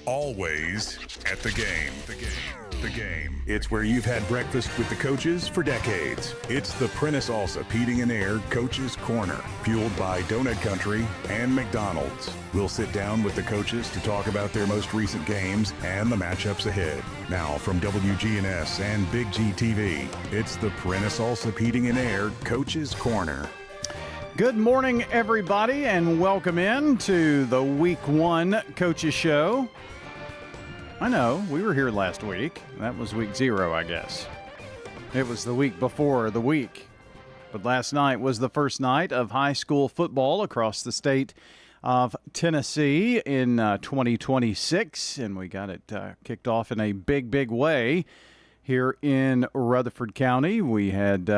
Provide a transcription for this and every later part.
always at the game. The game. It's where you've had breakfast with the coaches for decades. It's the Prentice Alsop Heating and Air Coaches Corner, fueled by Donut Country and McDonald's. We'll sit down with the coaches to talk about their most recent games and the matchups ahead. Now from WGNS and Big G TV, it's the Prentice Alsop Heating and Air Coaches Corner. Good morning, everybody, and welcome in to the Week 1 Coaches Show. I know, we were here last week. That was Week 0, I guess. It was the week before the week. But last night was the first night of high school football across the state of Tennessee in 2026, and we got it kicked off in a big way here in Rutherford County. We had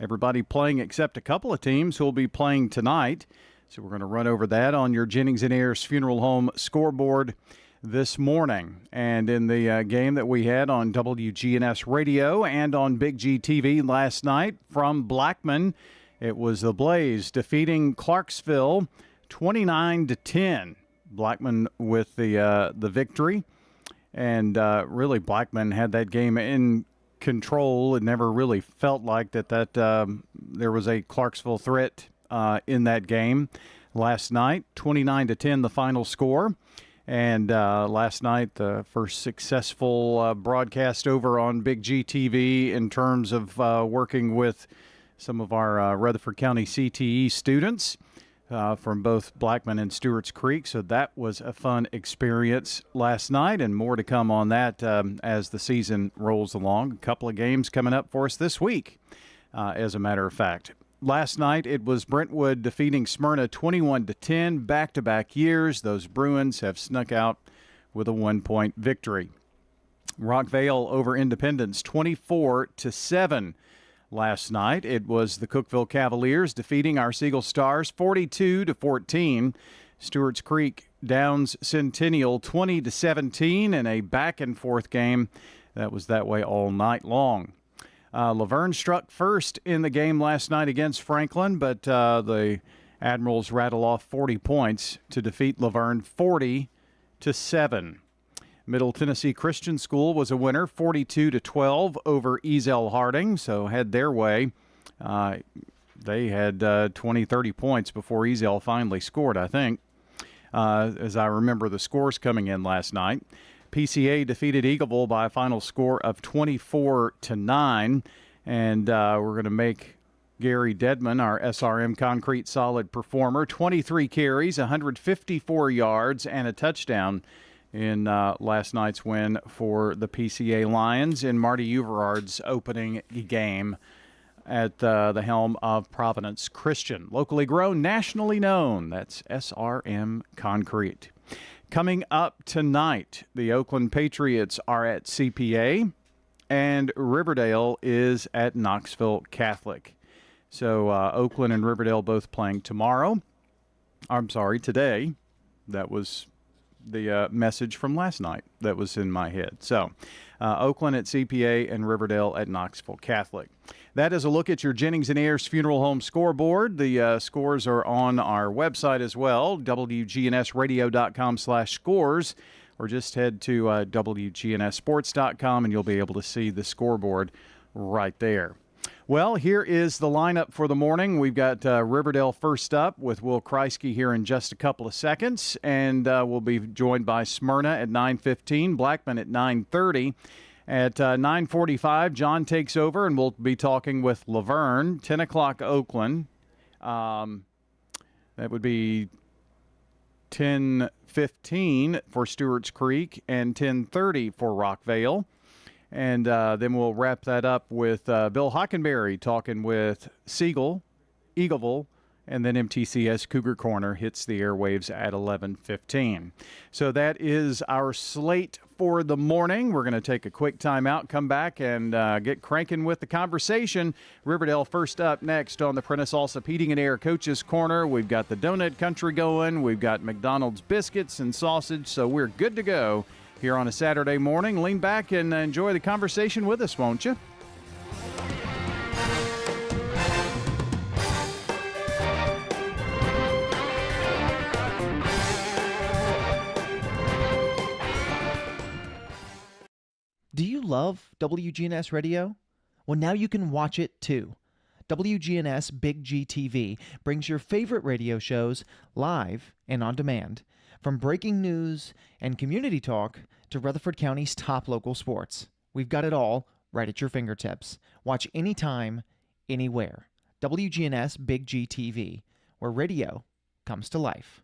everybody playing except a couple of teams who will be playing tonight. So we're going to run over that on your Jennings and Ayers Funeral Home scoreboard this morning. And in the game that we had on WGNS Radio and on Big G TV last night from Blackman, it was the Blaze defeating Clarksville 29-10. Blackman with the victory. And really, Blackman had that game in control. It never really felt like that there was a Clarksville threat in that game last night. 29-10 the final score. And last night, the first successful broadcast over on Big G TV in terms of working with some of our Rutherford County CTE students from both Blackman and Stewart's Creek. So that was a fun experience last night, and more to come on that as the season rolls along. A couple of games coming up for us this week, as a matter of fact. Last night, it was Brentwood defeating Smyrna 21-10, back-to-back years. Those Bruins have snuck out with a 1-point victory. Rockvale over Independence 24-7. Last night, it was the Cookeville Cavaliers defeating our Siegel Stars 42-14. Stewart's Creek downs Centennial 20-17 in a back-and-forth game that was that way all night long. Laverne struck first in the game last night against Franklin, but the Admirals rattle off 40 points to defeat Laverne 40-7. Middle Tennessee Christian School was a winner, 42-12 over Ezel Harding, so had their way. They had 20-30 points before Ezel finally scored, I think, as I remember the scores coming in last night. PCA defeated Eagleville by a final score of 24-9, and we're going to make Gary Dedman, our SRM Concrete Solid performer, 23 carries, 154 yards, and a touchdown in last night's win for the PCA Lions in Marty Uverard's opening game at the helm of Providence Christian. Locally grown, nationally known. That's SRM Concrete. Coming up tonight, the Oakland Patriots are at CPA, and Riverdale is at Knoxville Catholic. So Oakland and Riverdale both playing tomorrow. I'm sorry, today. That was the message from last night that was in my head. So Oakland at CPA and Riverdale at Knoxville Catholic. That is a look at your Jennings and Ayers Funeral Home scoreboard. The scores are on our website as well, wgnsradio.com/scores, or just head to wgnssports.com and you'll be able to see the scoreboard right there. Well, here is the lineup for the morning. We've got Riverdale first up with Will Kreisky here in just a couple of seconds, and we'll be joined by Smyrna at 9:15, Blackman at 9:30. At 9:45, John takes over, and we'll be talking with Laverne. 10 o'clock, Oakland. That would be 10:15 for Stewart's Creek and 10:30 for Rockvale. And then we'll wrap that up with Bill Hockenberry talking with Siegel, Eagleville, and then MTCS Cougar Corner hits the airwaves at 11:15. So that is our slate for the morning. We're going to take a quick time out, come back, and get cranking with the conversation. Riverdale first up next on the Prentice Alsop Heating and Air Coaches Corner. We've got the Donut Country going. We've got McDonald's biscuits and sausage, so we're good to go here on a Saturday morning. Lean back and enjoy the conversation with us, won't you? Do you love WGNS Radio? Well, now you can watch it too. WGNS Big G TV brings your favorite radio shows live and on demand. From breaking news and community talk to Rutherford County's top local sports. We've got it all right at your fingertips. Watch anytime, anywhere. WGNS Big G TV, where radio comes to life.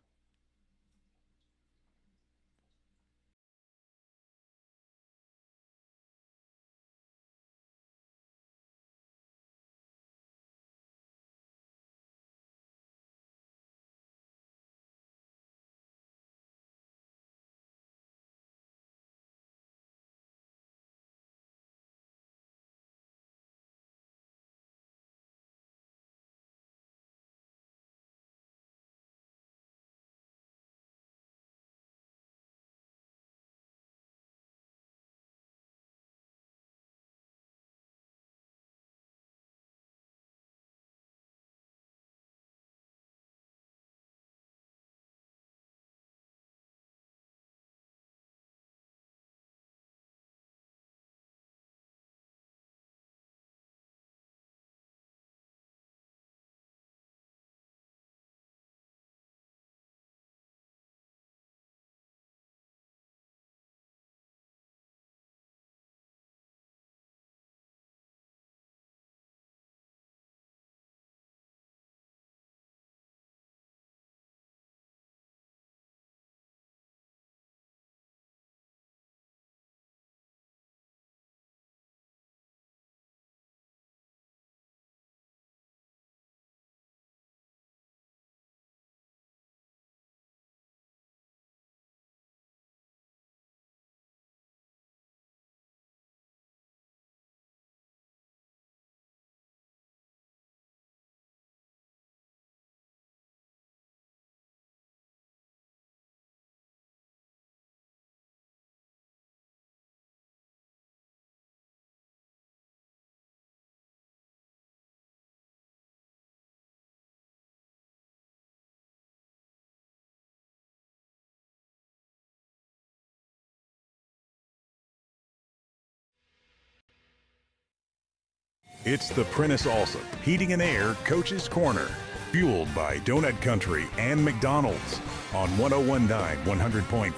It's the Prentice Allsup Heating and Air Coach's Corner, fueled by Donut Country and McDonald's on 101.9, 100.5,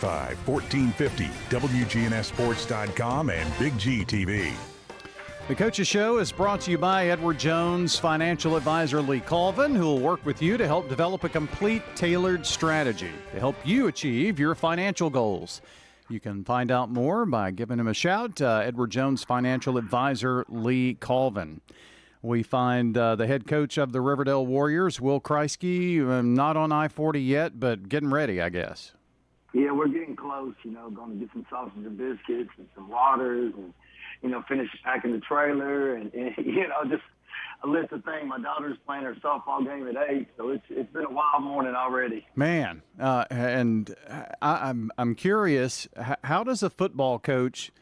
1450, wgnssports.com, and Big G TV. The Coach's Show is brought to you by Edward Jones financial advisor Lee Colvin, who will work with you to help develop a complete, tailored strategy to help you achieve your financial goals. You can find out more by giving him a shout, Edward Jones financial advisor Lee Colvin. We find the head coach of the Riverdale Warriors, Will Kreisky, not on I-40 yet, but getting ready, I guess. Yeah, we're getting close, going to get some sausage and biscuits and some waters and, finish packing the trailer and just a list of things. My daughter's playing her softball game at 8, so it's been a wild morning already. Man, and I'm curious, how does a football coach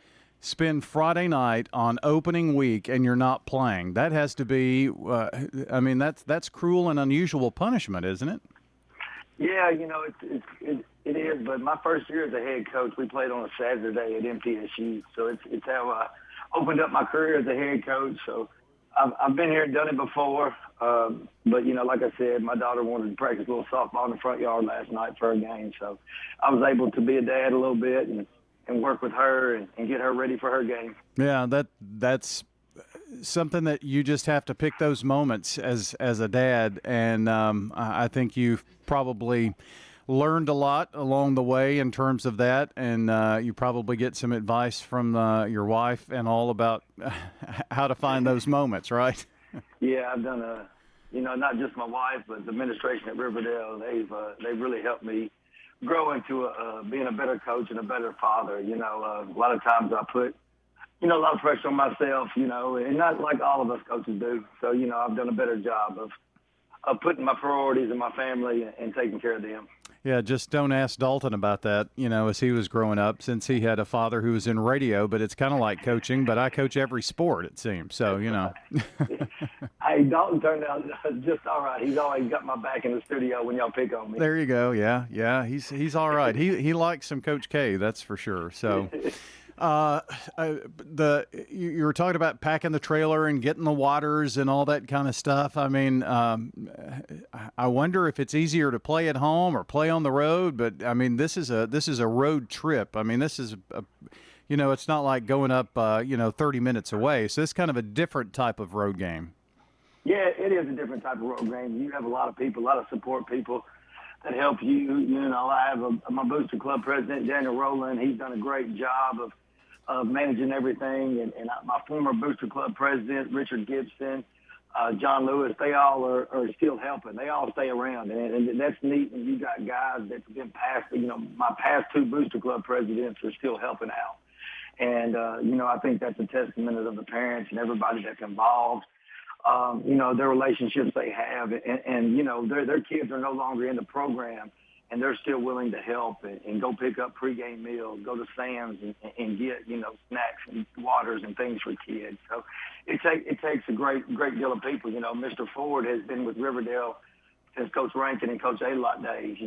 spend Friday night on opening week and you're not playing? That has to be, that's cruel and unusual punishment, isn't it? Yeah, it is. But my first year as a head coach, we played on a Saturday at MTSU, so it's how I opened up my career as a head coach. So I've been here and done it before, but, like I said, my daughter wanted to practice a little softball in the front yard last night for a game, so I was able to be a dad a little bit and work with her and get her ready for her game. Yeah, that's something that you just have to pick those moments as a dad, and I think you've probably learned a lot along the way in terms of that, and you probably get some advice from your wife and all about how to find those moments, right? Yeah, I've done not just my wife, but the administration at Riverdale. They've really helped me grow into being a better coach and a better father. A lot of times I put a lot of pressure on myself, and not like all of us coaches do. So I've done a better job of putting my priorities in my family and taking care of them. Yeah, just don't ask Dalton about that, as he was growing up, since he had a father who was in radio, but it's kind of like coaching, but I coach every sport, it seems, so, Hey, Dalton turned out just all right. He's always got my back in the studio when y'all pick on me. There you go, yeah, he's all right. He likes some Coach K, that's for sure, so... You were talking about packing the trailer and getting the waters and all that kind of stuff. I mean, I wonder if it's easier to play at home or play on the road. But I mean, this is a road trip. I mean, this is it's not like going up 30 minutes away. So it's kind of a different type of road game. Yeah, it is a different type of road game. You have a lot of people, a lot of support people that help you. I have my booster club president, Daniel Rowland. He's done a great job of managing everything. And my former booster club president, Richard Gibson, John Lewis, they all are still helping. They all stay around. And that's neat when you got guys that's been past, my past two booster club presidents are still helping out. And, I think that's a testament of the parents and everybody that's involved. Their relationships they have, and their kids are no longer in the program, and they're still willing to help and go pick up pregame meals, go to Sam's and get, snacks and waters and things for kids. So it takes a great deal of people. Mr. Ford has been with Riverdale since Coach Rankin and Coach A-Lot days.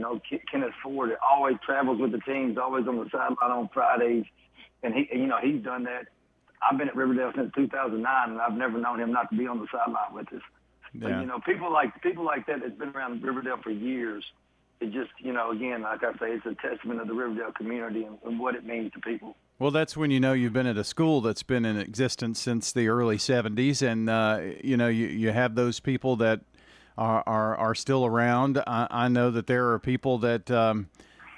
Kenneth Ford always travels with the teams, always on the sideline on Fridays, and he's done that. I've been at Riverdale since 2009, and I've never known him not to be on the sideline with us. Yeah. But, people like that that's been around Riverdale for years, it just, again, like I say, it's a testament of the Riverdale community and what it means to people. Well, that's when you've been at a school that's been in existence since the early 70s, and you have those people that are still around. I know that there are people that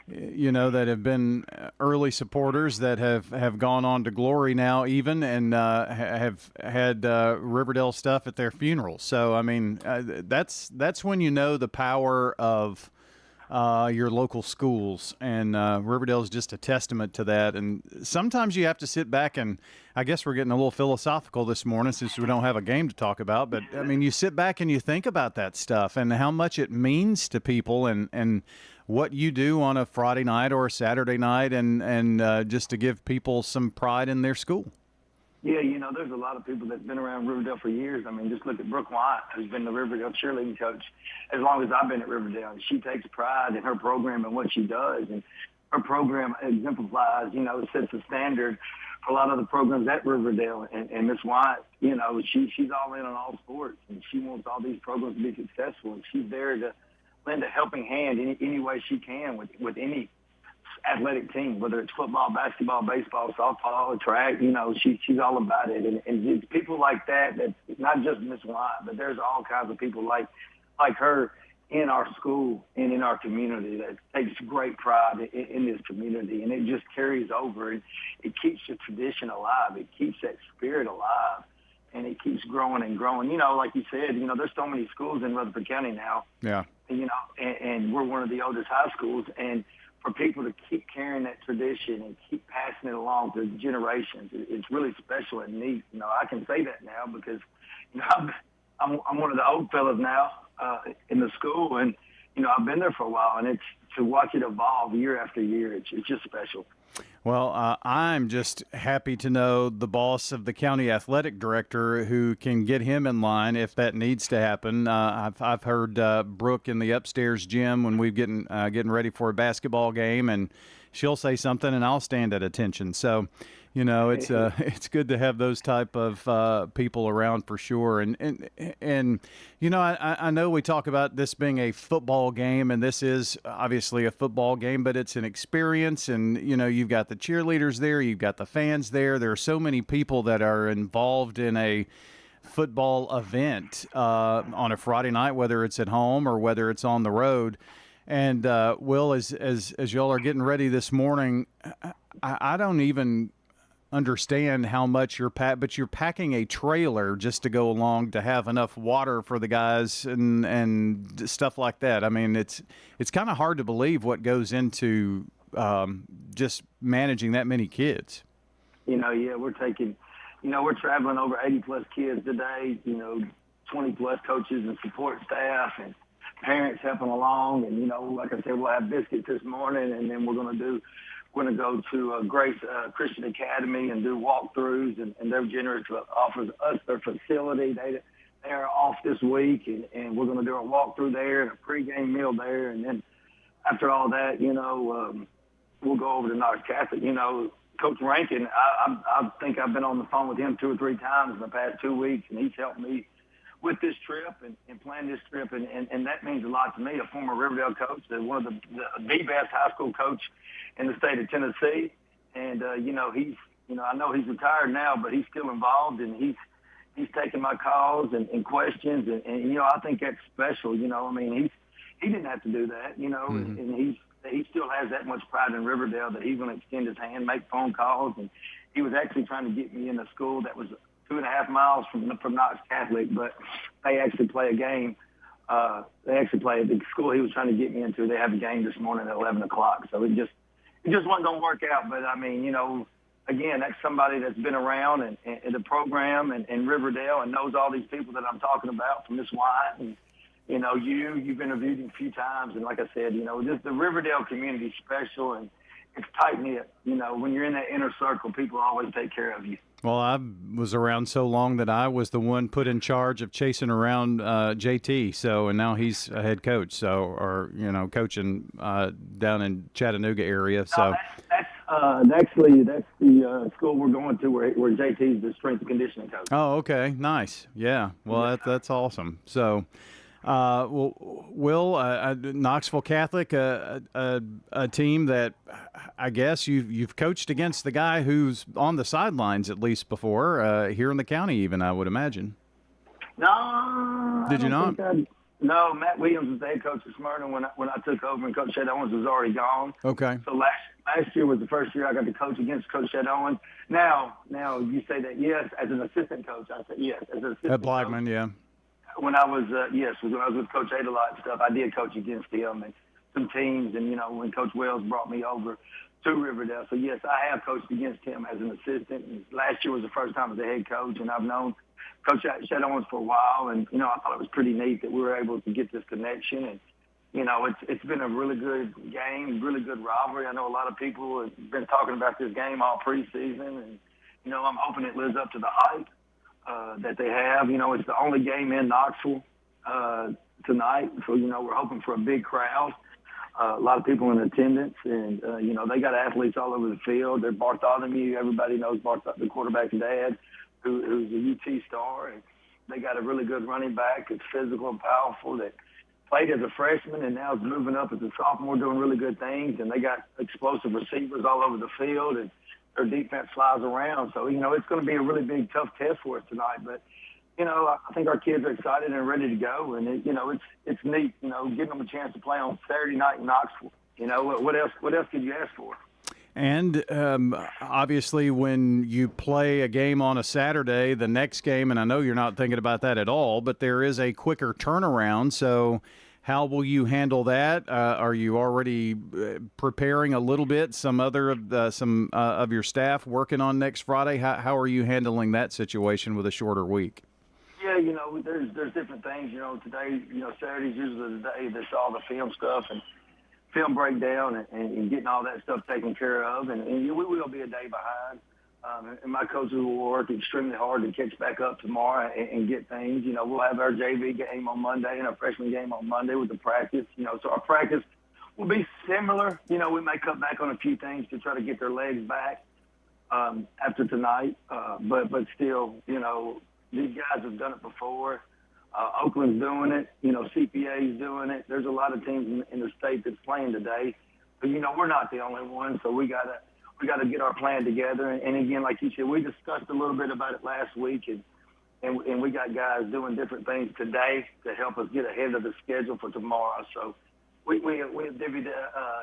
that have been early supporters that have gone on to glory now even and have had Riverdale stuff at their funerals. So, I mean, that's when the power of your local schools, and Riverdale is just a testament to that. And sometimes you have to sit back, and I guess we're getting a little philosophical this morning since we don't have a game to talk about, but I mean, you sit back and you think about that stuff and how much it means to people and what you do on a Friday night or a Saturday night and just to give people some pride in their school. Yeah, there's a lot of people that's been around Riverdale for years. I mean, just look at Brooke White, who's been the Riverdale cheerleading coach as long as I've been at Riverdale. And she takes pride in her program and what she does. And her program exemplifies, sets a standard for a lot of the programs at Riverdale. And Miss White, she's all in on all sports. And she wants all these programs to be successful. And she's there to lend a helping hand any way she can with any athletic team, whether it's football, basketball, baseball, softball, track. She's all about it. And it's people like that not just Miss White, but there's all kinds of people like her in our school and in our community that takes great pride in this community, and it just carries over. It keeps the tradition alive. It keeps that spirit alive, and it keeps growing and growing. Like you said, there's so many schools in Rutherford County now. Yeah. And we're one of the oldest high schools, and for people to keep carrying that tradition and keep passing it along to generations, it's really special and neat. I can say that now because, I'm one of the old fellas now in the school, and, I've been there for a while, and it's to watch it evolve year after year. It's just special. Well, I'm just happy to know the boss of the county athletic director who can get him in line if that needs to happen. I've heard Brooke in the upstairs gym when we're getting ready for a basketball game, and she'll say something, and I'll stand at attention. So, it's good to have those type of people around for sure. And I know we talk about this being a football game, and this is obviously a football game, but it's an experience. And you've got the cheerleaders there, you've got the fans there. There are so many people that are involved in a football event on a Friday night, whether it's at home or whether it's on the road. And Will, as y'all are getting ready this morning, I don't even understand how much you're packing a trailer just to go along to have enough water for the guys and stuff like that. I mean, it's kind of hard to believe what goes into just managing that many kids. We're taking, we're traveling over 80 plus kids today, 20 plus coaches and support staff and parents helping along. And, like I said, we'll have biscuits this morning, and then we're going to go to Grace Christian Academy and do walkthroughs, and they're generous to offer us their facility. They are off this week, and we're going to do a walkthrough there and a pregame meal there. And then after all that, we'll go over to Knox Catholic. Coach Rankin, I think I've been on the phone with him 2 or 3 times in the past 2 weeks, and he's helped me with this trip and plan this trip, and that means a lot to me. A former Riverdale coach, one of the best high school coach in the state of Tennessee, and I know he's retired now, but he's still involved, and he's taking my calls and questions, and I think that's special. I mean, he didn't have to do that, Mm-hmm. and he still has that much pride in Riverdale that he's going to extend his hand, make phone calls, and he was actually trying to get me in a school that was 2.5 miles from Knox Catholic, but they actually play a game. The school he was trying to get me into. They have a game this morning at 11 o'clock. So it just wasn't going to work out. But I mean, again, that's somebody that's been around and the program and Riverdale and knows all these people that I'm talking about, from Miss White and you've interviewed him a few times, and like I said, just the Riverdale community is special and it's tight knit. When you're in that inner circle, people always take care of you. Well, I was around so long that I was the one put in charge of chasing around JT. So, and now he's a head coach. Or coaching down in Chattanooga area. So that's the school we're going to where JT's the strength and conditioning coach. Oh, okay, nice. Yeah. Well, that's awesome. So. Will, Knoxville Catholic, a team that I guess you've coached against the guy who's on the sidelines at least before, here in the county even, I would imagine. No. Did you not? No, Matt Williams was the head coach of Smyrna when I took over, and Coach Shed Owens was already gone. Okay. So last year was the first year I got to coach against Coach Shed Owens. Now you say that, yes, as an assistant coach. I said yes, as an assistant At Blackman, coach. yeah. When I was when I was with Coach Adelot and stuff, I did coach against him and some teams, and when Coach Wells brought me over to Riverdale, so yes, I have coached against him as an assistant. And last year was the first time as a head coach, and I've known Coach Shed Owens for a while, and I thought it was pretty neat that we were able to get this connection, and it's been a really good game, really good rivalry. I know a lot of people have been talking about this game all preseason, and I'm hoping it lives up to the hype that they have. It's the only game in Knoxville tonight, so we're hoping for a big crowd, a lot of people in attendance, and they got athletes all over the field. They're Bartholomew. Everybody knows the quarterback's dad, who's a UT star, and they got a really good running back that's physical and powerful that played as a freshman and now is moving up as a sophomore, doing really good things, and they got explosive receivers all over the field, and their defense flies around. So, it's going to be a really big, tough test for us tonight. But, I think our kids are excited and ready to go. And, it's neat, giving them a chance to play on Saturday night in Knoxville. What else could you ask for? And obviously when you play a game on a Saturday, the next game, and I know you're not thinking about that at all, but there is a quicker turnaround. So how will you handle that? Are you already preparing a little bit? Some of your staff working on next Friday? How are you handling that situation with a shorter week? Yeah, there's different things. Today, Saturday's usually the day that's all the film stuff and film breakdown and getting all that stuff taken care of. And we will be a day behind. And my coaches will work extremely hard to catch back up tomorrow and get things. We'll have our JV game on Monday and our freshman game on Monday with the practice. So our practice will be similar. We may cut back on a few things to try to get their legs back after tonight. But still, these guys have done it before. Oakland's doing it. CPA's doing it. There's a lot of teams in the state that's playing today. But, we're not the only one, so we got to get our plan together. And again, like you said, we discussed a little bit about it last week, and we got guys doing different things today to help us get ahead of the schedule for tomorrow. So we divvied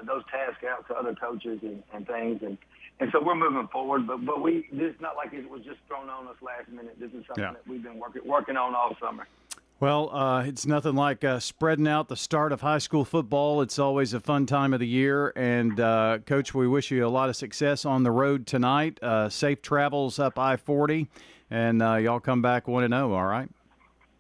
those tasks out to other coaches and things, and so we're moving forward. But this is not like it was just thrown on us last minute. This is something that we've been working on all summer. Well, it's nothing like spreading out the start of high school football. It's always a fun time of the year. And, Coach, we wish you a lot of success on the road tonight. Safe travels up I-40, and y'all come back 1-0, all right?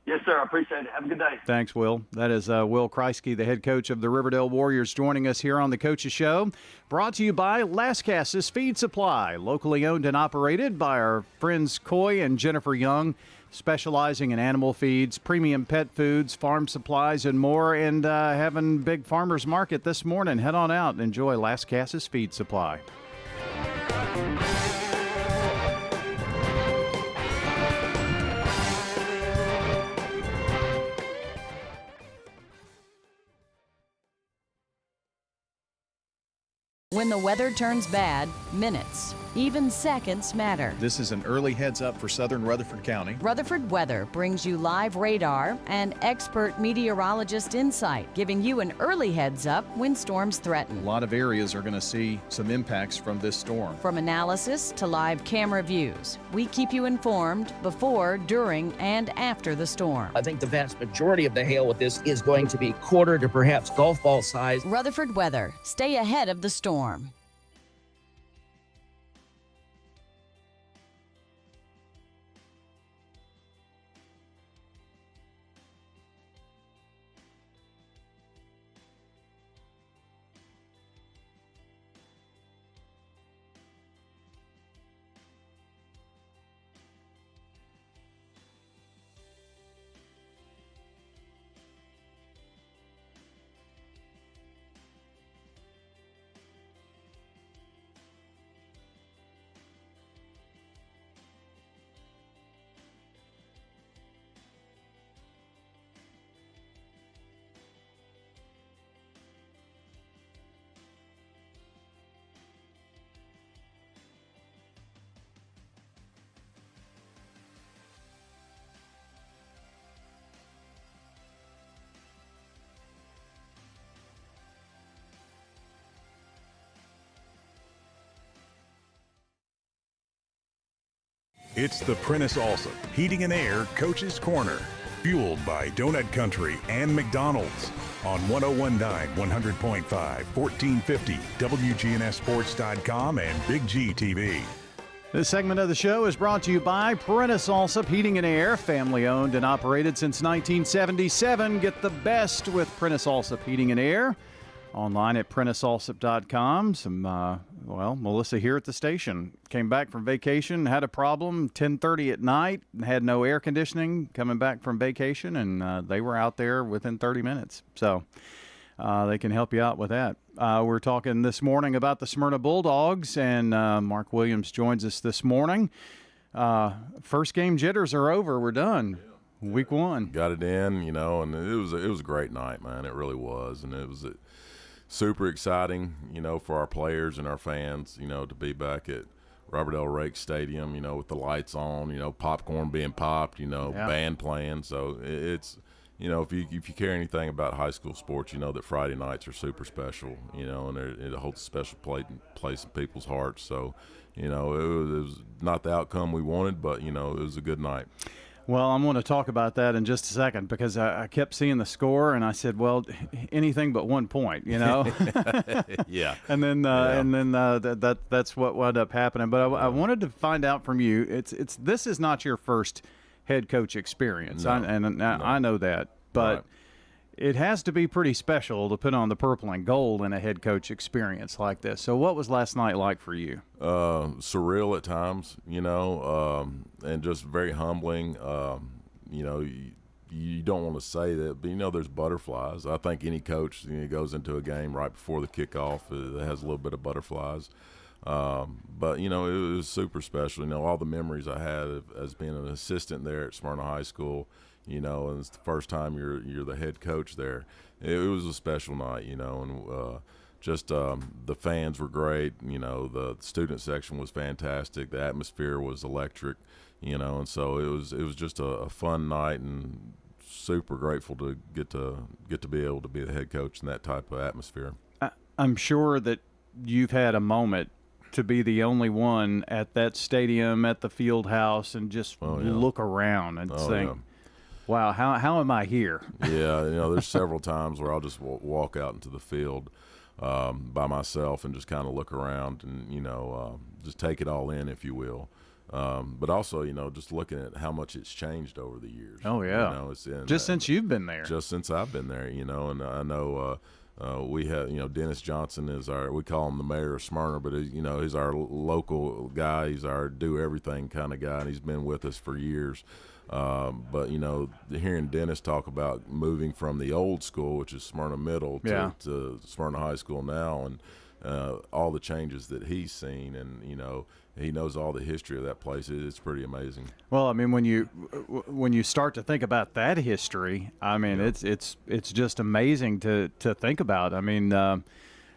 Yes, sir. I appreciate it. Have a good day. Thanks, Will. That is Will Kreisky, the head coach of the Riverdale Warriors, joining us here on the Coach's Show. Brought to you by Lascassas Feed Supply, locally owned and operated by our friends Coy and Jennifer Young, specializing in animal feeds, premium pet foods, farm supplies, and more, and having big farmers market this morning. Head on out and enjoy Lascassas Feed Supply. When the weather turns bad, minutes, even seconds matter. This is an early heads up for southern Rutherford County. Rutherford Weather brings you live radar and expert meteorologist insight, giving you an early heads up when storms A threaten. lot of areas are going to see some impacts from this storm. From analysis to live camera views, we keep you informed before, during, and after the storm. I think the vast majority of the hail with this is going to be quarter to perhaps golf ball size. Rutherford Weather. Stay ahead of the storm. It's the Prentice Allsup Heating and Air Coach's Corner, fueled by Donut Country and McDonald's on 101.9, 100.5, 1450, wgnssports.com, and Big G TV. This segment of the show is brought to you by Prentice Allsup Heating and Air, family owned and operated since 1977. Get the best with Prentice Allsup Heating and Air. Online at PrenticeAllsup.com. Melissa here at the station came back from vacation, had a problem 10:30 at night, had no air conditioning coming back from vacation, and they were out there within 30 minutes. So they can help you out with that. We're talking this morning about the Smyrna Bulldogs, and Mark Williams joins us this morning. First game jitters are over. We're done. Yeah. Week one. Got it in, and it was a great night, man. It really was, and it was super exciting, for our players and our fans, to be back at Robert L. Rake Stadium, with the lights on, popcorn being popped, band playing. So it's, if you care anything about high school sports, that Friday nights are super special, and it holds a special place in people's hearts. So, it was not the outcome we wanted, but, it was a good night. Well, I'm going to talk about that in just a second, because I kept seeing the score and I said, well, anything but 1 point, Yeah. And then that's what wound up happening. But I wanted to find out from you. This is not your first head coach experience, no, I know that, but right. It has to be pretty special to put on the purple and gold in a head coach experience like this. So what was last night like for you? Surreal at times, and just very humbling. You don't want to say that, but, there's butterflies. I think any coach goes into a game right before the kickoff that has a little bit of butterflies. But, it was super special. All the memories I had as being an assistant there at Smyrna High School, and it's the first time you're the head coach there. It was a special night, and the fans were great. The student section was fantastic. The atmosphere was electric, and so it was just a fun night, and super grateful to get to be able to be the head coach in that type of atmosphere. I'm sure that you've had a moment to be the only one at that stadium, at the field house, and just look around and think, wow, how am I here? Yeah, there's several times where I'll just walk out into the field by myself and just kind of look around and, just take it all in, if you will. But also, just looking at how much it's changed over the years. Oh, yeah. Since you've been there. Just since I've been there, and I know we have, Dennis Johnson we call him the mayor of Smyrna, but he's our local guy. He's our do everything kind of guy, and he's been with us for years. But hearing Dennis talk about moving from the old school, which is Smyrna Middle, to Smyrna High School now, all the changes that he's seen, and he knows all the history of that place. It's pretty amazing. Well, I mean, when you start to think about that history, I mean, it's just amazing to think about. I mean,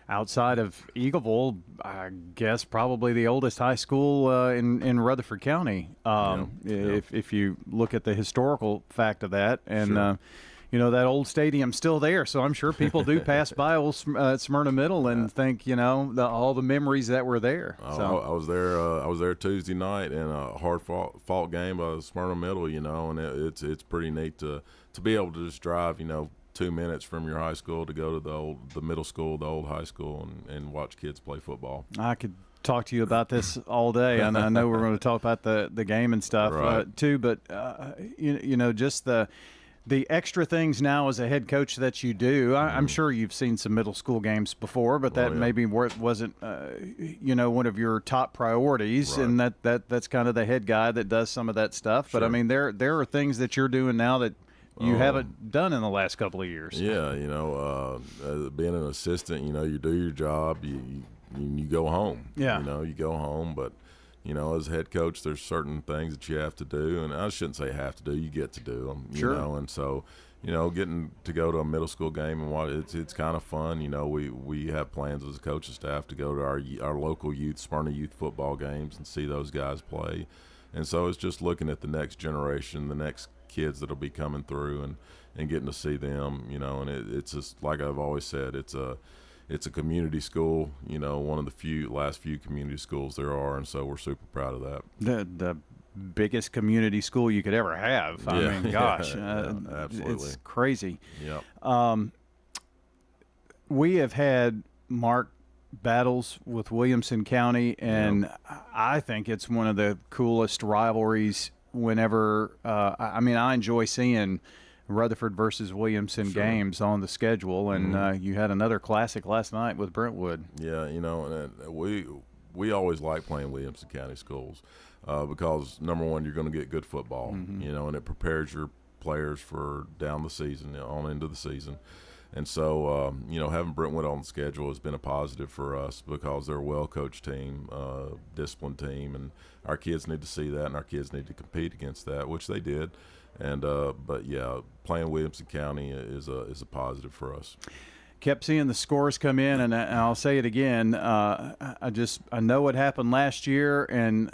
outside of Eagleville, I guess probably the oldest high school in Rutherford County. If you look at the historical fact of that, and Sure. That old stadium's still there, so I'm sure people do pass by old Smyrna Middle and think, all the memories that were there. So. I was there. I was there Tuesday night in a hard fought game by Smyrna Middle. And it's pretty neat to be able to just drive 2 minutes from your high school to go to the middle school, the old high school, and watch kids play football. I could talk to you about this all day, and I know we're going to talk about the game and stuff Right. too. But just the extra things now as a head coach that you do. I'm sure you've seen some middle school games before, but that maybe wasn't one of your top priorities, Right. and that's kind of the head guy that does some of that stuff. But I Sure. mean, there are things that you're doing now that you haven't done in the last couple of years. Yeah, being an assistant, you do your job, you go home. Yeah. You go home, but as head coach, there's certain things that you have to do, and I shouldn't say have to do, you get to do them. Sure. And so getting to go to a middle school game and watch it's kind of fun. We have plans as a coaching staff to go to our local Smyrna youth football games and see those guys play, and so it's just looking at the next generation, the next kids that'll be coming through, and getting to see them, and it's just like I've always said, it's a community school, one of the last few community schools there are, and so we're super proud of that. The biggest community school you could ever have. I mean, gosh, absolutely. it's crazy. Yep. We have had Mark battles with Williamson County, and I think it's one of the coolest rivalries whenever I enjoy seeing Rutherford versus Williamson Sure. games on the schedule, and you had another classic last night with Brentwood. Yeah, and we always like playing Williamson County schools because, number one, you're going to get good football, and it prepares your players for down the season, on into the season. And so, having Brentwood on the schedule has been a positive for us because they're a well-coached team, disciplined team, and our kids need to see that, and our kids need to compete against that, which they did. And but yeah, playing Williamson County is a positive for us. Kept seeing the scores come in, and I'll say it again. I know what happened last year, and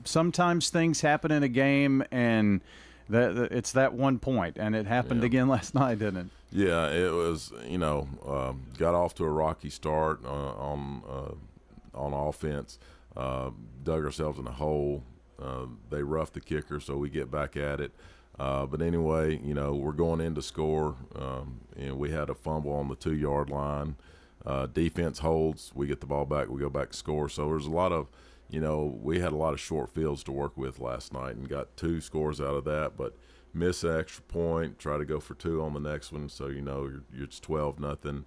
sometimes things happen in a game, and it's that one point, and it happened again last night, didn't it? Yeah, it was. Got off to a rocky start on offense. Dug ourselves in a hole. They roughed the kicker, so we get back at it. But anyway, we're going in to score, and we had a fumble on the 2-yard line. Defense holds, we get the ball back, we go back to score. So there's a lot of, we had a lot of short fields to work with last night and got 2 scores out of that, but miss an extra point, try to go for 2 on the next one, so it's 12-0.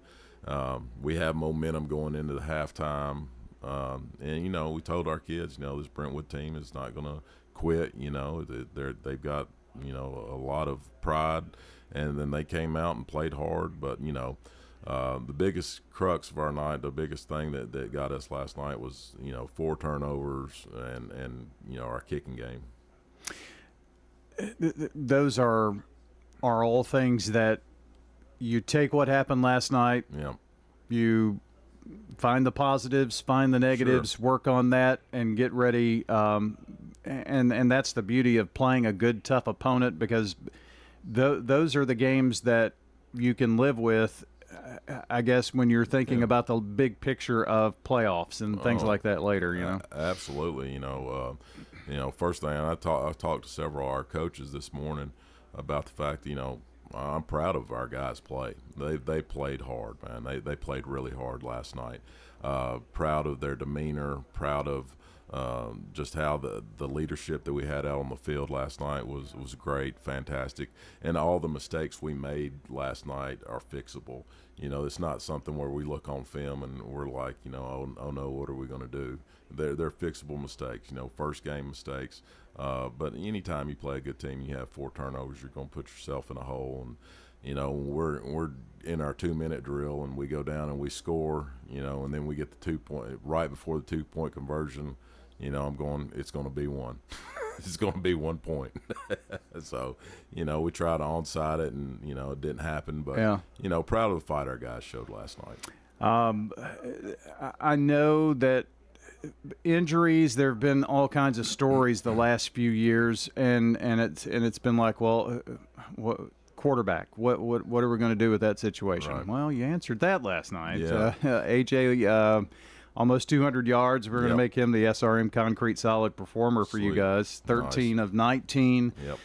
We have momentum going into the halftime. And we told our kids, this Brentwood team is not going to quit. They've got a lot of pride, and then they came out and played hard. But the biggest crux of our night, the biggest thing that got us last night was 4 turnovers and our kicking game. Those are all things that you take what happened last night. Yeah. You find the positives, find the negatives, Sure. work on that, and get ready. And that's the beauty of playing a good, tough opponent, because those are the games that you can live with, I guess, when you're thinking about the big picture of playoffs and things like that later. Absolutely. First thing, I talked to several of our coaches this morning about the fact that, I'm proud of our guys' play. They played hard, man. They played really hard last night. Proud of their demeanor, proud of just how the leadership that we had out on the field last night was great, fantastic. And all the mistakes we made last night are fixable. It's not something where we look on film and we're like, oh no, what are we going to do? They're fixable mistakes, first game mistakes. But anytime you play a good team, you have 4 turnovers, you're going to put yourself in a hole. you know, we're in our 2-minute drill and we go down and we score, you know, and then we get the 2 point right before the 2-point conversion. You know, I'm going, it's going to be one. It's going to be 1 point. So, you know, we tried to onside it and, you know, it didn't happen. But, you know, proud of the fight our guys showed last night. I know that injuries, there have been all kinds of stories the last few years, and it's been like, well, what quarterback? What are we going to do with that situation? Right. Well, you answered that last night. Yeah. AJ, almost 200 yards. We're going to Yep. make him the SRM Concrete Solid Performer for you Sweet. guys. 13 Nice. of 19. Yep.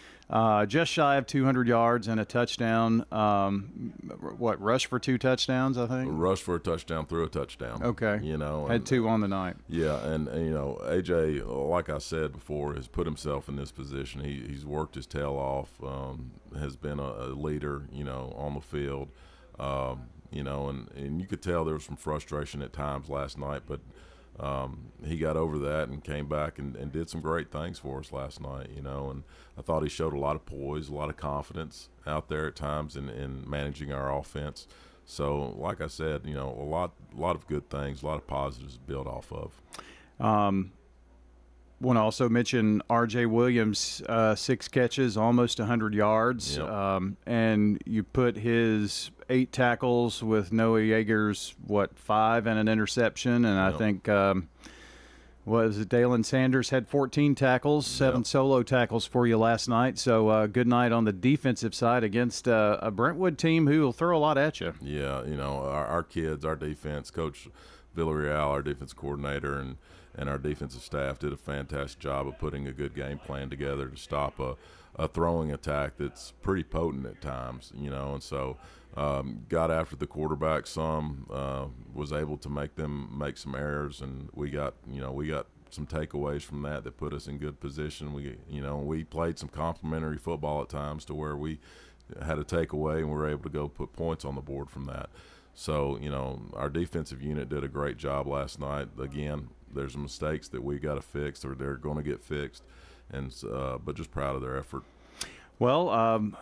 Just shy of 200 yards and a touchdown. Rush for 2 touchdowns, I think? Rush for a touchdown, threw a touchdown. Okay. You know. Had 2 on the night. Yeah, and you know, AJ, like I said before, has put himself in this position. He's worked his tail off, has been a leader, you know, on the field. You know, and you could tell there was some frustration at times last night, but he got over that and came back and did some great things for us last night, you know, and I thought he showed a lot of poise, a lot of confidence out there at times in managing our offense. So, like I said, you know, a lot of good things, a lot of positives to build off of. Want to also mention R.J. Williams, 6 catches, almost 100 yards. Yep. And you put his 8 tackles with Noah Yeager's, 5 and an interception. And I Yep. think, Dalen Sanders had 14 tackles, 7 Yep. solo tackles for you last night. So good night on the defensive side against a Brentwood team who will throw a lot at you. Yeah, you know, our kids, our defense, Coach Villarreal, our defense coordinator, and our defensive staff did a fantastic job of putting a good game plan together to stop a throwing attack that's pretty potent at times, you know, and so got after the quarterback some, was able to make them make some errors, and we got some takeaways from that put us in good position. We played some complimentary football at times to where we had a takeaway and we were able to go put points on the board from that. So, you know, our defensive unit did a great job last night. Again, there's mistakes that we got to fix, or they're going to get fixed, and but just proud of their effort. Well,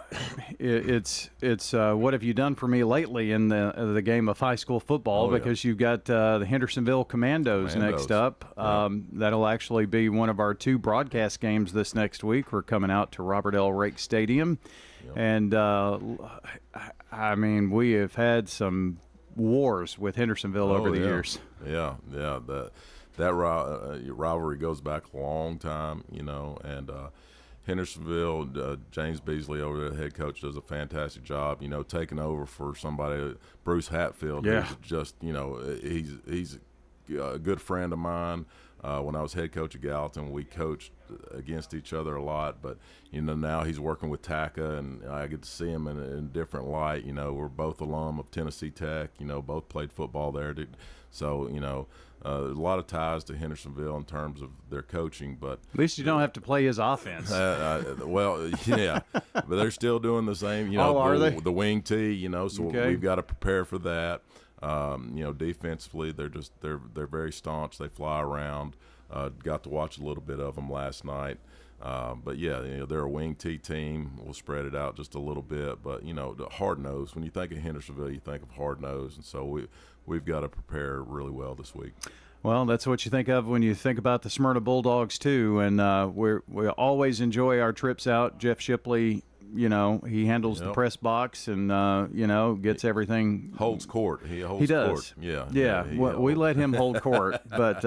it's what have you done for me lately in the game of high school football? Oh, yeah. Because you've got the Hendersonville Commandos next up. That'll actually be one of our 2 broadcast games this next week. We're coming out to Robert L. Rake Stadium, Yep. and I mean, we have had some wars with Hendersonville over the years. Yeah, that rivalry goes back a long time, you know, and Hendersonville, James Beasley over there, the head coach, does a fantastic job, you know, taking over for somebody, Bruce Hatfield, who's just, you know, he's a good friend of mine. When I was head coach at Gallatin, we coached against each other a lot, but, you know, now he's working with TACA, and I get to see him in a different light. You know, we're both alum of Tennessee Tech, you know, both played football there. So, you know, there's a lot of ties to Hendersonville in terms of their coaching, but At least you don't have to play his offense. well, yeah, but they're still doing the same, you know, are they? the wing tee, you know, so Okay. we've got to prepare for that. You know, defensively, they're very staunch. They fly around. Got to watch a little bit of them last night. But yeah, you know, they're a wing tee team. We'll spread it out just a little bit, but you know, hard nose. When you think of Hendersonville, you think of hard nose, and so we've got to prepare really well this week. Well, that's what you think of when you think about the Smyrna Bulldogs too, and we always enjoy our trips out. Jeff Shipley, you know, he handles the press box and you know, gets everything. Holds court. He holds He does. court. Yeah. We let him hold court, but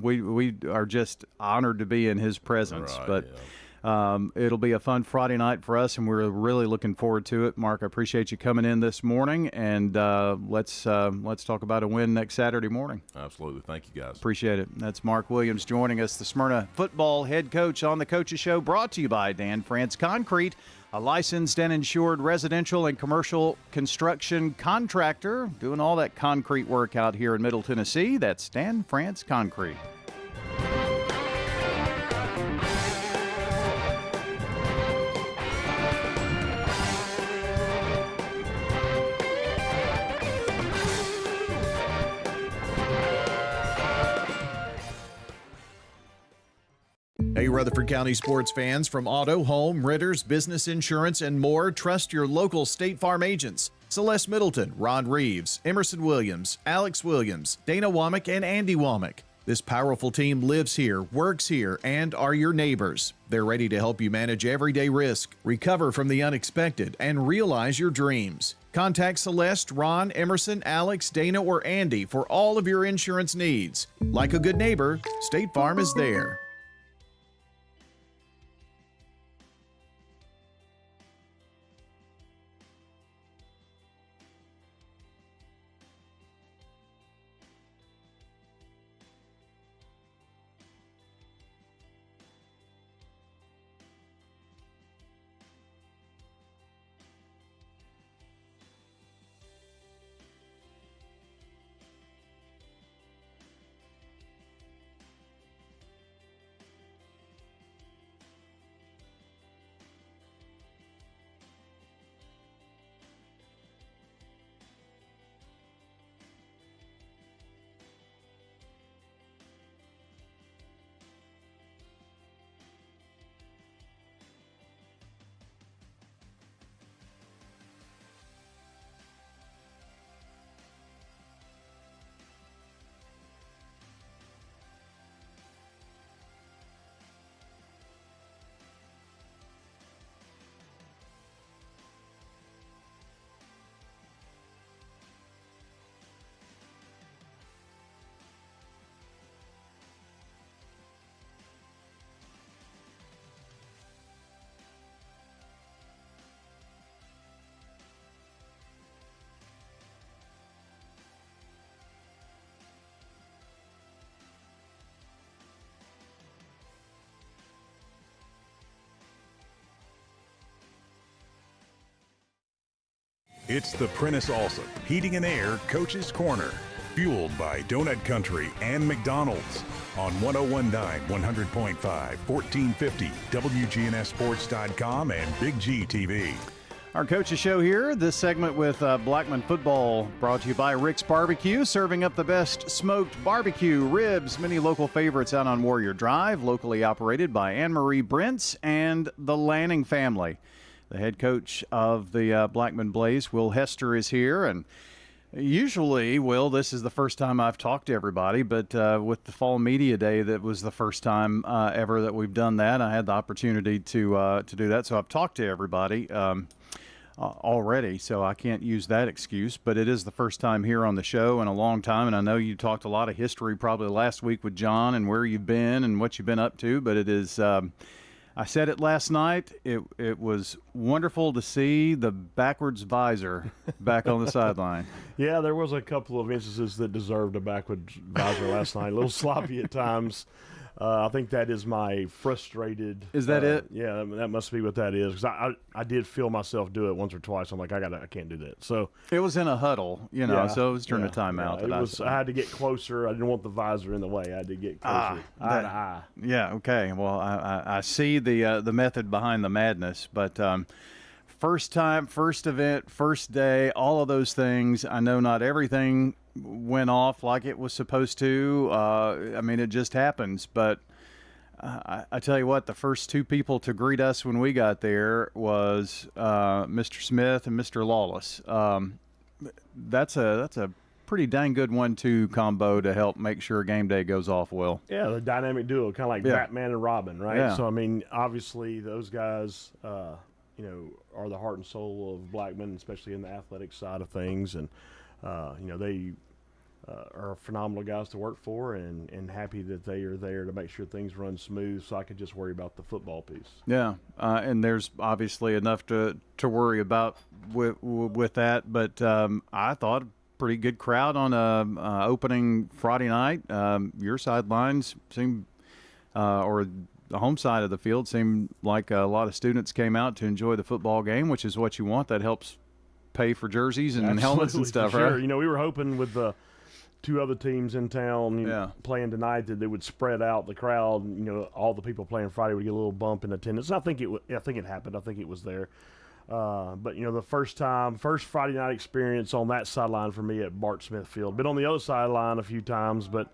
we are just honored to be in his presence. Right, but it'll be a fun Friday night for us, and we're really looking forward to it. Mark, I appreciate you coming in this morning, and let's talk about a win next Saturday morning. Absolutely. Thank you, guys. Appreciate it. That's Mark Williams joining us, the Smyrna football head coach on the Coaches Show, brought to you by Dan France Concrete, a licensed and insured residential and commercial construction contractor, doing all that concrete work out here in Middle Tennessee. That's Dan France Concrete. Hey, Rutherford County sports fans, from auto, home, renters, business insurance, and more, trust your local State Farm agents. Celeste Middleton, Ron Reeves, Emerson Williams, Alex Williams, Dana Womack, and Andy Womack. This powerful team lives here, works here, and are your neighbors. They're ready to help you manage everyday risk, recover from the unexpected, and realize your dreams. Contact Celeste, Ron, Emerson, Alex, Dana, or Andy for all of your insurance needs. Like a good neighbor, State Farm is there. It's the Prentice Allsup Heating and Air Coach's Corner, fueled by Donut Country and McDonald's on 101.9, 100.5, 1450, wgnssports.com, and Big G TV. Our Coach's Show here. This segment with Blackman Football brought to you by Rick's Barbecue, serving up the best smoked barbecue, ribs, many local favorites out on Warrior Drive, locally operated by Anne-Marie Brentz and the Lanning family. The head coach of the Blackman Blaze, Will Hester, is here. And usually, Will, this is the first time I've talked to everybody, but with the Fall Media Day, that was the first time ever that we've done that. I had the opportunity to do that, so I've talked to everybody already, so I can't use that excuse. But it is the first time here on the show in a long time, and I know you talked a lot of history probably last week with John and where you've been and what you've been up to, but it is... I said it last night. It was wonderful to see the backwards visor back on the sideline. Yeah, there was a couple of instances that deserved a backwards visor last night. A little sloppy at times. I think that is my frustrated. Is that it? Yeah, that must be what that is. Because I did feel myself do it once or twice. I'm like, I can't do that. So it was in a huddle, so it was during a timeout. I had to get closer. I didn't want the visor in the way. I had to get closer, eye to eye. Yeah. Okay. Well, I see the method behind the madness, but. First time, first event, first day, all of those things. I know not everything went off like it was supposed to. It just happens. But I tell you what, the first two people to greet us when we got there was Mr. Smith and Mr. Lawless. That's a pretty dang good 1-2 combo to help make sure game day goes off well. Yeah, the dynamic duo, kind of like Batman and Robin, right? Yeah. So, obviously those guys, are the heart and soul of Blackman, especially in the athletic side of things. And, they are phenomenal guys to work for, and happy that they are there to make sure things run smooth, so I can just worry about the football piece. Yeah, and there's obviously enough to worry about with that. But I thought a pretty good crowd on opening Friday night. Your sidelines seem, or the home side of the field, seemed like a lot of students came out to enjoy the football game, which is what you want. That helps pay for jerseys and helmets and stuff, sure. right? We were hoping with the two other teams in town playing tonight that they would spread out the crowd. All the people playing Friday would get a little bump in attendance. I think it happened. I think it was there. But the first Friday night experience on that sideline for me at Bart Smith Field. Been on the other sideline a few times, but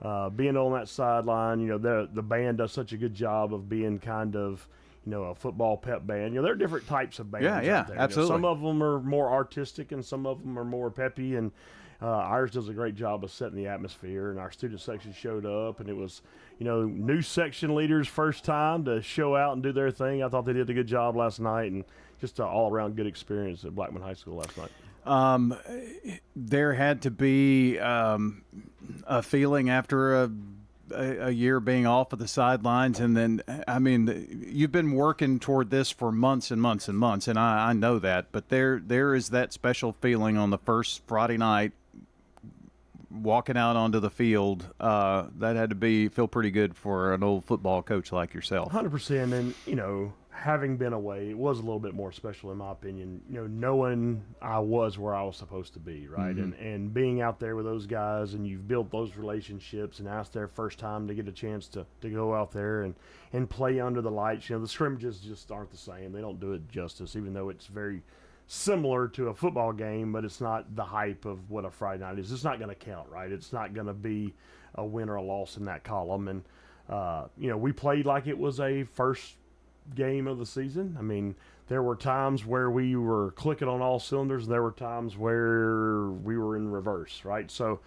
being on that sideline, the band does such a good job of being kind of, a football pep band. There are different types of bands out there. Absolutely. Some of them are more artistic and some of them are more peppy, and ours does a great job of setting the atmosphere, and our student section showed up, and it was, new section leaders' first time to show out and do their thing. I thought they did a good job last night, and just an all-around good experience at Blackman High School last night. There had to be a feeling after a year being off of the sidelines, and then, you've been working toward this for months and months and months, and I know that, but there is that special feeling on the first Friday night walking out onto the field. That had to feel pretty good for an old football coach like yourself. 100%, and having been away, it was a little bit more special in my opinion, knowing I was where I was supposed to be, right? Mm-hmm. And being out there with those guys, and you've built those relationships, and now it's their first time to get a chance to go out there and play under the lights. The scrimmages just aren't the same. They don't do it justice, even though it's very similar to a football game, but it's not the hype of what a Friday night is. It's not going to count, right? It's not going to be a win or a loss in that column. And, we played like it was a first game of the season. There were times where we were clicking on all cylinders, and there were times where we were in reverse, right? So,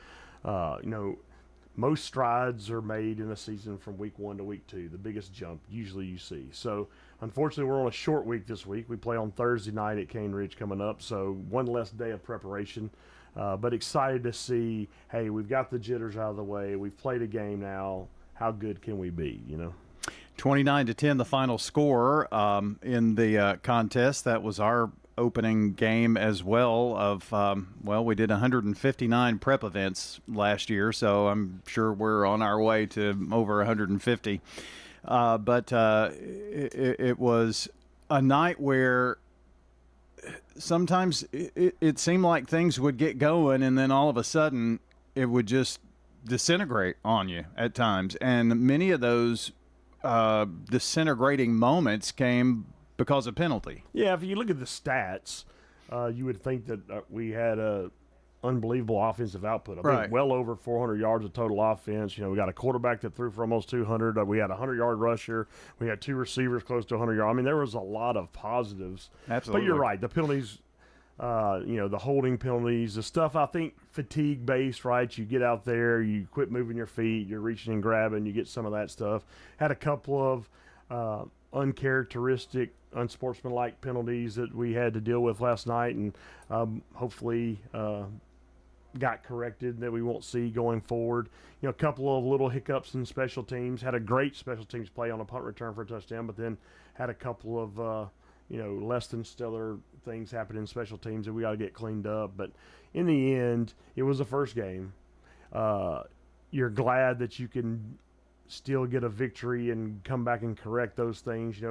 most strides are made in a season from week 1 to week 2, the biggest jump usually you see. So, unfortunately, we're on a short week this week. We play on Thursday night at Cane Ridge coming up, so one less day of preparation. But excited to see, hey, we've got the jitters out of the way. We've played a game now. How good can we be, 29-10, the final score in the contest. That was our opening game as well of, we did 159 prep events last year, so I'm sure we're on our way to over 150. But it was a night where sometimes it seemed like things would get going, and then all of a sudden it would just disintegrate on you at times. And many of those disintegrating moments came because of penalty. Yeah, if you look at the stats, you would think that we had a unbelievable offensive output. I think well over 400 yards of total offense. We got a quarterback that threw for almost 200. We had a 100-yard rusher. We had 2 receivers close to 100 yards. There was a lot of positives. Absolutely. But you're right. The penalties, the holding penalties, the stuff, I think, fatigue-based, right? You get out there, you quit moving your feet, you're reaching and grabbing, you get some of that stuff. Had a couple of uncharacteristic, unsportsmanlike penalties that we had to deal with last night, and hopefully got corrected that we won't see going forward. A couple of little hiccups in special teams. Had a great special teams play on a punt return for a touchdown, but then had a couple of less than stellar things happen in special teams that we got to get cleaned up. But in the end, it was the first game. You're glad that you can still get a victory and come back and correct those things.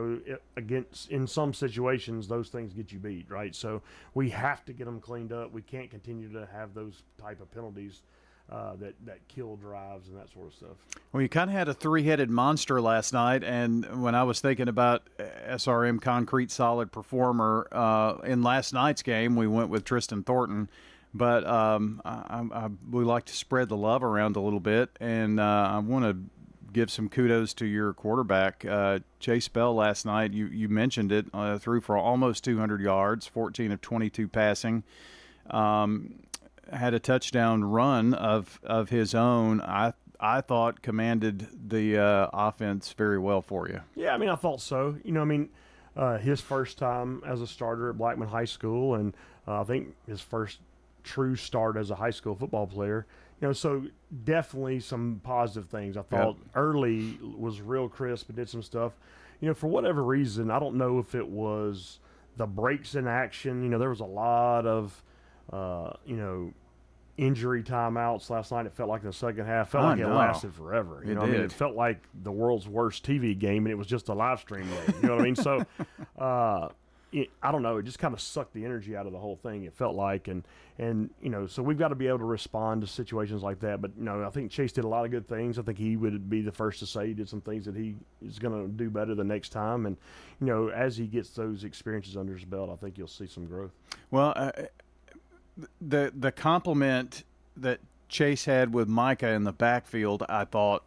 Against, in some situations, those things get you beat, right? So we have to get them cleaned up. We can't continue to have those type of penalties that kill drives and that sort of stuff. Well, you kind of had a three-headed monster last night, and when I was thinking about SRM Concrete solid performer in last night's game, we went with Tristan Thornton. But we like to spread the love around a little bit, and I want to give some kudos to your quarterback, Chase Bell, last night. You mentioned it, threw for almost 200 yards, 14 of 22 passing. Had a touchdown run of his own. I thought commanded the offense very well for you. Yeah, I thought so. His first time as a starter at Blackman High School, and I think his first true start as a high school football player. So definitely some positive things. I thought early was real crisp and did some stuff. For whatever reason, I don't know if it was the breaks in action. There was a lot of, injury timeouts last night. It felt like the second half felt like it lasted forever. It felt like the world's worst TV game, and it was just a live stream game. You know what I mean? So, I don't know. It just kind of sucked the energy out of the whole thing. It felt like, and so we've got to be able to respond to situations like that. But I think Chase did a lot of good things. I think he would be the first to say he did some things that he is going to do better the next time. And as he gets those experiences under his belt, I think you'll see some growth. Well, the compliment that Chase had with Micah in the backfield, I thought,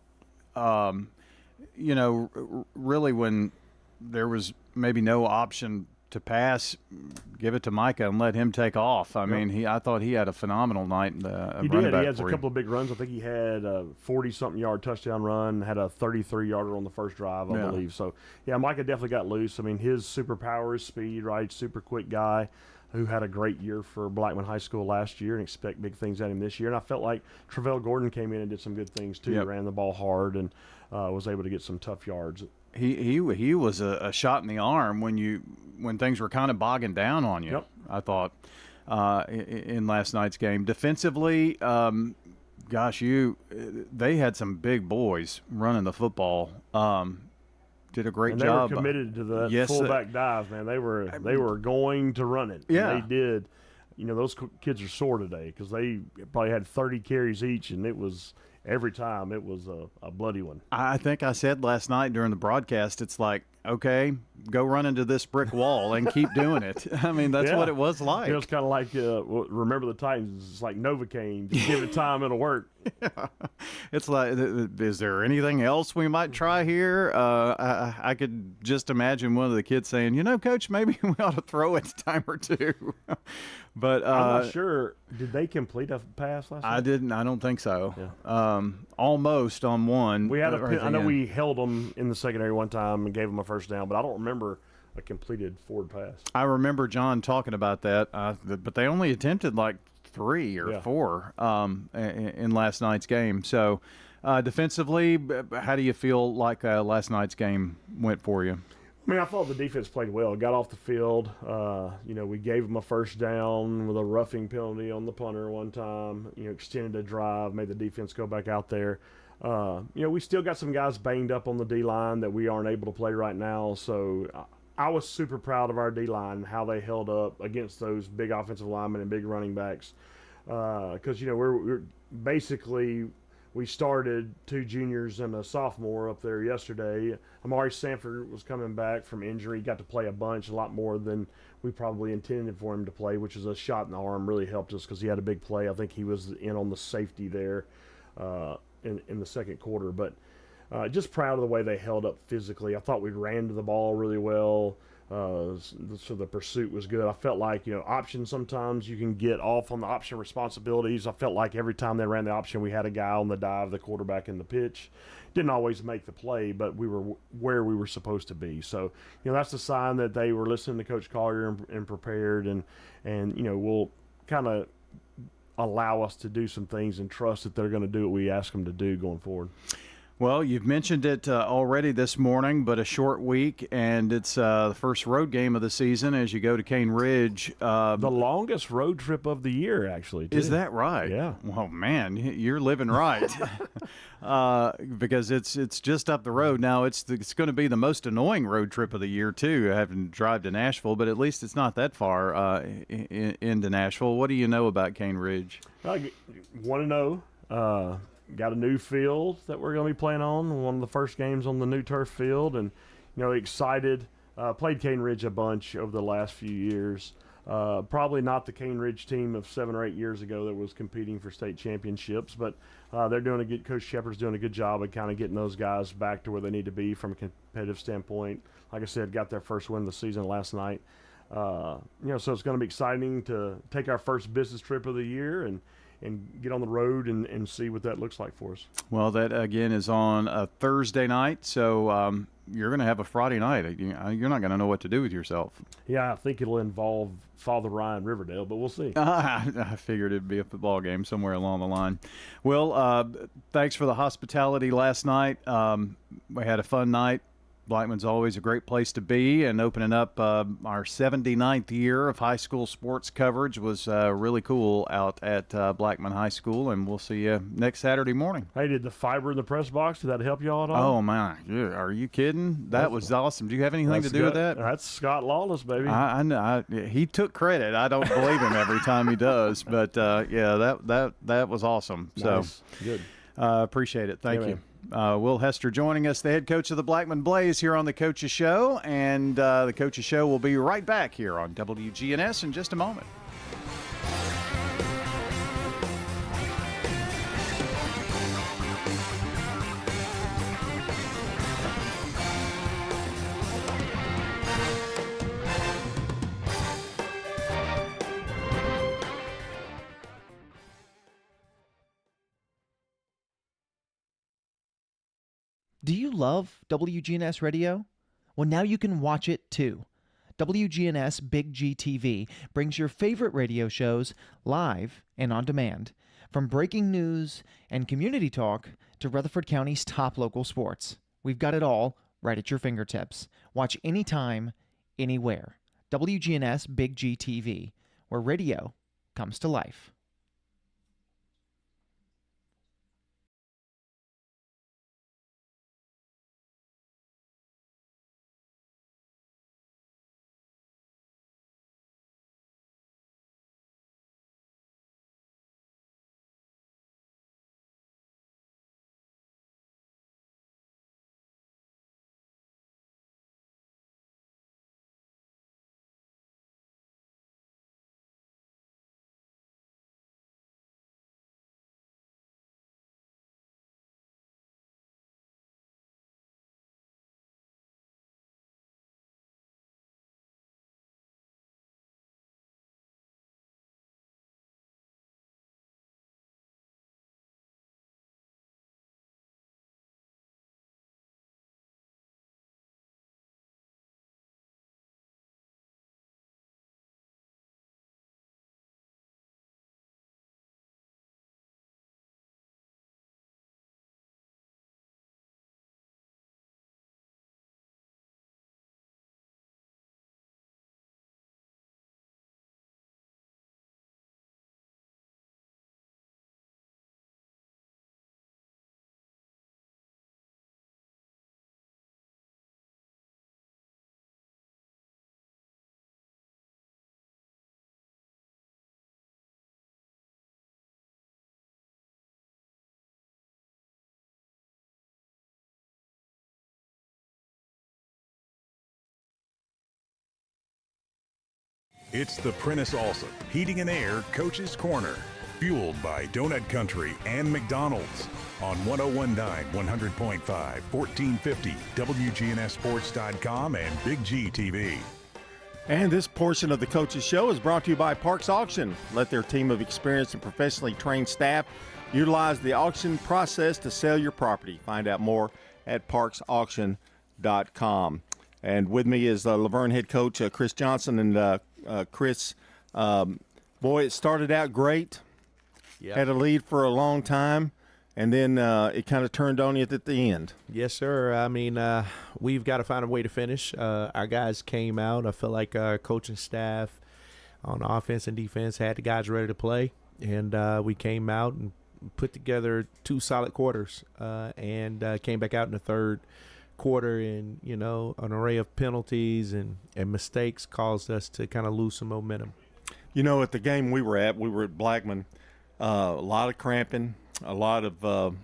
really when there was maybe no option to pass, give it to Micah and let him take off. I mean, I thought he had a phenomenal night. He did. He has a couple of big runs. I think he had a 40-something yard touchdown run, had a 33-yarder on the first drive, I believe. So, yeah, Micah definitely got loose. I mean, his superpower is speed, right? Super quick guy who had a great year for Blackman High School last year and expect big things out of him this year. And I felt like Travell Gordon came in and did some good things too. Yep. Ran the ball hard and was able to get some tough yards. He was a shot in the arm when things were kind of bogging down on you. Yep. I thought in last night's game. Defensively, they had some big boys running the football. Did a great job. They were committed to the fullback dive, man. They were going to run it. Yeah, and they did. Those kids are sore today because they probably had 30 carries each, and it was. Every time it was a bloody one. I think I said last night during the broadcast, it's like, okay, go run into this brick wall and keep doing it. I mean, that's what it was like. It was kind of like, remember the Titans, it's like Novocaine. Just give it time, it'll work. Yeah. It's like, is there anything else we might try here? I could just imagine one of the kids saying, Coach, maybe we ought to throw it a time or two. But I'm not sure. Did they complete a pass last night? I don't think so. Yeah. Almost on one. We had I know we held them in the secondary one time and gave them a first down, but I don't remember a completed forward pass. I remember John talking about that, but they only attempted like 3 or 4 in last night's game. So defensively, how do you feel like last night's game went for you? I mean, I thought the defense played well. Got off the field. We gave them a first down with a roughing penalty on the punter one time. Extended a drive, made the defense go back out there. We still got some guys banged up on the D-line that we aren't able to play right now. So I was super proud of our D-line, how they held up against those big offensive linemen and big running backs. Because, we're basically – we started 2 juniors and a sophomore up there yesterday. Amari Sanford was coming back from injury. He got to play a lot more than we probably intended for him to play, which is a shot in the arm. Really helped us because he had a big play. I think he was in on the safety there in the second quarter. But just proud of the way they held up physically. I thought we ran to the ball really well. So the pursuit was good. I felt like, option sometimes you can get off on the option responsibilities. I felt like every time they ran the option, we had a guy on the dive, the quarterback in the pitch. Didn't always make the play, but we were where we were supposed to be. So, that's a sign that they were listening to Coach Collier and prepared and will kind of allow us to do some things and trust that they're going to do what we ask them to do going forward. Well, you've mentioned it already this morning, but a short week, and it's the first road game of the season as you go to Cane Ridge. The longest road trip of the year, actually, too. Is that right? Yeah. Well, man, you're living right. Because it's just up the road. Now, it's going to be the most annoying road trip of the year, too, having to drive to Nashville, but at least it's not that far into Nashville. What do you know about Cane Ridge? I want to know. Got a new field that we're going to be playing on, one of the first games on the new turf field, and excited. Played Cane Ridge a bunch over the last few years. Probably not the Cane Ridge team of 7 or 8 years ago that was competing for state championships, but they're doing a good. Coach Shepard's doing a good job of kind of getting those guys back to where they need to be from a competitive standpoint. Like I said, got their first win of the season last night. So it's going to be exciting to take our first business trip of the year and get on the road and see what that looks like for us. Well, that, again, is on a Thursday night, so you're going to have a Friday night. You're not going to know what to do with yourself. Yeah, I think it'll involve Father Ryan Riverdale, but we'll see. I figured it'd be a football game somewhere along the line. Well, thanks for the hospitality last night. We had a fun night. Blackman's always a great place to be, and opening up our 79th year of high school sports coverage was really cool out at Blackman High School, and we'll see you next Saturday morning. Hey, did the fiber in the press box, did that help you all at all? Oh, my. Are you kidding? That was awesome. Do you have anything to do with that? That's Scott Lawless, baby. I know. He took credit. I don't believe him every time he does, but, that was awesome. Nice. So Good. Appreciate it. Thank you. Will Hester joining us, the head coach of the Blackman Blaze, here on the Coaches Show. And the Coaches Show will be right back here on WGNS in just a moment. Do you love WGNS Radio? Well, now you can watch it too. WGNS Big GTV brings your favorite radio shows live and on demand, from breaking news and community talk to Rutherford County's top local sports. We've got it all right at your fingertips. Watch anytime, anywhere. WGNS Big GTV, where radio comes to life. It's the Prentice Allsup Heating and Air Coach's Corner, fueled by Donut Country and McDonald's on 1019 100.5, 1450 WGNSsports.com and Big G TV. And this portion of the Coach's Show is brought to you by Parks Auction. Let their team of experienced and professionally trained staff utilize the auction process to sell your property. Find out more at parksauction.com. And with me is Laverne head coach Chris Johnson. And Chris, boy, it started out great. Yep. Had a lead for a long time, and then it kind of turned on you at the end. Yes, sir. I mean, we've got to find a way to finish. Our guys came out. I feel like our coaching staff on offense and defense had the guys ready to play, and we came out and put together 2 solid quarters and came back out in the third quarter, and an array of penalties and mistakes caused us to kind of lose some momentum. At the game we were at Blackman. A lot of cramping, a lot of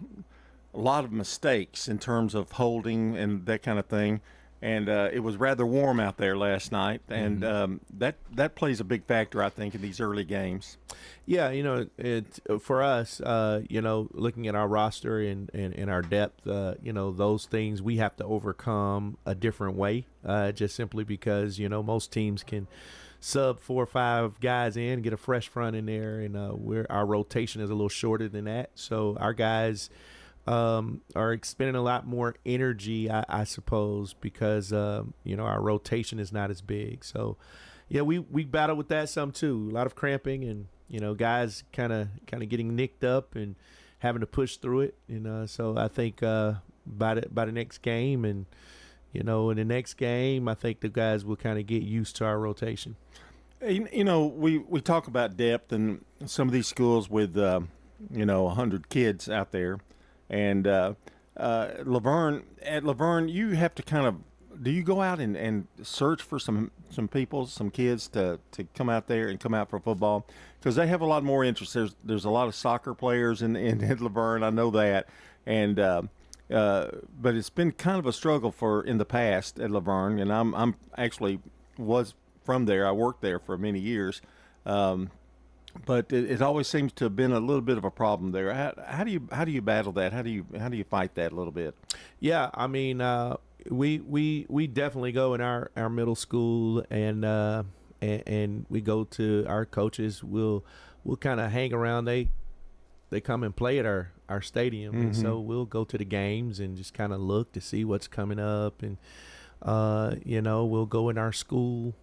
mistakes in terms of holding and that kind of thing, and it was rather warm out there last night, and that plays a big factor, I think, in these early games. Yeah, it for us, looking at our roster and our depth, those things we have to overcome a different way, just simply because most teams can sub 4 or 5 guys in, get a fresh front in there, and our rotation is a little shorter than that. So our guys are expending a lot more energy, I suppose, because our rotation is not as big. So yeah, we battle with that some too. A lot of cramping and guys kind of getting nicked up and having to push through it. So I think by the next game and in the next game, I think the guys will kind of get used to our rotation. We talk about depth and some of these schools with 100 kids out there, and Laverne, you have to kind of, do you go out and search for some people, some kids to come out there and come out for football? Because they have a lot more interest. There's a lot of soccer players in Laverne, I know that, and but it's been kind of a struggle in the past at Laverne, and I'm actually was from there. I worked there for many years, but it always seems to have been a little bit of a problem there. How do you battle that? How do you fight that a little bit? Yeah, I mean, we definitely go in our middle school and we go to our coaches. We'll kind of hang around. they come and play at our stadium, and so we'll go to the games and just kind of look to see what's coming up, and we'll go in our school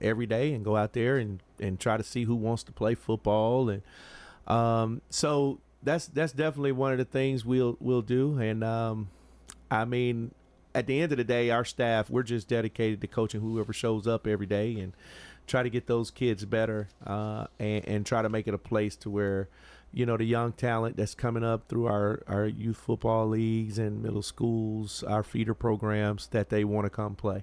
every day and go out there and try to see who wants to play football, and so that's definitely one of the things we'll do. And I mean, at the end of the day, our staff, we're just dedicated to coaching whoever shows up every day and try to get those kids better, and try to make it a place to where, the young talent that's coming up through our youth football leagues and middle schools, our feeder programs, that they want to come play.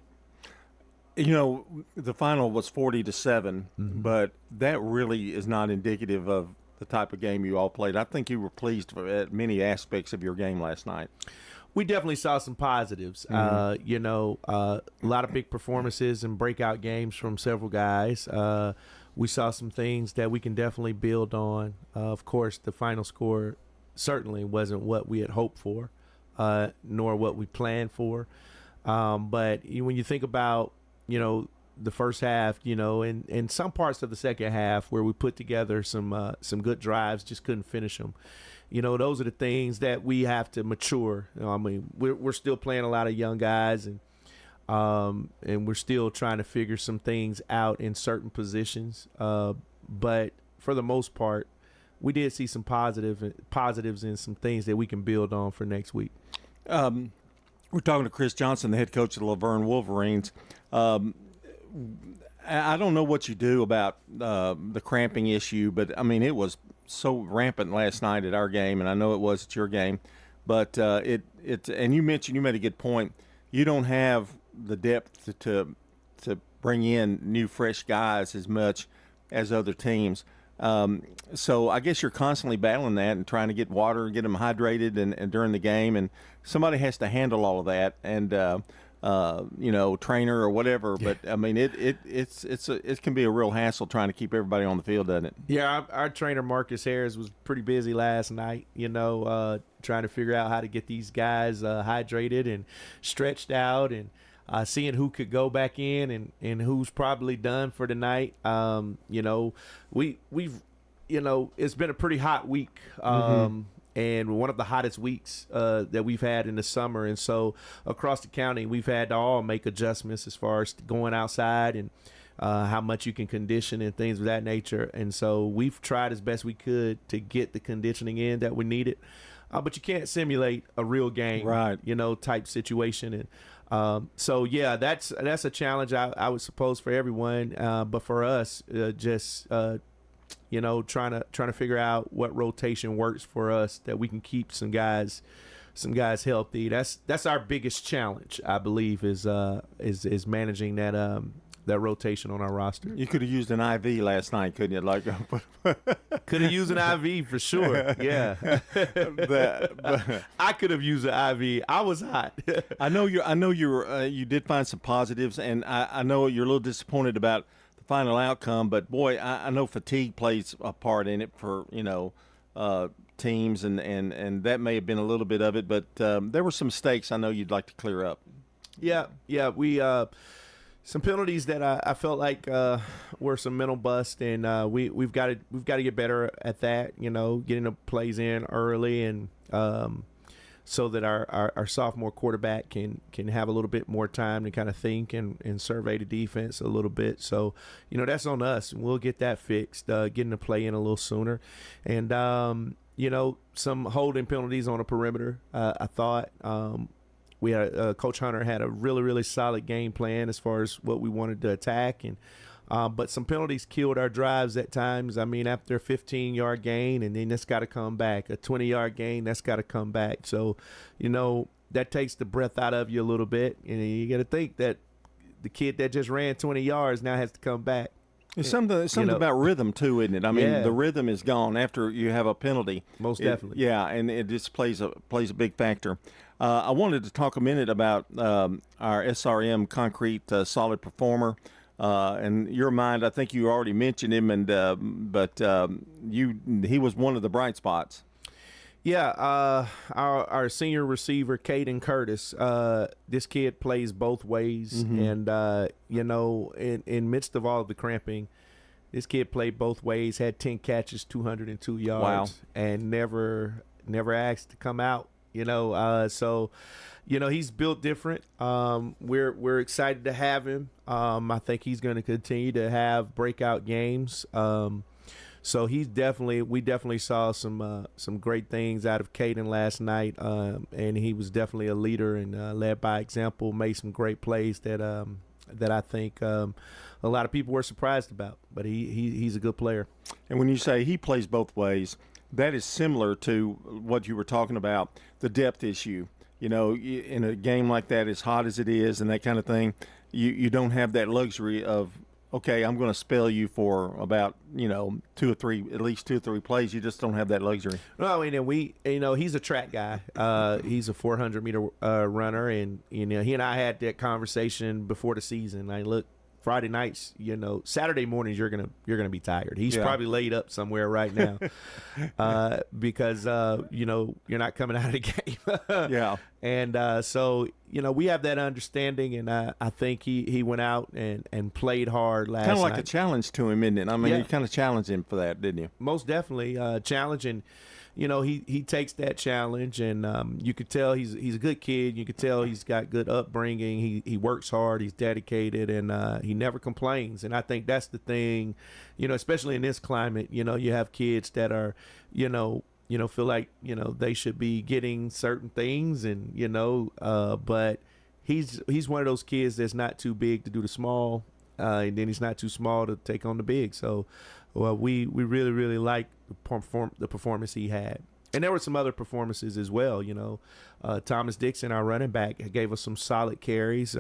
The final was 40-7, but that really is not indicative of the type of game you all played. I think you were pleased at many aspects of your game last night. We definitely saw some positives. A lot of big performances and breakout games from several guys. We saw some things that we can definitely build on. Of course, the final score certainly wasn't what we had hoped for, nor what we planned for. But when you think about, the first half, and some parts of the second half where we put together some good drives, just couldn't finish them. Those are the things that we have to mature. I mean, we're still playing a lot of young guys, and we're still trying to figure some things out in certain positions. But for the most part, we did see some positives and some things that we can build on for next week. We're talking to Chris Johnson, the head coach of the Laverne Wolverines. I don't know what you do about the cramping issue, but I mean, it was so rampant last night at our game, and I know it was at your game. But and you mentioned, you made a good point. You don't have the depth to bring in new, fresh guys as much as other teams. So I guess you're constantly battling that and trying to get water, get them hydrated, and during the game, and somebody has to handle all of that. And trainer or whatever, but I mean, it can be a real hassle trying to keep everybody on the field, doesn't it? Yeah, our trainer Marcus Harris was pretty busy last night, trying to figure out how to get these guys hydrated and stretched out, and seeing who could go back in and who's probably done for the night. We've it's been a pretty hot week. And one of the hottest weeks that we've had in the summer. And so across the county, we've had to all make adjustments as far as going outside and how much you can condition and things of that nature. And so we've tried as best we could to get the conditioning in that we needed. But you can't simulate a real game, right? Type situation. And so, yeah, that's a challenge, I would suppose, for everyone. But for us, trying to figure out what rotation works for us, that we can keep some guys healthy. That's our biggest challenge, I believe, is managing that rotation on our roster. You could have used an IV last night, couldn't you? Could have used an IV for sure. Yeah, I could have used an IV. I was hot. I know you did find some positives, and I know you're a little disappointed about final outcome, but boy, I know fatigue plays a part in it for teams, and that may have been a little bit of it, but there were some mistakes I know you'd like to clear up. Yeah, we some penalties that I felt like were some mental bust, and we've got to get better at that. Getting the plays in early, and so that our sophomore quarterback can have a little bit more time to kind of think and survey the defense a little bit. So, that's on us. We'll get that fixed, getting the play in a little sooner. And, some holding penalties on the perimeter, I thought. We had Coach Hunter had a really, really solid game plan as far as what we wanted to attack. And but some penalties killed our drives at times. I mean, after a 15-yard gain, and then that's got to come back. A 20-yard gain, that's got to come back. So, that takes the breath out of you a little bit. And you got to think that the kid that just ran 20 yards now has to come back. It's something about rhythm, too, isn't it? I mean, the rhythm is gone after you have a penalty. Most definitely. Yeah, and it just plays a big factor. I wanted to talk a minute about our SRM Concrete Solid Performer. In your mind, I think you already mentioned him, but he was one of the bright spots. Yeah, our senior receiver, Caden Curtis, this kid plays both ways, and in midst of all of the cramping, This kid played both ways, had 10 catches, 202 yards, and never asked to come out. So he's built different. We're excited to have him. I think he's going to continue to have breakout games. So we definitely saw some great things out of Caden last night, and he was definitely a leader and led by example. Made some great plays that I think a lot of people were surprised about. But he's a good player. And when you say he plays both ways, that is similar to what you were talking about, the depth issue. In a game like that, as hot as it is and that kind of thing, you don't have that luxury of, okay, I'm going to spell you for about, at least 2 or 3 plays. You just don't have that luxury. Well, I mean, he's a track guy. He's a 400-meter runner, and, he and I had that conversation before the season. Look, Friday nights, Saturday mornings, you're gonna be tired. He's probably laid up somewhere right now because you're not coming out of the game. Yeah. And so we have that understanding, and I think he went out and played hard last night. Kind of like a challenge to him, isn't it? I mean, you kind of challenged him for that, didn't you? Most definitely challenging. He takes that challenge, and you could tell he's a good kid. You could tell he's got good upbringing. He works hard. He's dedicated, and he never complains. And I think that's the thing, especially in this climate. You have kids that are, feel like they should be getting certain things, and but he's one of those kids that's not too big to do the small, and then he's not too small to take on the big. So, we really, really like the performance he had. And there were some other performances as well. Thomas Dixon, our running back, gave us some solid carries.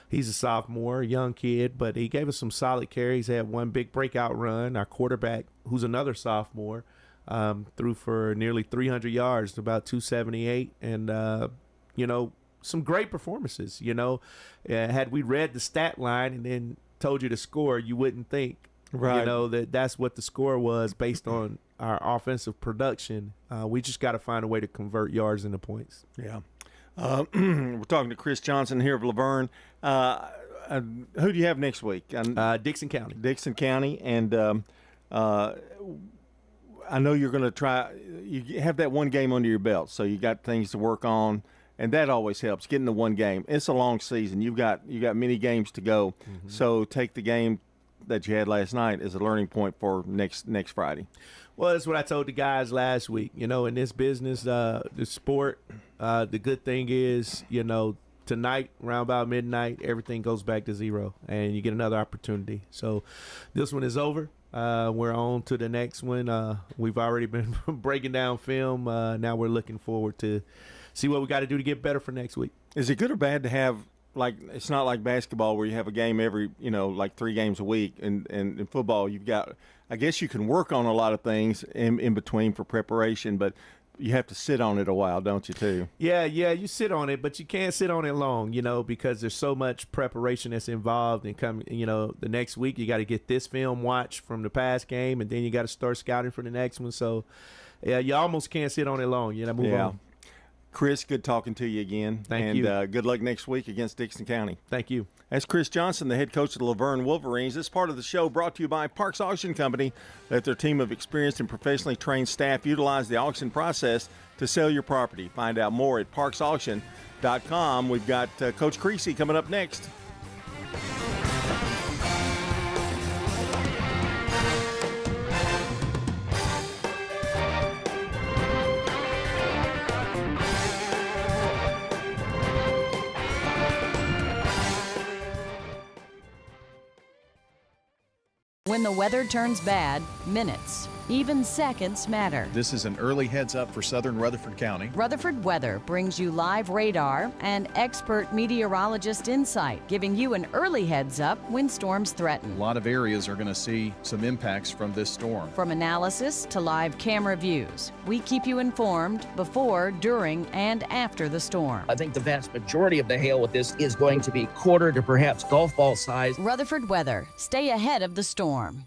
He's a sophomore, young kid, but he gave us some solid carries. He had one big breakout run. Our quarterback, who's another sophomore, threw for nearly 300 yards, about 278, and some great performances. Had we read the stat line and then told you the score, you wouldn't think. Right. That's what the score was based on our offensive production. We just got to find a way to convert yards into points. Yeah. We're talking to Chris Johnson here of Laverne. Who do you have next week? Dixon County. Dixon County. And I know you're going to try – you have that one game under your belt, so you got things to work on. And that always helps, getting the one game. It's a long season. You got many games to go. Mm-hmm. So take the game that you had last night as a learning point for next Friday. Well, that's what I told the guys last week. In this business, the sport, the good thing is, tonight, around about midnight, everything goes back to zero, and you get another opportunity. So this one is over. We're on to the next one. We've already been breaking down film. Now we're looking forward to see what we got to do to get better for next week. Is it good or bad to have, it's not like basketball where you have a game every, 3 games a week. And in football, you've got, I guess you can work on a lot of things in between for preparation, but you have to sit on it a while, don't you, too? Yeah, you sit on it, but you can't sit on it long, because there's so much preparation that's involved. And the next week you got to get this film watched from the past game, and then you got to start scouting for the next one. So, yeah, you almost can't sit on it long. Move on. Chris, good talking to you again. Thank you. And good luck next week against Dixon County. Thank you. That's Chris Johnson, the head coach of the Laverne Wolverines. This part of the show brought to you by Parks Auction Company. Let their team of experienced and professionally trained staff utilize the auction process to sell your property. Find out more at parksauction.com. We've got Coach Creasy coming up next. When the weather turns bad, minutes, even seconds matter. This is an early heads up for southern Rutherford County. Rutherford Weather brings you live radar and expert meteorologist insight, giving you an early heads up when storms threaten. A lot of areas are going to see some impacts from this storm. From analysis to live camera views, we keep you informed before, during, and after the storm. I think the vast majority of the hail with this is going to be quarter to perhaps golf ball size. Rutherford Weather. Stay ahead of the storm.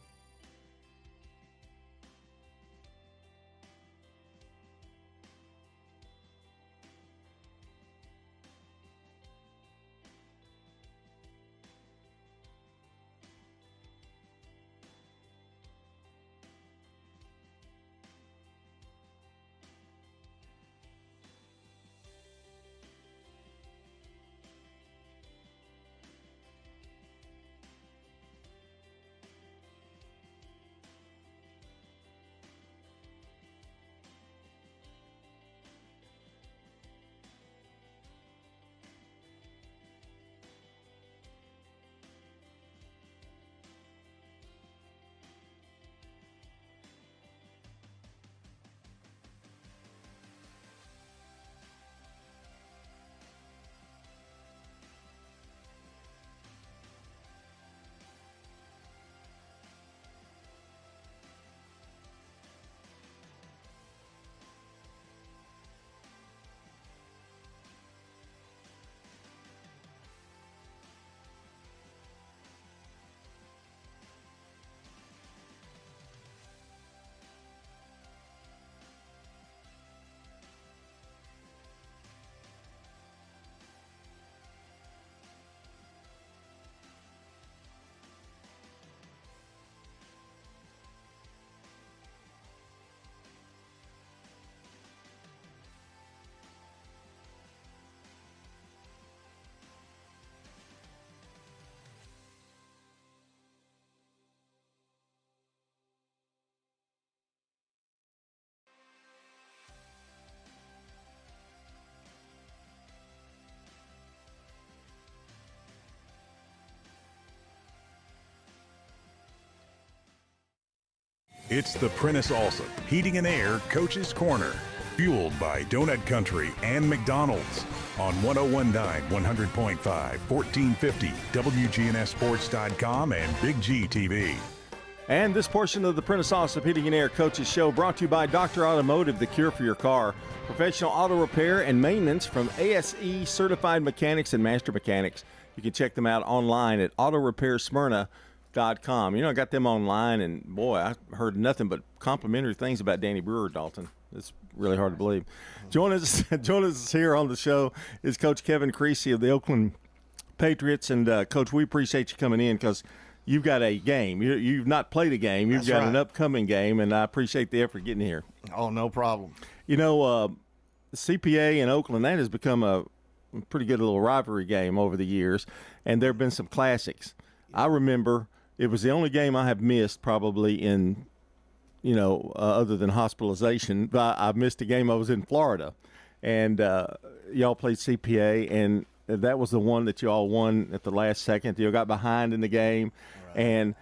It's the Prentice Allsup Heating and Air Coach's Corner, fueled by Donut Country and McDonald's on 101.9, 100.5, 1450, wgnssports.com, and Big G TV. And this portion of the Prentice Allsup Heating and Air Coaches Show brought to you by Dr. Automotive, the cure for your car. Professional auto repair and maintenance from ASE certified mechanics and master mechanics. You can check them out online at autorepairsmyrna.com. You know, I got them online, and boy, I heard nothing but complimentary things about Danny Brewer, Dalton. It's really hard to believe. Joining us here on the show is Coach Kevin Creasy of the Oakland Patriots. And, Coach, we appreciate you coming in because you've got a game. You've not played a game. You've got an upcoming game, and I appreciate the effort getting here. Oh, no problem. You know, CPA in Oakland, that has become a pretty good little rivalry game over the years, and there have been some classics. I remember it was the only game I have missed probably in, other than hospitalization. But I missed a game. I was in Florida, and y'all played CPA, and that was the one that y'all won at the last second. You got behind in the game, and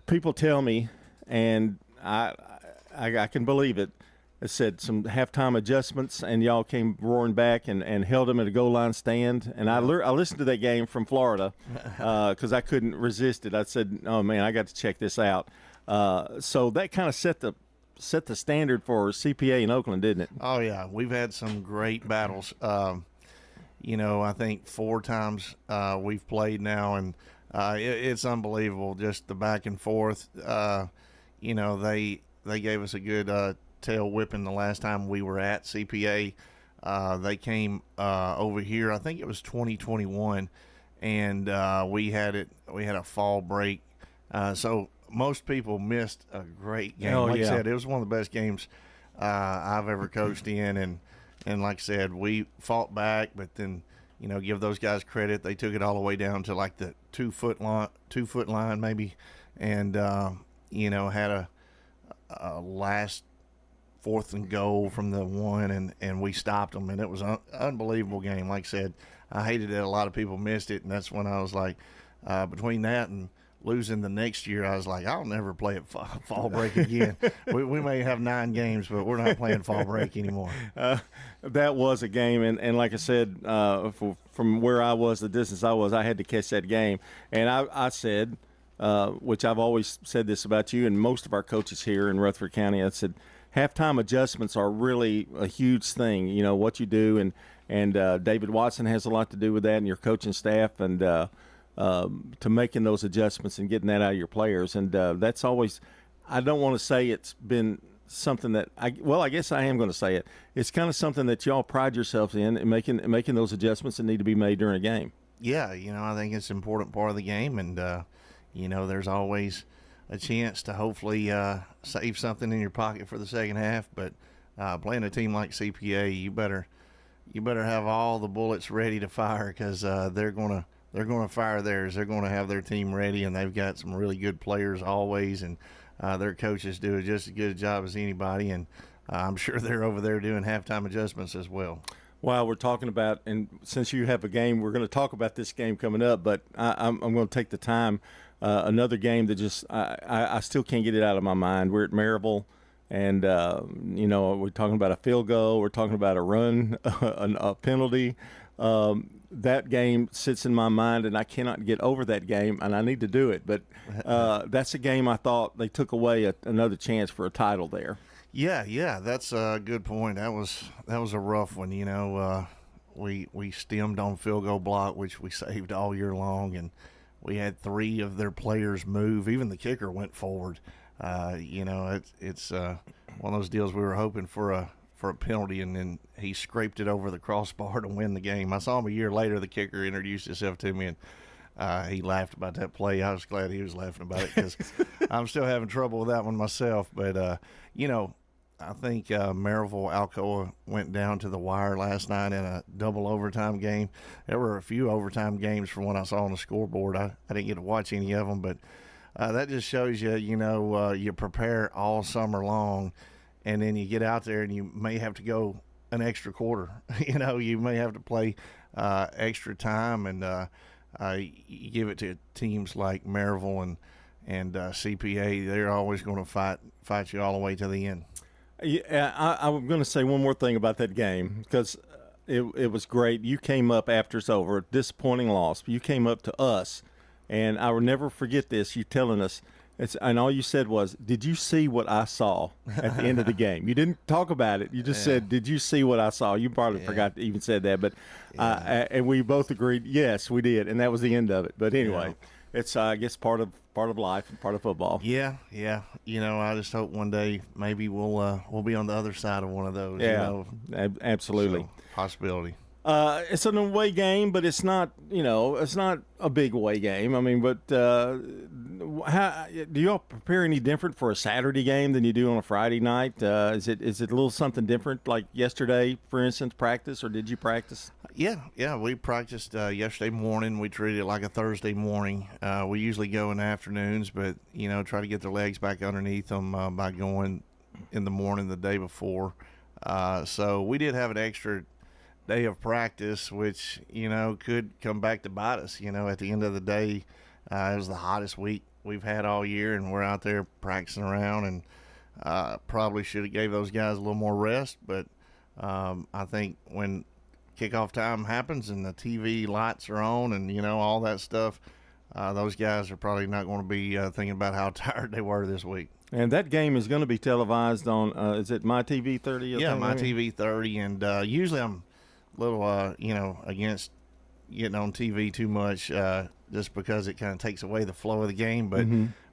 people tell me, and I can believe it. It said some halftime adjustments, and y'all came roaring back and held them at a goal line stand. And I listened to that game from Florida because I couldn't resist it. I said, "Oh man, I got to check this out." So that kind of set the standard for CPA in Oakland, didn't it? Oh yeah, we've had some great battles. I think 4 times we've played now, and it's unbelievable just the back and forth. They gave us a good tail whipping the last time we were at CPA. They came over here, I think it was 2021, and we had a fall break. So most people missed a great game. I said, it was one of the best games I've ever coached in, and like I said, we fought back, but then give those guys credit. They took it all the way down to like the 2 foot line maybe, and had a last 4th and goal from the 1, and we stopped them, and it was an unbelievable game. Like I said, I hated that a lot of people missed it, and that's when I was like, between that and losing the next year, I was like, I'll never play at fall break again. we may have 9 games, but we're not playing fall break anymore. That was a game, and like I said, from where I was, the distance I was, I had to catch that game. And I said, which I've always said this about you and most of our coaches here in Rutherford County, I said, halftime adjustments are really a huge thing, what you do. And David Watson has a lot to do with that, and your coaching staff, and to making those adjustments and getting that out of your players. And that's always, I don't want to say it's been something that, I guess I am going to say it. It's kind of something that y'all pride yourselves in, and making those adjustments that need to be made during a game. Yeah, I think it's an important part of the game, and, there's always a chance to hopefully save something in your pocket for the second half. But playing a team like CPA, you better have all the bullets ready to fire, because they're going to fire theirs. They're going to have their team ready, and they've got some really good players always, and their coaches do just as good a job as anybody, and I'm sure they're over there doing halftime adjustments as well. While we're talking about, and since you have a game, we're going to talk about this game coming up, but I'm going to take the time. Another game that just I still can't get it out of my mind. We're at Maryville, and we're talking about a field goal. We're talking about a run, a penalty. That game sits in my mind, and I cannot get over that game, and I need to do it. But that's a game I thought they took away another chance for a title there. Yeah, that's a good point. That was a rough one. We stemmed on field goal block, which we saved all year long, and we had 3 of their players move. Even the kicker went forward. It's one of those deals we were hoping for a penalty, and then he scraped it over the crossbar to win the game. I saw him a year later. The kicker introduced himself to me, and he laughed about that play. I was glad he was laughing about it, because I'm still having trouble with that one myself. But, I think Maryville Alcoa went down to the wire last night in a double overtime game. There were a few overtime games from what I saw on the scoreboard. I didn't get to watch any of them, but that just shows you, you prepare all summer long, and then you get out there and you may have to go an extra quarter. You may have to play extra time, and you give it to teams like Maryville and CPA, they're always going to fight you all the way to the end. Yeah, I'm going to say one more thing about that game, because it was great. You came up after it's over, disappointing loss. You came up to us, and I will never forget this. You telling us, and all you said was, "Did you see what I saw at the end of the game?" You didn't talk about it. You just said, "Did you see what I saw?" You probably forgot to even said that, but and we both agreed, yes, we did, and that was the end of it. But anyway, it's I guess part of life and part of football. Yeah. You know, I just hope one day maybe we'll be on the other side of one of those. Yeah, you know? Absolutely. So, possibility. It's an away game, but it's not, it's not a big away game. I mean, but how do y'all prepare any different for a Saturday game than you do on a Friday night? Is it a little something different, like yesterday, for instance, practice, or did you practice? Yeah, we practiced yesterday morning. We treated it like a Thursday morning. We usually go in the afternoons, but, try to get their legs back underneath them by going in the morning the day before. So we did have an extra day of practice, which, could come back to bite us. At the end of the day, it was the hottest week we've had all year, and we're out there practicing around, and probably should have gave those guys a little more rest. But I think when kickoff time happens and the TV lights are on and, all that stuff, those guys are probably not going to be thinking about how tired they were this week. And that game is going to be televised on, is it My TV 30? Yeah, My TV 30. And usually I'm a little, against getting on TV too much just because it kind of takes away the flow of the game. But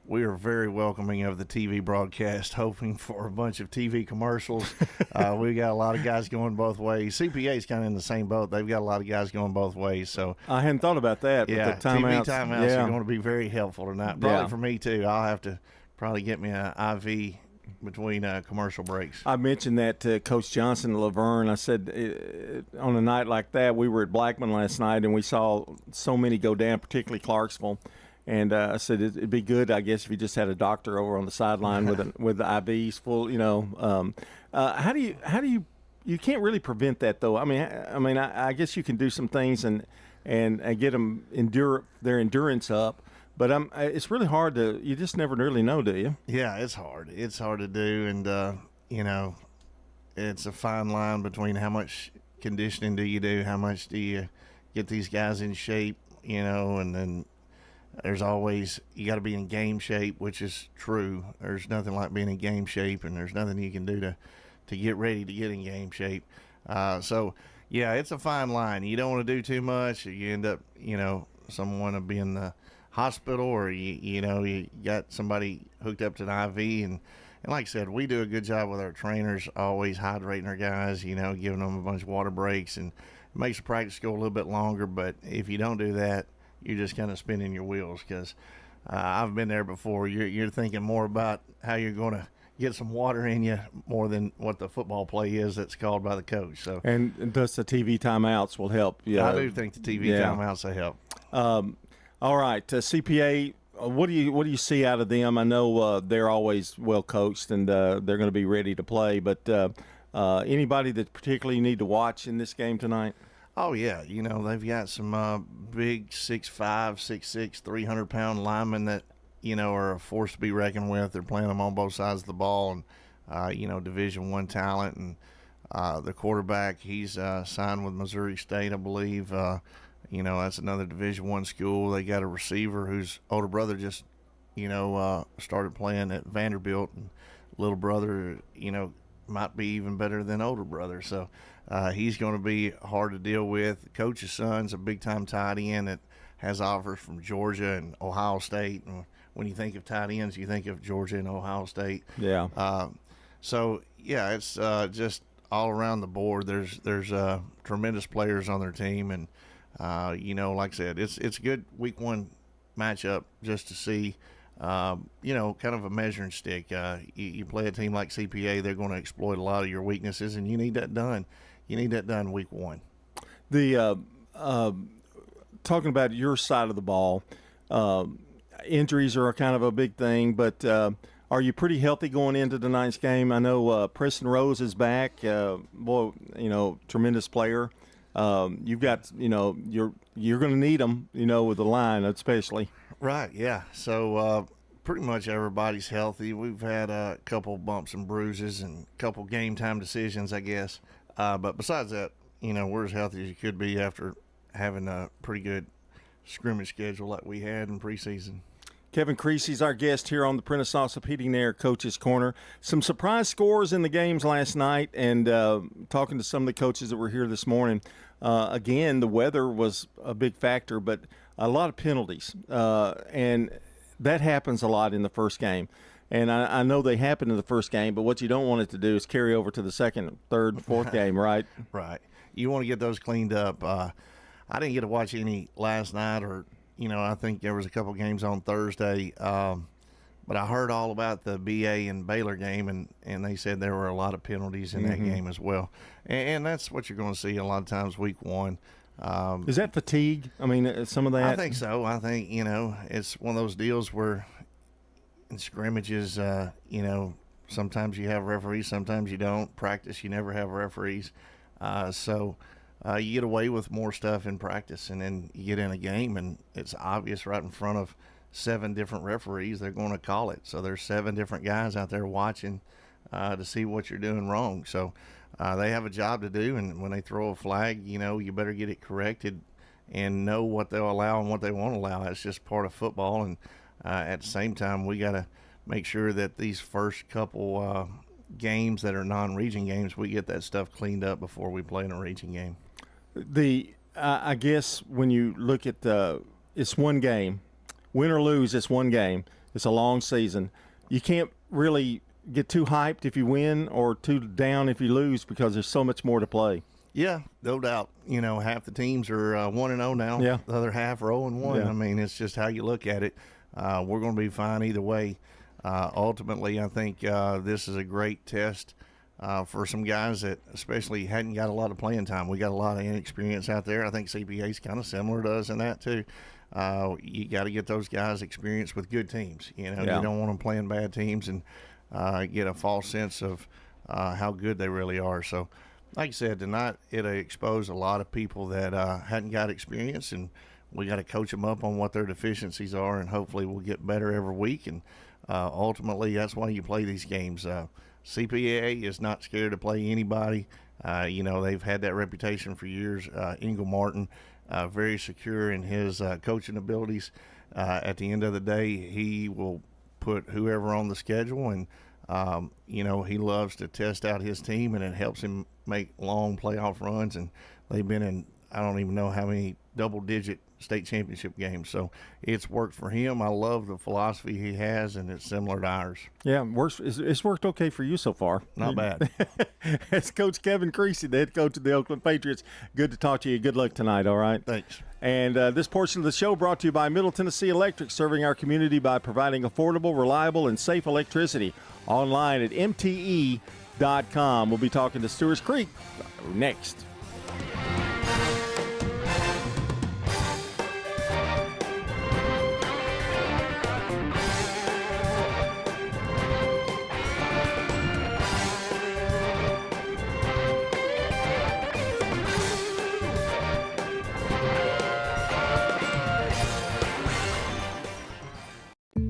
we are very welcoming of the TV broadcast, hoping for a bunch of TV commercials. We got a lot of guys going both ways. CPA is kind of in the same boat. They've got a lot of guys going both ways. So I hadn't thought about that. Yeah, but the timeouts, TV timeouts are going to be very helpful tonight. Probably for me, too. I'll have to probably get me an IV between commercial breaks. I mentioned that to Coach Johnson and Laverne. I said on a night like that, we were at Blackman last night, and we saw so many go down, particularly Clarksville. And I said it'd be good, I guess, if you just had a doctor over on the sideline with the IVs full. How do you can't really prevent that though. I mean, I guess you can do some things and get them their endurance up. But it's really hard you just never really know, do you? Yeah, it's hard. It's hard to do. And, it's a fine line between how much conditioning do you do, how much do you get these guys in shape, and then there's always, you got to be in game shape, which is true. There's nothing like being in game shape, and there's nothing you can do to get ready to get in game shape. So, yeah, it's a fine line. You don't want to do too much. You end up, someone will be in the hospital, or you got somebody hooked up to an IV, and like I said, we do a good job with our trainers, always hydrating our guys, giving them a bunch of water breaks, and it makes the practice go a little bit longer. But if you don't do that, you're just kind of spinning your wheels, because I've been there before. You're thinking more about how you're going to get some water in you more than what the football play is that's called by the coach. So, and thus the TV timeouts will help. I do think the TV timeouts will help. All right, CPA, what do you see out of them? I know they're always well coached, and they're going to be ready to play. But anybody that particularly you need to watch in this game tonight? Oh yeah, they've got some big 6'5", 6'6", 300-pound linemen that are a force to be reckoned with. They're playing them on both sides of the ball, and Division I talent. And the quarterback, he's signed with Missouri State, I believe. That's another Division I school. They got a receiver whose older brother just, started playing at Vanderbilt, and little brother, might be even better than older brother. So he's going to be hard to deal with. The coach's son's a big-time tight end that has offers from Georgia and Ohio State. And when you think of tight ends, you think of Georgia and Ohio State. Yeah. So, yeah, it's just all around the board. There's tremendous players on their team, and like I said, it's a good week one matchup just to see, kind of a measuring stick. You play a team like CPA, they're going to exploit a lot of your weaknesses, and you need that done. You need that done week one. The talking about your side of the ball, injuries are kind of a big thing, but are you pretty healthy going into tonight's game? I know Preston Rose is back. Tremendous player. You've got, you're going to need them, with the line especially. Right, yeah. So pretty much everybody's healthy. We've had a couple bumps and bruises and a couple game time decisions, I guess. But besides that, we're as healthy as you could be after having a pretty good scrimmage schedule like we had in preseason. Kevin Creasy's our guest here on the Prentice Allsup Heating and Air Coaches Corner. Some surprise scores in the games last night, and talking to some of the coaches that were here this morning. Again, the weather was a big factor, but a lot of penalties, and that happens a lot in the first game. And I know they happened in the first game, but what you don't want it to do is carry over to the second, third, fourth game, right? Right. You want to get those cleaned up. I didn't get to watch any last night, or I think there was a couple games on Thursday, but I heard all about the BA and Baylor game, and they said there were a lot of penalties in that game as well. And that's what you're going to see a lot of times week one. Is that fatigue? I mean, some of that? I think so. I think, it's one of those deals where in scrimmages, sometimes you have referees, sometimes you don't. Practice, you never have referees. So you get away with more stuff in practice, and then you get in a game, and it's obvious right in front of 7 different referees they're going to call it. So there's 7 different guys out there watching to see what you're doing wrong. So they have a job to do, and when they throw a flag, you better get it corrected and know what they'll allow and what they won't allow. It's just part of football, and at the same time, we got to make sure that these first couple games that are non-region games, we get that stuff cleaned up before we play in a region game. I guess when you look at it's one game, win or lose, it's one game. It's a long season. You can't really get too hyped if you win or too down if you lose, because there's so much more to play. Yeah, no doubt. Half the teams are 1-0 now. Yeah. The other half are 0-1. Yeah. I mean, it's just how you look at it. We're going to be fine either way. Ultimately, I think this is a great test for some guys that especially hadn't got a lot of playing time. We got a lot of inexperience out there. I think CPA is kind of similar to us in that too. You got to get those guys experience with good teams. You don't want them playing bad teams and get a false sense of how good they really are. So, like I said, tonight it'll expose a lot of people that hadn't got experience, and we got to coach them up on what their deficiencies are, and hopefully we'll get better every week. And ultimately, that's why you play these games. CPA is not scared to play anybody. They've had that reputation for years. Ingle Martin, very secure in his coaching abilities. At the end of the day, he will put whoever on the schedule, and he loves to test out his team, and it helps him make long playoff runs. And they've been in, I don't even know how many double-digit state championship games. So it's worked for him. I love the philosophy he has, and it's similar to ours. Yeah, it's worked okay for you so far. Not bad. It's Coach Kevin Creasy, the head coach of the Oakland Patriots. Good to talk to you. Good luck tonight, all right? Thanks. And this portion of the show brought to you by Middle Tennessee Electric, serving our community by providing affordable, reliable, and safe electricity. Online at mte.com. We'll be talking to Stewart's Creek next.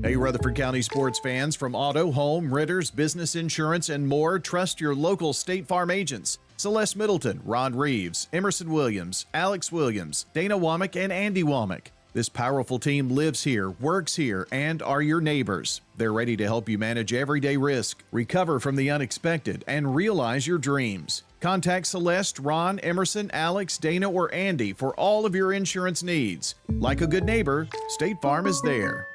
Hey, Rutherford County sports fans, from auto, home, renters, business insurance, and more, trust your local State Farm agents. Celeste Middleton, Ron Reeves, Emerson Williams, Alex Williams, Dana Womack, and Andy Womack. This powerful team lives here, works here, and are your neighbors. They're ready to help you manage everyday risk, recover from the unexpected, and realize your dreams. Contact Celeste, Ron, Emerson, Alex, Dana, or Andy for all of your insurance needs. Like a good neighbor, State Farm is there.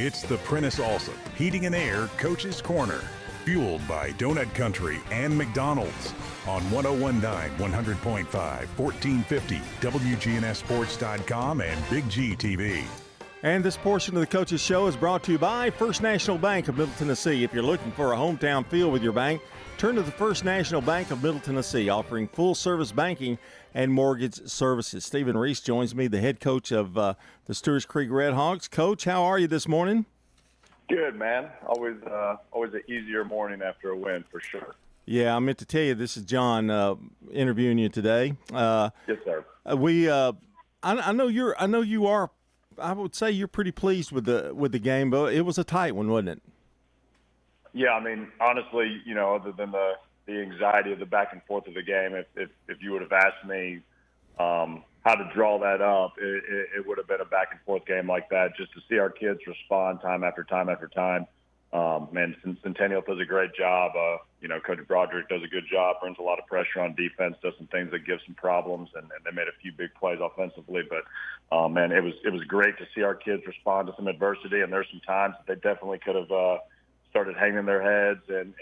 It's the Prentice Allsup Heating and Air Coach's Corner, fueled by Donut Country and McDonald's on 101.9, 100.5, 1450, wgnssports.com, and Big G TV. And this portion of the Coach's Show is brought to you by First National Bank of Middle Tennessee. If you're looking for a hometown feel with your bank, turn to the First National Bank of Middle Tennessee, offering full-service banking and mortgage services. Stephen Reese joins me, the head coach of the Stewart's Creek Redhawks. Coach, how are you this morning? Good, man. Always an easier morning after a win, for sure. Yeah, I meant to tell you, this is John interviewing you today. Yes, sir. I know you are. I would say you're pretty pleased with the game, but it was a tight one, wasn't it? Yeah, I mean, honestly, other than the anxiety of the back and forth of the game, if you would have asked me how to draw that up, it would have been a back and forth game like that. Just to see our kids respond time after time after time. Man, Centennial does a great job. Coach Broderick does a good job, brings a lot of pressure on defense, does some things that give some problems, and they made a few big plays offensively. But, man, it was great to see our kids respond to some adversity, and there's some times that they definitely could have started hanging their heads and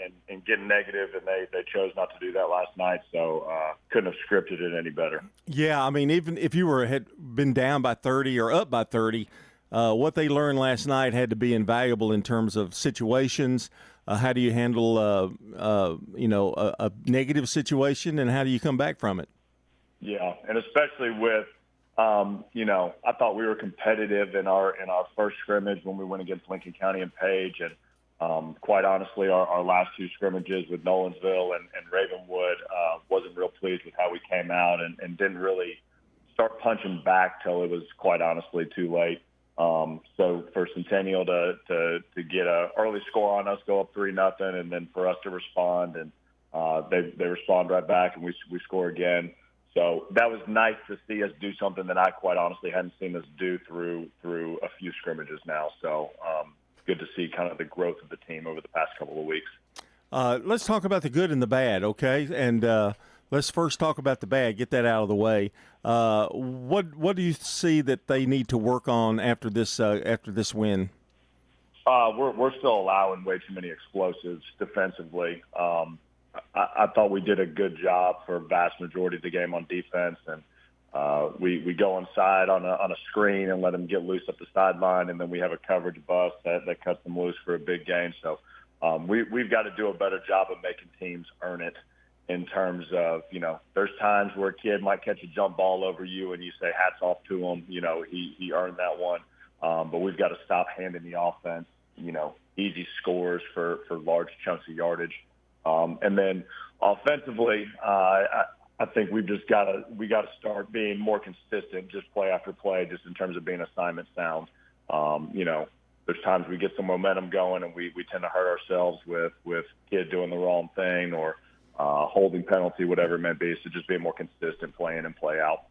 getting negative, and they chose not to do that last night. So couldn't have scripted it any better. Yeah, I mean, even if you had been down by 30 or up by 30, what they learned last night had to be invaluable in terms of situations. How do you handle, a negative situation, and how do you come back from it? Yeah, and especially with, I thought we were competitive in our first scrimmage when we went against Lincoln County and Page, and quite honestly, our last two scrimmages with Nolensville and Ravenwood wasn't real pleased with how we came out and didn't really start punching back till it was quite honestly too late. So for Centennial to get an early score on us, go up 3-0, and then for us to respond, and they respond right back, and we score again. So that was nice to see us do something that I quite honestly hadn't seen us do through a few scrimmages now. So good to see kind of the growth of the team over the past couple of weeks. Let's talk about the good and the bad, okay? And let's first talk about the bad. Get that out of the way. What do you see that they need to work on after this win? We're still allowing way too many explosives defensively. I thought we did a good job for a vast majority of the game on defense, and we go inside on a screen and let them get loose up the sideline, and then we have a coverage bust that cuts them loose for a big gain. So we've got to do a better job of making teams earn it. In terms of, there's times where a kid might catch a jump ball over you and you say hats off to him, he earned that one. But we've got to stop handing the offense, easy scores for large chunks of yardage. And then offensively, I think we got to start being more consistent, just play after play, just in terms of being assignment sound. There's times we get some momentum going and we tend to hurt ourselves with kid doing the wrong thing or holding penalty, whatever it may be. So just being more consistent, play in and play out.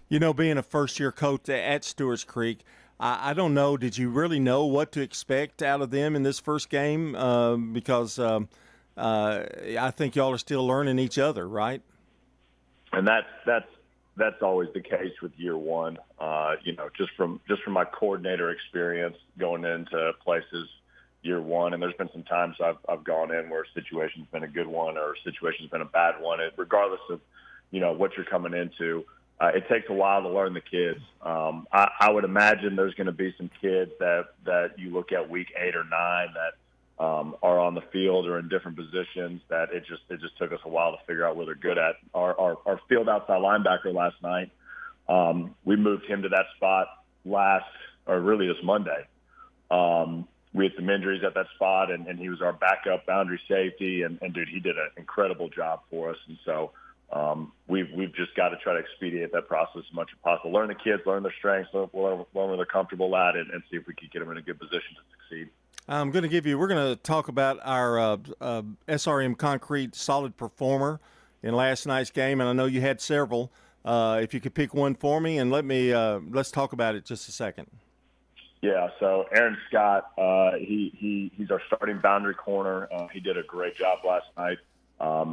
Being a first-year coach at Stewart's Creek, I don't know, did you really know what to expect out of them in this first game? Because I think y'all are still learning each other, right? And that's always the case with year one. Just from my coordinator experience going into places year one, and there's been some times I've gone in where a situation's been a good one or a situation's been a bad one. Regardless of, what you're coming into, it takes a while to learn the kids. I would imagine there's going to be some kids that you look at week 8 or 9 that are on the field or in different positions that it just took us a while to figure out what they're good at. Our field outside linebacker last night, we moved him to that spot this Monday. We had some injuries at that spot, and he was our backup boundary safety, and dude, he did an incredible job for us. And so we've just got to try to expedite that process as much as possible. Learn the kids, learn their strengths, learn where they're comfortable at, and see if we can get them in a good position to succeed. We're going to talk about our SRM Concrete Solid Performer in last night's game, and I know you had several. If you could pick one for me, and let's talk about it just a second. Yeah, so Aaron Scott, he's our starting boundary corner. He did a great job last night.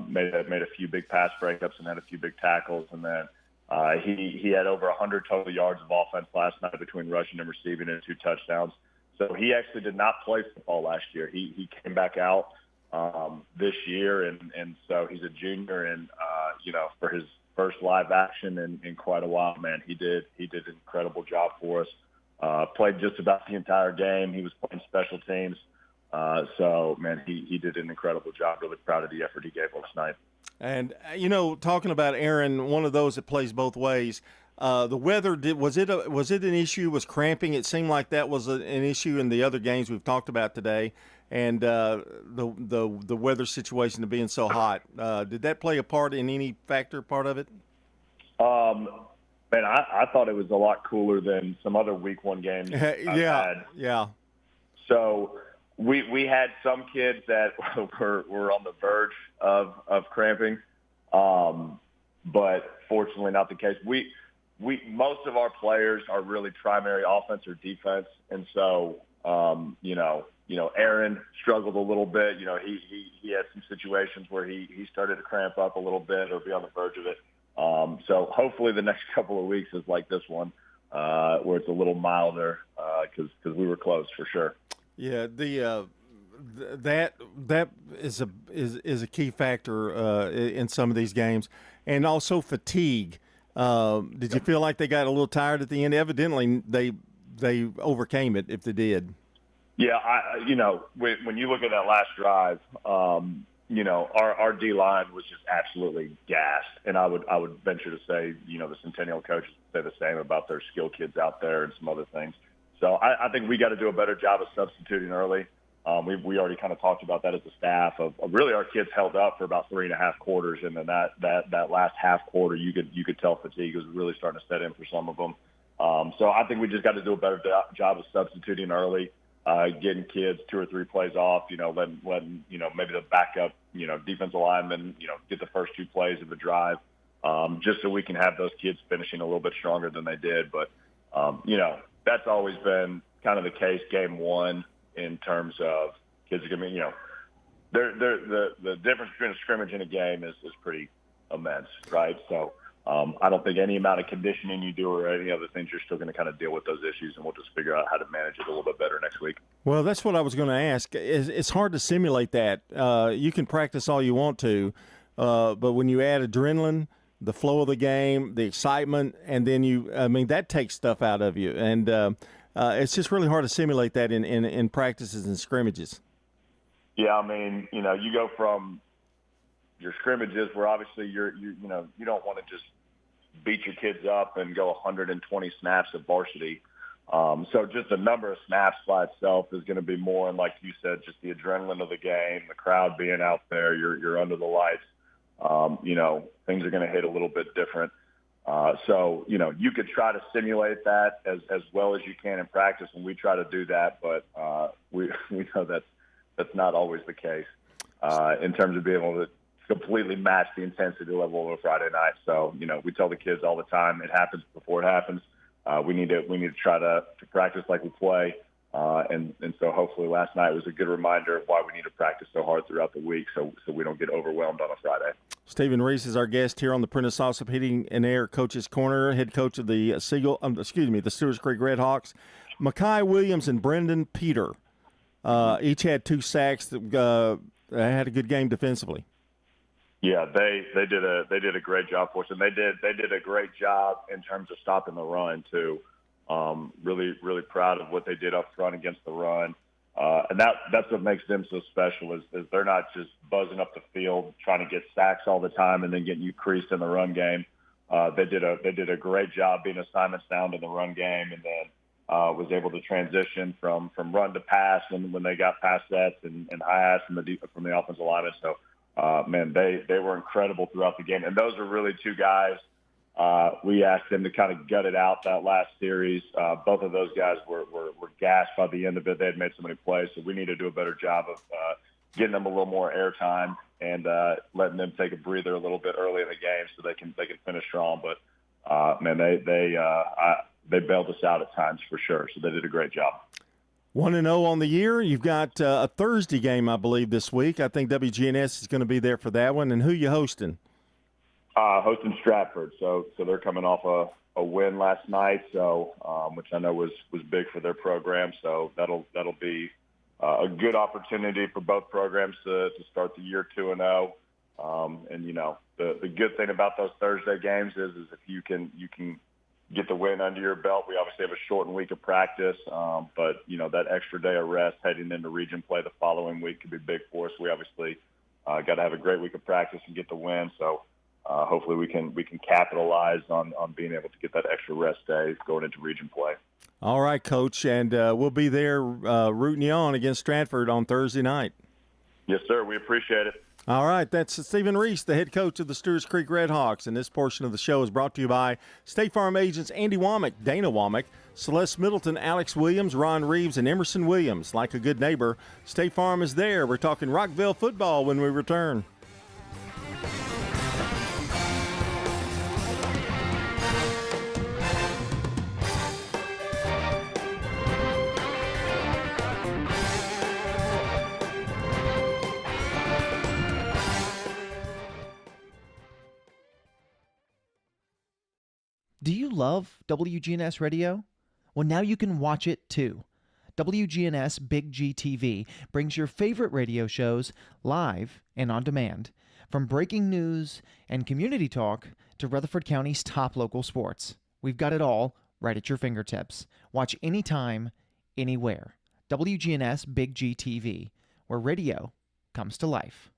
Made a few big pass breakups and had a few big tackles, and then he had over 100 total yards of offense last night between rushing and receiving and 2 touchdowns. So he actually did not play football last year. He came back out this year, and so he's a junior, and for his first live action in quite a while, man, he did an incredible job for us. Played just about the entire game. He was playing special teams. So, man, he did an incredible job. Really proud of the effort he gave last night. And, talking about Aaron, one of those that plays both ways, the weather, was it an issue? Was cramping? It seemed like that was an issue in the other games we've talked about today. And the weather situation of being so hot, did that play a part in any part of it? Man, I thought it was a lot cooler than some other Week 1 games I've had. Yeah. So we had some kids that were on the verge of cramping, but fortunately not the case. Most of our players are really primary offense or defense, and so Aaron struggled a little bit. He had some situations where he started to cramp up a little bit or be on the verge of it. So hopefully the next couple of weeks is like this one, where it's a little milder, because we were close for sure. Yeah, that is a key factor in some of these games, and also fatigue. Did you feel like they got a little tired at the end? Evidently, they overcame it. If they did, yeah. When you look at that last drive, our D line was just absolutely gassed, and I would venture to say, the Centennial coaches say the same about their skill kids out there and some other things. So I think we got to do a better job of substituting early. We already kind of talked about that as a staff. Of really, our kids held up for about 3.5 quarters, and then that last half quarter, you could tell fatigue was really starting to set in for some of them. So I think we just got to do a better job of substituting early, getting kids 2 or 3 plays off. Letting maybe the backup defensive lineman get the first 2 plays of the drive, just so we can have those kids finishing a little bit stronger than they did. But that's always been kind of the case game 1 in terms of kids are going to be, the difference between a scrimmage and a game is pretty immense, right? So I don't think any amount of conditioning you do or any other things, you're still going to kind of deal with those issues, and we'll just figure out how to manage it a little bit better next week. Well, that's what I was going to ask. It's hard to simulate that. You can practice all you want to, but when you add adrenaline, the flow of the game, the excitement, and then that takes stuff out of you. And it's just really hard to simulate that in practices and scrimmages. Yeah, you go from your scrimmages where obviously you don't want to just beat your kids up and go 120 snaps at varsity. So just the number of snaps by itself is going to be more, and like you said, just the adrenaline of the game, the crowd being out there, you're under the lights. Things are going to hit a little bit different. So you could try to simulate that as well as you can in practice, and we try to do that, but we know that's not always the case in terms of being able to completely match the intensity level of a Friday night. So we tell the kids all the time, it happens before it happens. We need to try to practice like we play. And so hopefully last night was a good reminder of why we need to practice so hard throughout the week so we don't get overwhelmed on a Friday. Stephen Reese is our guest here on the Prentice Allsup Heating and Air Coach's Corner, head coach of the the Stewart's Creek Redhawks. Makai Williams and Brendan Peter each had 2 sacks that had a good game defensively. Yeah, they did a great job for us, and they did a great job in terms of stopping the run too. Really proud of what they did up front against the run. And that's what makes them so special is they're not just buzzing up the field trying to get sacks all the time and then getting you creased in the run game. They did a great job being assignment sound in the run game, and then was able to transition from run to pass when they got pass sets and high from the offensive lineman. So they were incredible throughout the game, and those are really 2 guys. We asked them to kind of gut it out that last series. Both of those guys were gassed by the end of it. They had made so many plays, so we need to do a better job of getting them a little more airtime and letting them take a breather a little bit early in the game so they can finish strong. But they bailed us out at times for sure. So they did a great job. 1-0 on the year. You've got a Thursday game, I believe, this week. I think WGNS is going to be there for that one. And who you hosting? Hosting Stratford, so they're coming off a win last night, so which I know was big for their program. So that'll be a good opportunity for both programs to start the year 2-0. And you know, the good thing about those Thursday games is if you can get the win under your belt. We obviously have a shortened week of practice, but you know, that extra day of rest heading into region play the following week could be big for us. We obviously got to have a great week of practice and get the win. So hopefully we can capitalize on being able to get that extra rest day going into region play. All right, Coach, and we'll be there rooting you on against Stratford on Thursday night. Yes, sir. We appreciate it. All right, that's Stephen Reese, the head coach of the Stewart's Creek Redhawks, and this portion of the show is brought to you by State Farm agents Andy Womack, Dana Womack, Celeste Middleton, Alex Williams, Ron Reeves, and Emerson Williams. Like a good neighbor, State Farm is there. We're talking Rockville football when we return. Do you love WGNS Radio? Well, now you can watch it too. WGNS Big G TV brings your favorite radio shows live and on demand. From breaking news and community talk to Rutherford County's top local sports. We've got it all right at your fingertips. Watch anytime, anywhere. WGNS Big G TV, where radio comes to life.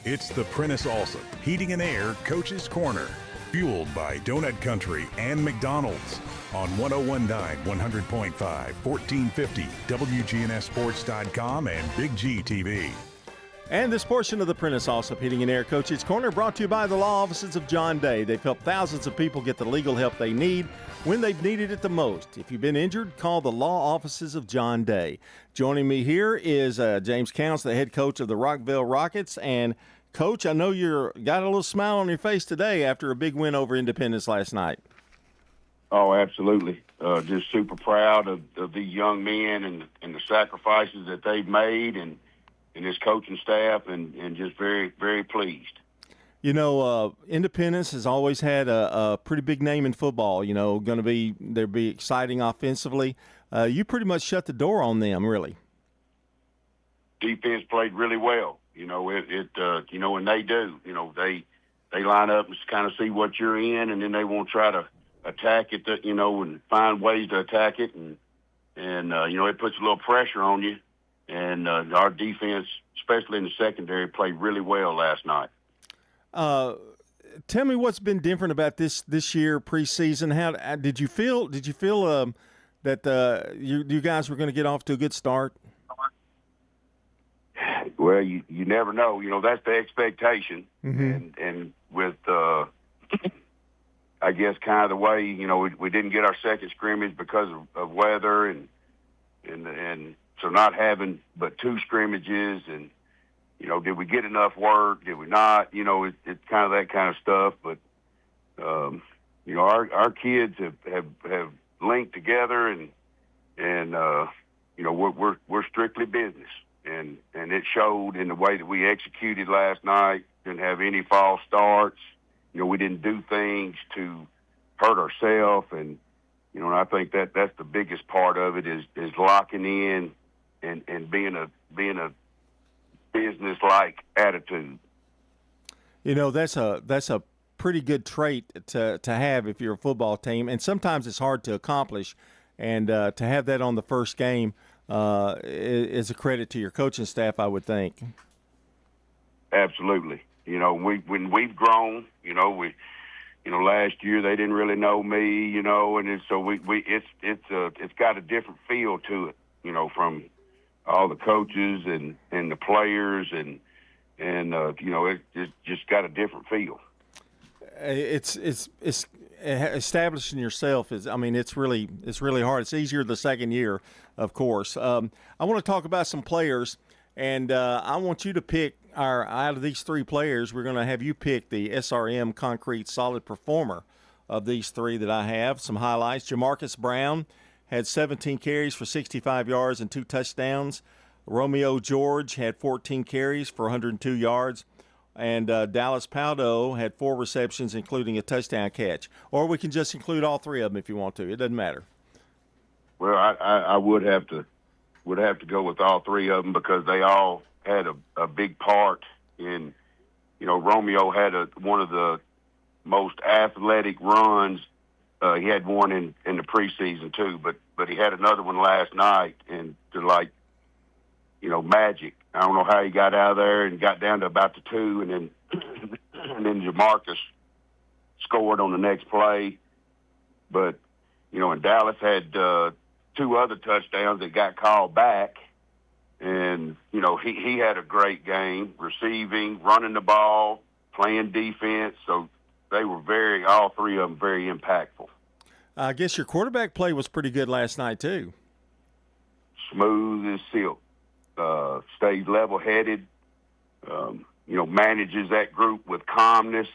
It's the Prentice Allsup Heating and Air Coach's Corner, fueled by Donut Country and McDonald's on 101.9, 100.5, 1450, wgnssports.com, and Big G TV. And this portion of the Prentice Allsup Heating and Air Coach's Corner brought to you by the law offices of John Day. They've helped thousands of people get the legal help they need when they've needed it the most. If you've been injured, call the law offices of John Day. Joining me here is James Counts, the head coach of the Rockville Rockets. And, Coach, I know you're got a little smile on your face today after a big win over Independence last night. Oh, absolutely. Just super proud of these young men and the sacrifices that they've made and his coaching staff, and just very, very pleased. You know, Independence has always had a pretty big name in football. You know, they'll be exciting offensively. You pretty much shut the door on them, really. Defense played really well. You know, you know, and they do. You know, they line up and kind of see what you're in, and then they won't try to attack it. You know, and find ways to attack it, and and it puts a little pressure on you. And our defense, especially in the secondary, played really well last night. Tell me what's been different about this year preseason. How did you feel? Did you feel that you guys were going to get off to a good start? Well, you never know. That's the expectation, and with I guess kind of the way we didn't get our second scrimmage because of weather, and so not having but 2 scrimmages, and did we get enough work? Did we not? It's kind of that kind of stuff. But our kids have linked together, and we're strictly business, and it showed in the way that we executed last night. Didn't have any false starts. We didn't do things to hurt ourselves, and I think that's the biggest part of it is locking in and being a business-like attitude. That's a pretty good trait to have if you're a football team, and sometimes it's hard to accomplish. And to have that on the first game is a credit to your coaching staff, I would think. Absolutely. When we've grown, last year they didn't really know me, and so it's got a different feel to it, from all the coaches and the players, and it's just got a different feel. It's establishing yourself it's really hard. It's easier the second year, of course. I want to talk about some players, and I want you to pick out of these 3 players. We're going to have you pick the SRM Concrete Solid Performer of these 3 that I have. Some highlights: Jamarcus Brown had 17 carries for 65 yards and 2 touchdowns. Romeo George had 14 carries for 102 yards. And Dallas Paldo had 4 receptions, including a touchdown catch. Or we can just include all 3 of them if you want to. It doesn't matter. Well, I would have to go with all 3 of them because they all had a big part in. Romeo had one of the most athletic runs. He had one in the preseason too, but he had another one last night, and to magic. I don't know how he got out of there and got down to about the 2, and then Jamarcus scored on the next play. But and Dallas had 2 other touchdowns that got called back, and he had a great game, receiving, running the ball, playing defense. So they were all 3 of them very impactful. I guess your quarterback play was pretty good last night too. Smooth as silk. Stays level-headed, manages that group with calmness.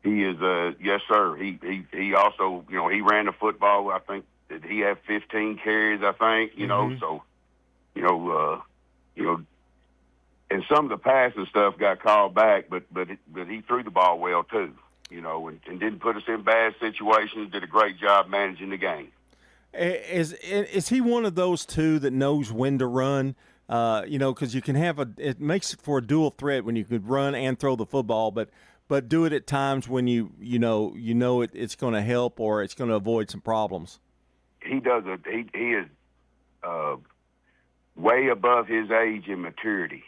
He is yes, sir. He also, he ran the football. I think that he had 15 carries. I think, so, and some of the passing stuff got called back, but he threw the ball well too, and didn't put us in bad situations. Did a great job managing the game. Is he one of those 2 that knows when to run? Because you can it makes it for a dual threat when you could run and throw the football, but do it at times when it's going to help or it's going to avoid some problems. He does he is way above his age and maturity,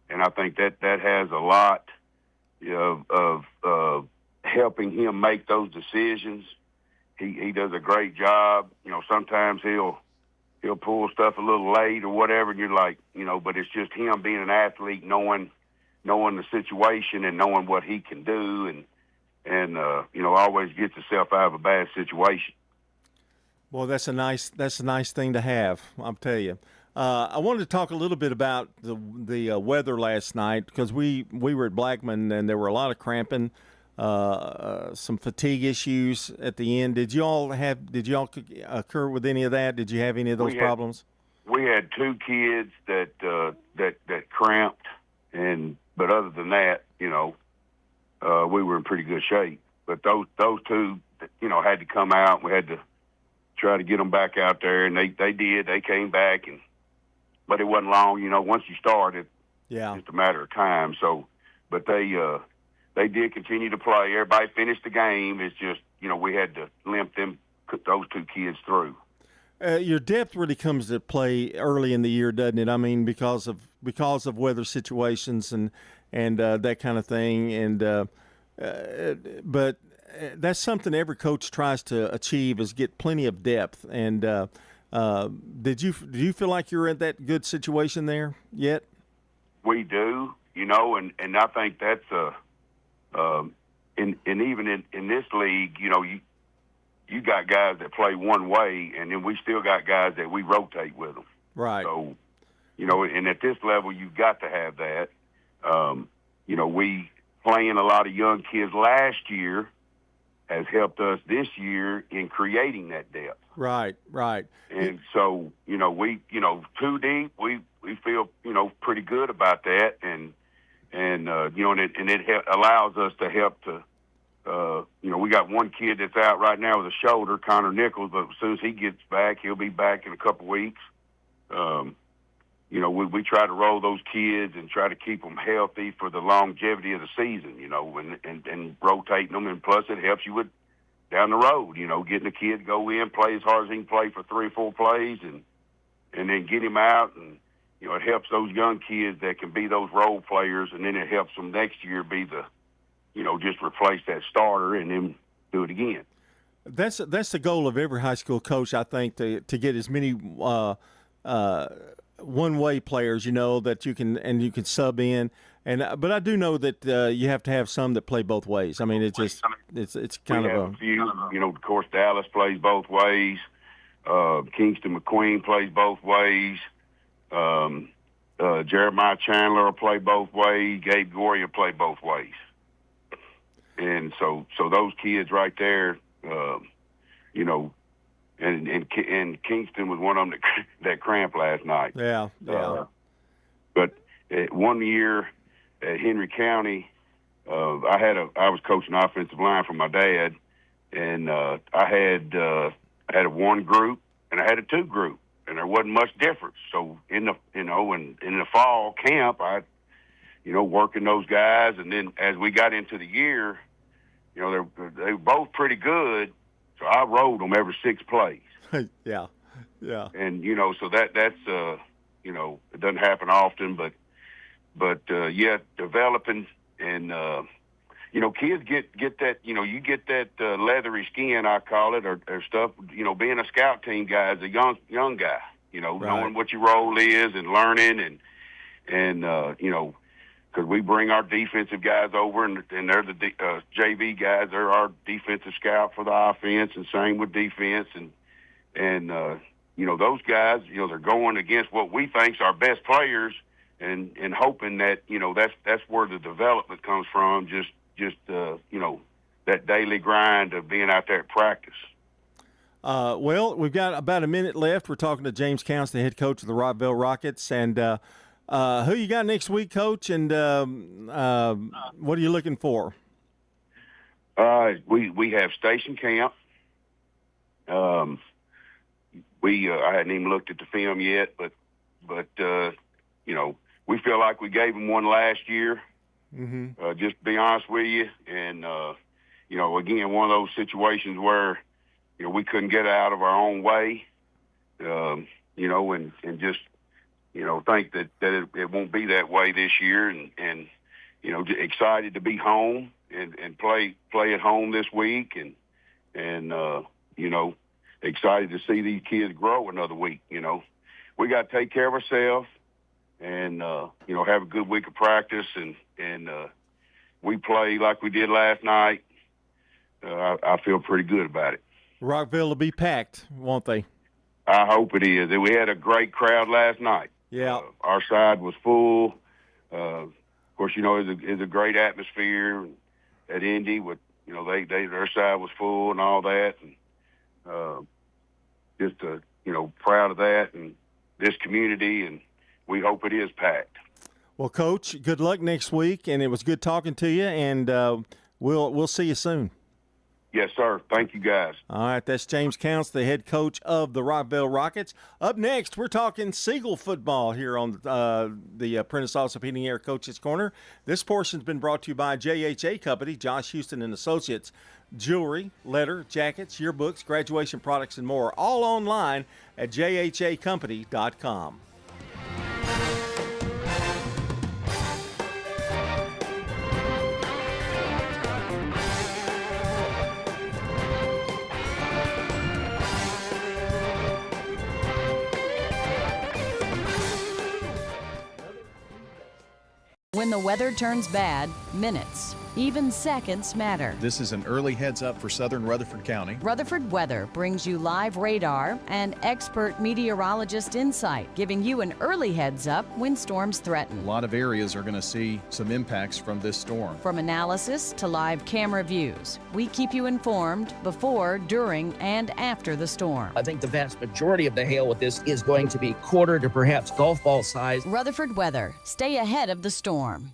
and I think that has a lot of helping him make those decisions. He does a great job. Sometimes he'll pull stuff a little late or whatever, and you're like, but it's just him being an athlete, knowing the situation and knowing what he can do, and always gets himself out of a bad situation. Well, that's a nice thing to have, I'll tell you. I wanted to talk a little bit about the weather last night because we were at Blackman and there were a lot of cramping. Some fatigue issues at the end. Did y'all occur with any of that? Did you have any of those problems? We had 2 kids that cramped, but other than that, we were in pretty good shape. But those 2, had to come out. We had to try to get them back out there, and they did. They came back, but it wasn't long. Once you start, it's just a matter of time. So, but they did continue to play. Everybody finished the game. It's just, we had to limp them a two kids through. Your depth really comes to play early in the year, doesn't it? I mean, because of weather situations and that kind of thing. And but that's something every coach tries to achieve, is get plenty of depth. And did you feel like you're in that good situation there yet? We do, and I think that's and even in this league, you got guys that play one way, and then we still got guys that we rotate with them. Right. So, and at this level, you've got to have that. We playing a lot of young kids last year has helped us this year in creating that depth. Right. And so, we, too deep, we feel, pretty good about that. And it allows us to help to, we got one kid that's out right now with a shoulder, Connor Nichols, but as soon as he gets back, he'll be back in a couple weeks. We try to roll those kids and try to keep them healthy for the longevity of the season, and rotating them. And plus it helps you with down the road, getting the kid to go in, play as hard as he can play for 3 or 4 plays and then get him out. And, it helps those young kids that can be those role players. And then it helps them next year be the, just replace that starter and then do it again. That's the goal of every high school coach, I think, to get as many one-way players, that you can sub in. But I do know that you have to have some that play both ways. I mean, it's kind of a few. Of course, Dallas plays both ways. Kingston McQueen plays both ways. Jeremiah Chandler will play both ways. Gabe Gorey will play both ways. And so those kids right there, and Kingston was one of them that cramped last night. Yeah. But one year at Henry County, I was coaching offensive line for my dad, and I had a 1 group and I had a 2 group, and there wasn't much difference. So in the fall camp, I working those guys, and then as we got into the year, they were both pretty good. So I rolled them every 6 plays. Yeah. And so that's it doesn't happen often, but developing and kids get that you get that leathery skin, I call it, or stuff. Being a scout team guy is a young guy. Right. Knowing what your role is and learning and because we bring our defensive guys over, and they're the JV guys. They're our defensive scout for the offense, and same with defense. And those guys, they're going against what we think's our best players, and hoping that that's where the development comes from. Just that daily grind of being out there at practice. Well, we've got about a minute left. We're talking to James Counts, the head coach of the Rockville Rockets, and who you got next week, Coach, and what are you looking for? We have station camp. I hadn't even looked at the film yet, but we feel like we gave them one last year. Mm-hmm. Just to be honest with you, and again, one of those situations where we couldn't get out of our own way, and just think that it won't be that way this year, and excited to be home and play at home this week, and excited to see these kids grow another week. We got to take care of ourselves and have a good week of practice, and we play like we did last night. I feel pretty good about it. Rockville will be packed, won't they? I hope it is. We had a great crowd last night. Yeah. Our side was full. Of course, it's a great atmosphere at Indy. With their side was full and all that, and just proud of that and this community, and we hope it is packed. Well, Coach, good luck next week, and it was good talking to you, and we'll see you soon. Yes, sir. Thank you, guys. All right, that's James Counts, the head coach of the Rockville Rockets. Up next, we're talking Seagull football here on the Prentice Allsup Heating Air Coaches Corner. This portion's been brought to you by JHA Company, Josh Houston and Associates. jewelry, letter, jackets, yearbooks, graduation products, and more, all online at jhacompany.com. When the weather turns bad, minutes, even seconds matter. This is an early heads up for southern Rutherford County. Rutherford Weather brings you live radar and expert meteorologist insight, giving you an early heads up when storms A threaten. lot of areas are going to see some impacts from this storm. From analysis to live camera views, we keep you informed before, during, and after the storm. I think the vast majority of the hail with this is going to be quarter to perhaps golf ball size. Rutherford Weather. Stay ahead of the storm.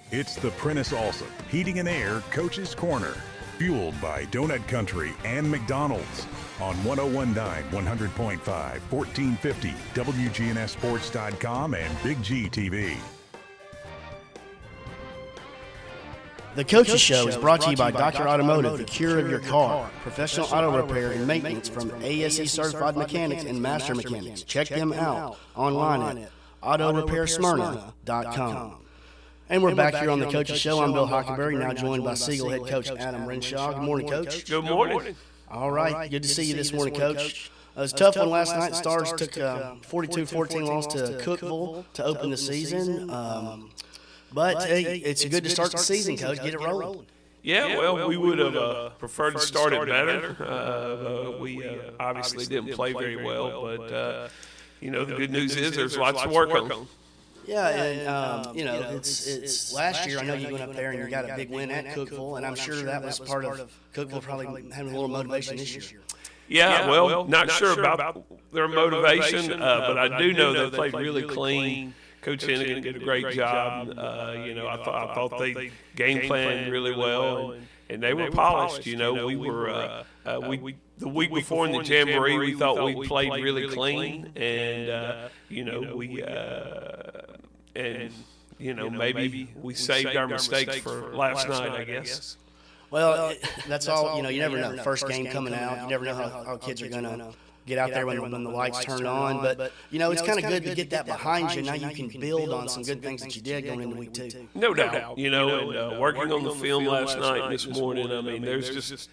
It's the Prentice Allsup Heating and Air Coach's Corner, fueled by Donut Country and McDonald's on 101.9, 100.5, 1450, wgnssports.com, and Big G TV. The Coaches Show is brought to you by Dr. Automotive, the cure of your car. Professional auto repair and maintenance from ASE certified mechanics and master mechanics. Check them out online at autorepairsmyrna.com. And we're back here on the Coaches Show. I'm Bill Hockenberry, now joined by Siegel head coach Adam Renshaw. Good morning, Coach. Good morning. All right, good to see you this morning, Coach. It was a tough one last night. Stars took a 42-14 loss to Cookeville to open the season. But hey, it's good to start the season, Coach. Get it rolling. Yeah, well, we would have preferred to start it better. We obviously didn't play very well, but you know, the good news is there's lots to work on. Yeah, and you know, it's last year. I know you went up there and you got a big win at Cookeville, and I'm sure that was part of Cookeville probably having a little motivation this year. Yeah, well, not sure about their motivation, but I do know they played really clean. Coach Hennigan did a great job. You know, I thought they game planned really well, and they were polished. You know, we were the week before in the Jamboree, we thought we played really clean, and you know, maybe we saved our mistakes for last night, I guess. Well, that's all. You know, you never know. First game coming out, you never know how kids are going to get out there when the lights turn on. But, you know, it's kind of good to get that behind you. Now you can build on some good things that you did going into week 2. No doubt. You know, and working on the film last night and this morning, I mean, there's just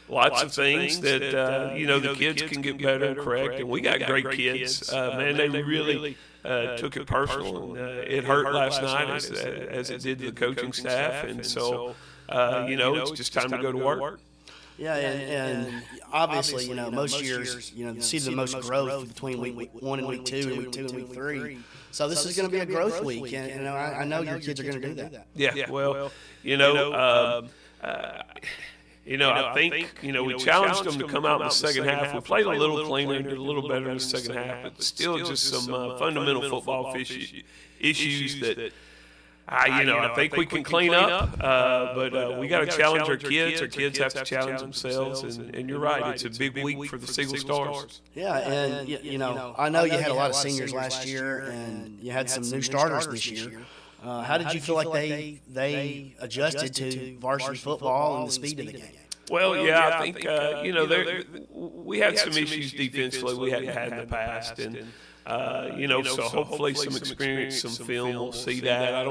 lots of things that, you know, the kids can get better and correct. And we got great kids. Man, they really took it personal. And, it hurt last night as it did the coaching staff. And so, it's just time to go to work. Yeah, and obviously, most years, you see the most growth between week 1 and week 2 and week 2 and week 3. So this is going to be a growth week, and I know your kids are going to do that. Yeah, well, I think, we challenged them to come out in the second half. We played a little cleaner and did a little better in the second half, but still just some fundamental football issues that I think we can clean up, but we got to challenge our kids. Our kids have to challenge themselves, and you're right. It's a big week for the Siegel Stars. Yeah, and I know you had a lot of seniors last year, and you had some new starters this year. How did you feel like they adjusted to varsity football and the speed of the game? Well, I think we had some issues defensively we hadn't had in the past, and. So hopefully some experience, some film, we'll see that.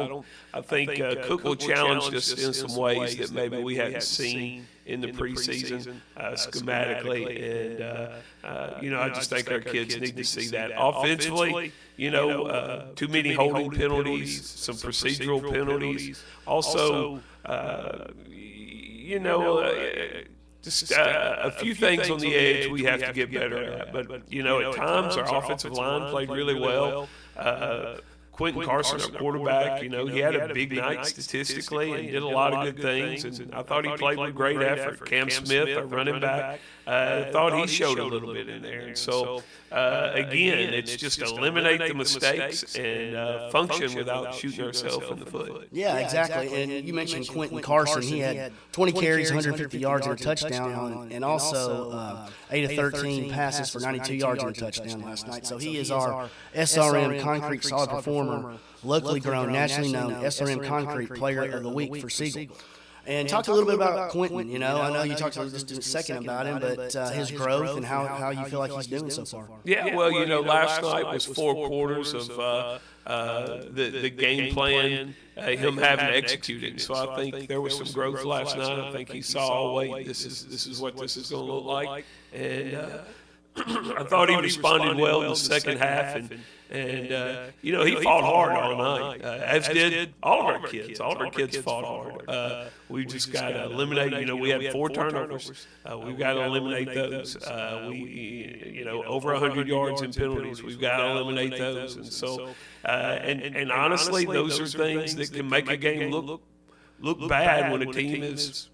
I think Cook will challenge us in some ways that maybe we hadn't seen in the preseason schematically, and I just think our kids need to see that. Offensively, too many holding penalties, some procedural penalties. Also, just a few things on the edge we have to get better at. But, at times our offensive line played really well. Quentin Carson, our quarterback, he had a big night statistically and did a lot of good things. And I thought he played with great effort. Cam Smith, our running back, thought he showed a little bit in there. And so, again, it's just eliminate the mistakes and function without shooting ourselves in the foot. Yeah, exactly. And you mentioned Quentin Carson. He had 20 carries, 150 yards and a touchdown, and also 8 of 13 passes for 92 yards and a touchdown last night. So he is our SRM Concrete Solid Performer, locally grown, nationally known SRM Concrete Player of the Week for Siegel. And talk a little bit about Quentin. I know you talked just a second about him, but his growth and how you feel like he's doing so far. Yeah, well, last night was 4 quarters of the game plan, him having to execute it. So I think there was some growth last night. I think he saw, oh, wait, this is what this is going to look like. And I thought he responded well in the second half, and he fought hard all night, as did all of our kids. All of our kids fought hard. We just got to eliminate. We had 4 turnovers. We've got to eliminate those. Over 100 yards in penalties. We've got to eliminate those. And so, and honestly, those are things that can make a game look bad when a team is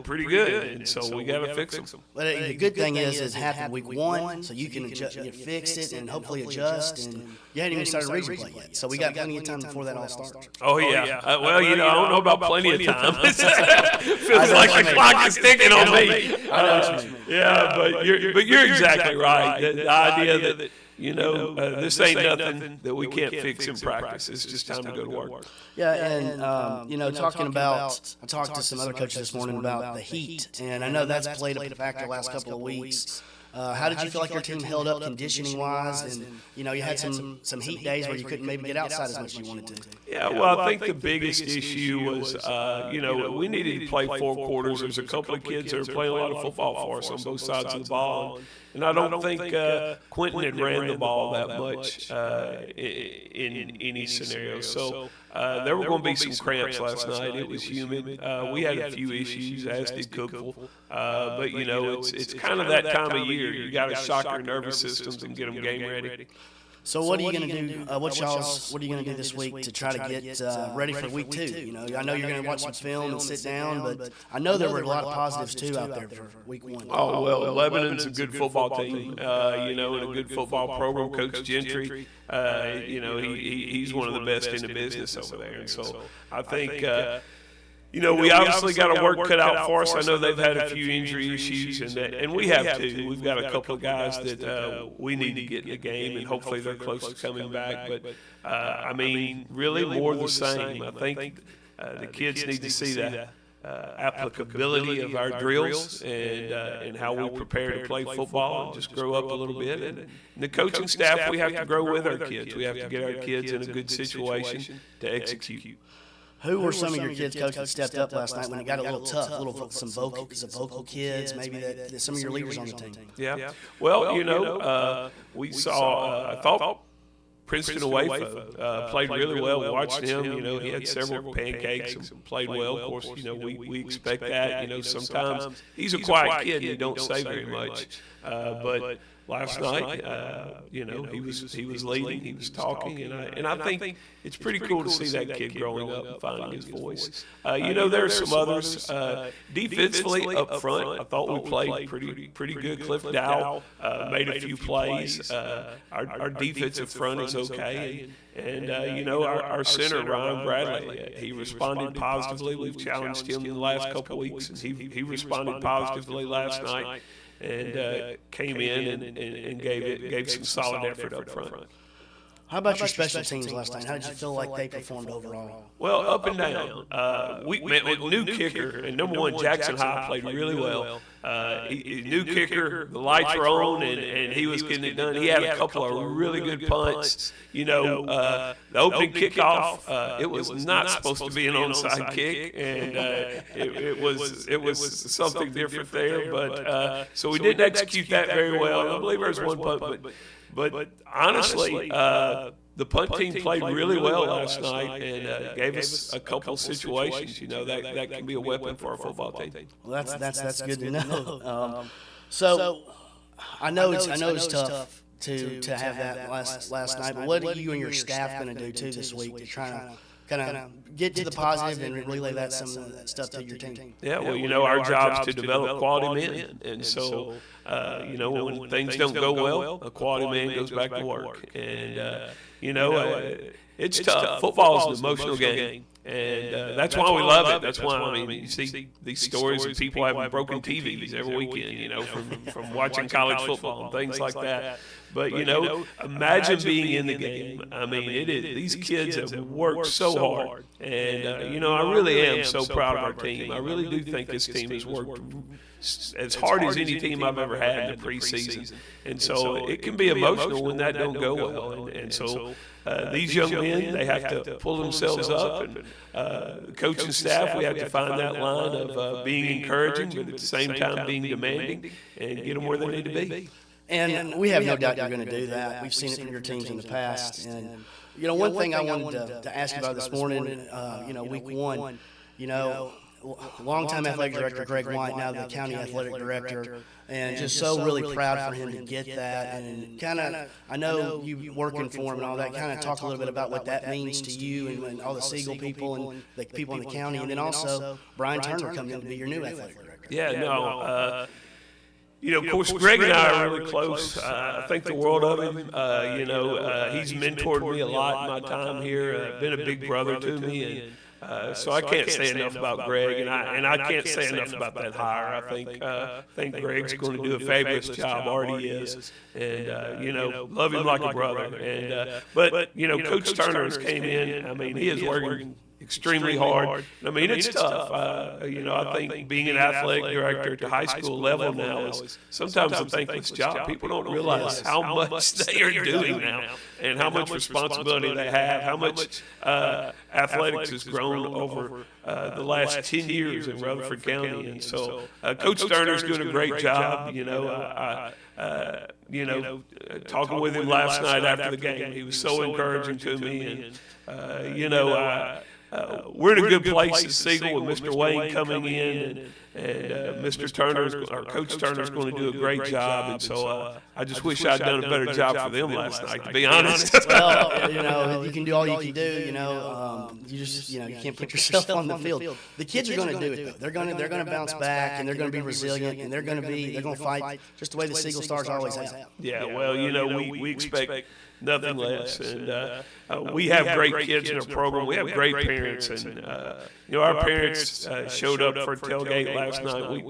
pretty good, and so we got to fix them. But the good thing is it happened week 1, so you can fix it and hopefully adjust. And you hadn't even started region play yet, so we got plenty of time before that all starts. Oh yeah. Well, I don't know about plenty of time. Feels like the clock is ticking on me. I know what you mean. Yeah, but you're exactly right. The idea that this ain't nothing that we can't fix in practice. It's just time to go to work. Yeah, and talking about, I talked to some other coaches this morning about the heat, and I know that's played a factor the last couple of weeks. How did you feel like your team held up conditioning-wise? And, you had some heat days where you couldn't maybe get outside as much as you wanted to. Yeah, well, I think the biggest issue was, we needed to play 4 quarters. There's a couple of kids that are playing a lot of football for us on both sides of the ball. And I don't think Quentin had ran the ball that much in any scenario. So there were going to be some cramps last night. It was humid. We had a few issues, as did Cookville. But, it's kind of that time of year. You got to shock your nervous systems and get them game ready. So what are you going to do? What are you going to do this week to try to get ready for week 2? I know you're going to watch some film and sit down, but I know there were a lot of positives too out there for week 1. Oh well, Lebanon's a good football team, and a good football program. Coach Gentry, he's one of the best in the business over there, and so I think. We obviously got a work cut out for us. I know they've had a few injury issues, and we have too. We've got a couple of guys that we need to get in the game, and hopefully they're close to coming back. But, really more the same. I think the kids need to see the applicability of our drills and how we prepare to play football and just grow up a little bit. And the coaching staff, we have to grow with our kids. We have to get our kids in a good situation to execute. Who were some of your kids, coach, that stepped up last night when it got a little tough? Some vocal kids, maybe that some of your leaders on the team. Yeah. Well, we saw. I thought Princeton away foe. Played really well. Watched him. He had several pancakes and played well. Of course, we expect that. Sometimes he's a quiet kid and he don't say very much. But last night, he was leading, he was talking, and I think it's pretty cool to see that kid growing up and finding his voice. There are some others defensively up front. I thought we played pretty good. Cliff Dowell made a few plays. Our defensive front is okay, and our center Ryan Bradley, he responded positively. We've challenged him in the last couple of weeks, and he responded positively last night. And came in and gave some solid effort up front. How about your special teams last night? How did you feel like they performed overall? Well, up and down. We met with new kicker, and number one, Jackson High played really well. New kicker, the lights were on, and he was getting it done. He had a couple of really good punts. The opening kickoff, it was not supposed to be an onside kick, and it was something different there. But so we didn't execute that very well. I believe there was one punt, but honestly, the punt team played really well last night and gave us a couple situations. That can be a weapon for our football team. Well, that's good to know. So I know it's tough to have that last night. But what are you and your staff going to do too this week to try to kind of get to the positive and relay some of that stuff to your team? Yeah, well, our job is to develop quality men, and so. When things don't go well, a quality man goes back to work. And, it's tough. Football is an emotional game. And that's why we love it. That's why, you see these stories of people having broken TVs every weekend, from watching college football and things like that. But, imagine being in the game. It is. These kids have worked so hard. And, I really am so proud of our team. I really do think this team has worked as hard as any team I've ever had in the preseason. And so it can be emotional when that don't go well. And so these young men, they have to pull themselves up. And coaching staff, we have to find that line of being encouraging, but at the same time being demanding and get them where they need to be. And we have no doubt you're going to do that. We've seen it from your teams in the past. And, one thing I wanted to ask you about this morning, week one, longtime athletic director Greg White, now the county athletic director, and just so really proud for him to get that. And kind of, I know you working for him and all that, kind of talk a little bit about what that means to you and all the Siegel people and the people in the county. And then also Brian Turner coming in to be your new athletic director. Of course, Greg and I are really close. I think the world of him. He's mentored me a lot in my time here. Been a big brother to me, and so I can't say enough about Greg, and I can't say enough about that hire. I think Greg's going to do a fabulous job. Already is, and love him like a brother. And but Coach Turner has came in. He is working extremely hard. It's tough. I think being an athletic director at the high school level now is sometimes a thankless job. People don't realize how much they are doing now and how much responsibility they have, how much athletics has grown over the last 10 years in Rutherford County. And so Coach Turner's doing a great job. Talking with him last night after the game, he was so encouraging to me. And, we're in a good place at Siegel with Mr. Wayne coming in, and Mr. Coach Turner's going to do a great job. And so I just wish I'd done a better job for them last night, to be honest. Well, you can do all you can do. You just you can't put yourself on the field. The kids are going to do it though. They're going to bounce back, and they're going to be resilient, and they're going to fight just the way the Siegel Stars always have. Yeah, well, we expect nothing less. And we have great kids in our program. We have great parents, and our parents showed up for a tailgate last night.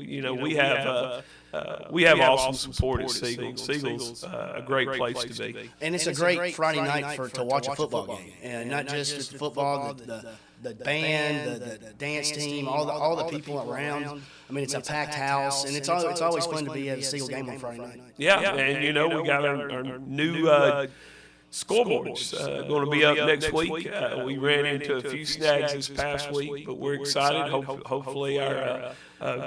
We have awesome support at Siegel. Siegel's a great place to be. And it's a great Friday night to watch a football game, and not just the football, the band, the dance team, all the people around. It's a packed house, and it's always fun to be at a Siegel game on Friday night. Yeah, and we got our new scoreboard's going to be up next week. We ran into a few snags this past week, but we're excited. Hopefully our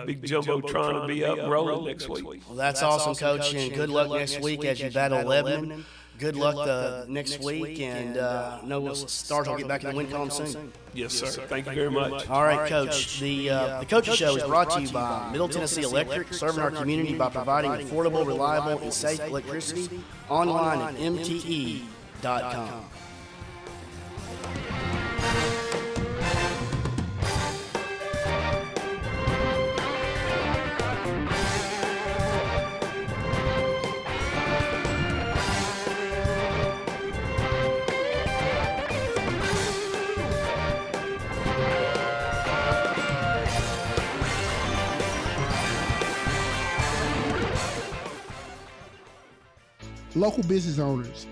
big Jumbotron will be up and rolling next week. Well, that's awesome, Coach, and good luck next week as you battle Lebanon. good luck next week, and know Stars will get back in the win column soon. Yes, sir. Thank you very much. All right, Coach. The Coaches Show is brought to you by Middle Tennessee Electric, serving our community by providing affordable, reliable, and safe electricity. Online at mte.com. Local business owners,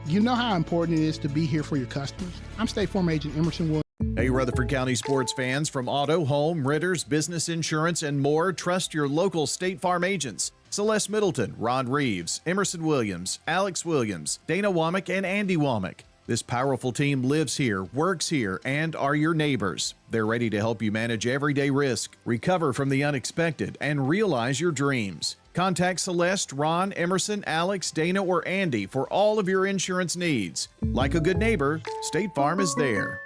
you know how important it is to be here for your customers. I'm State Farm Agent Emerson Williams. Hey, Rutherford County sports fans, from auto, home, renters, business insurance, and more, trust your local State Farm agents. Celeste Middleton, Ron Reeves, Emerson Williams, Alex Williams, Dana Womack, and Andy Womack. This powerful team lives here, works here, and are your neighbors. They're ready to help you manage everyday risk, recover from the unexpected, and realize your dreams. Contact Celeste, Ron, Emerson, Alex, Dana, or Andy for all of your insurance needs. Like a good neighbor, State Farm is there.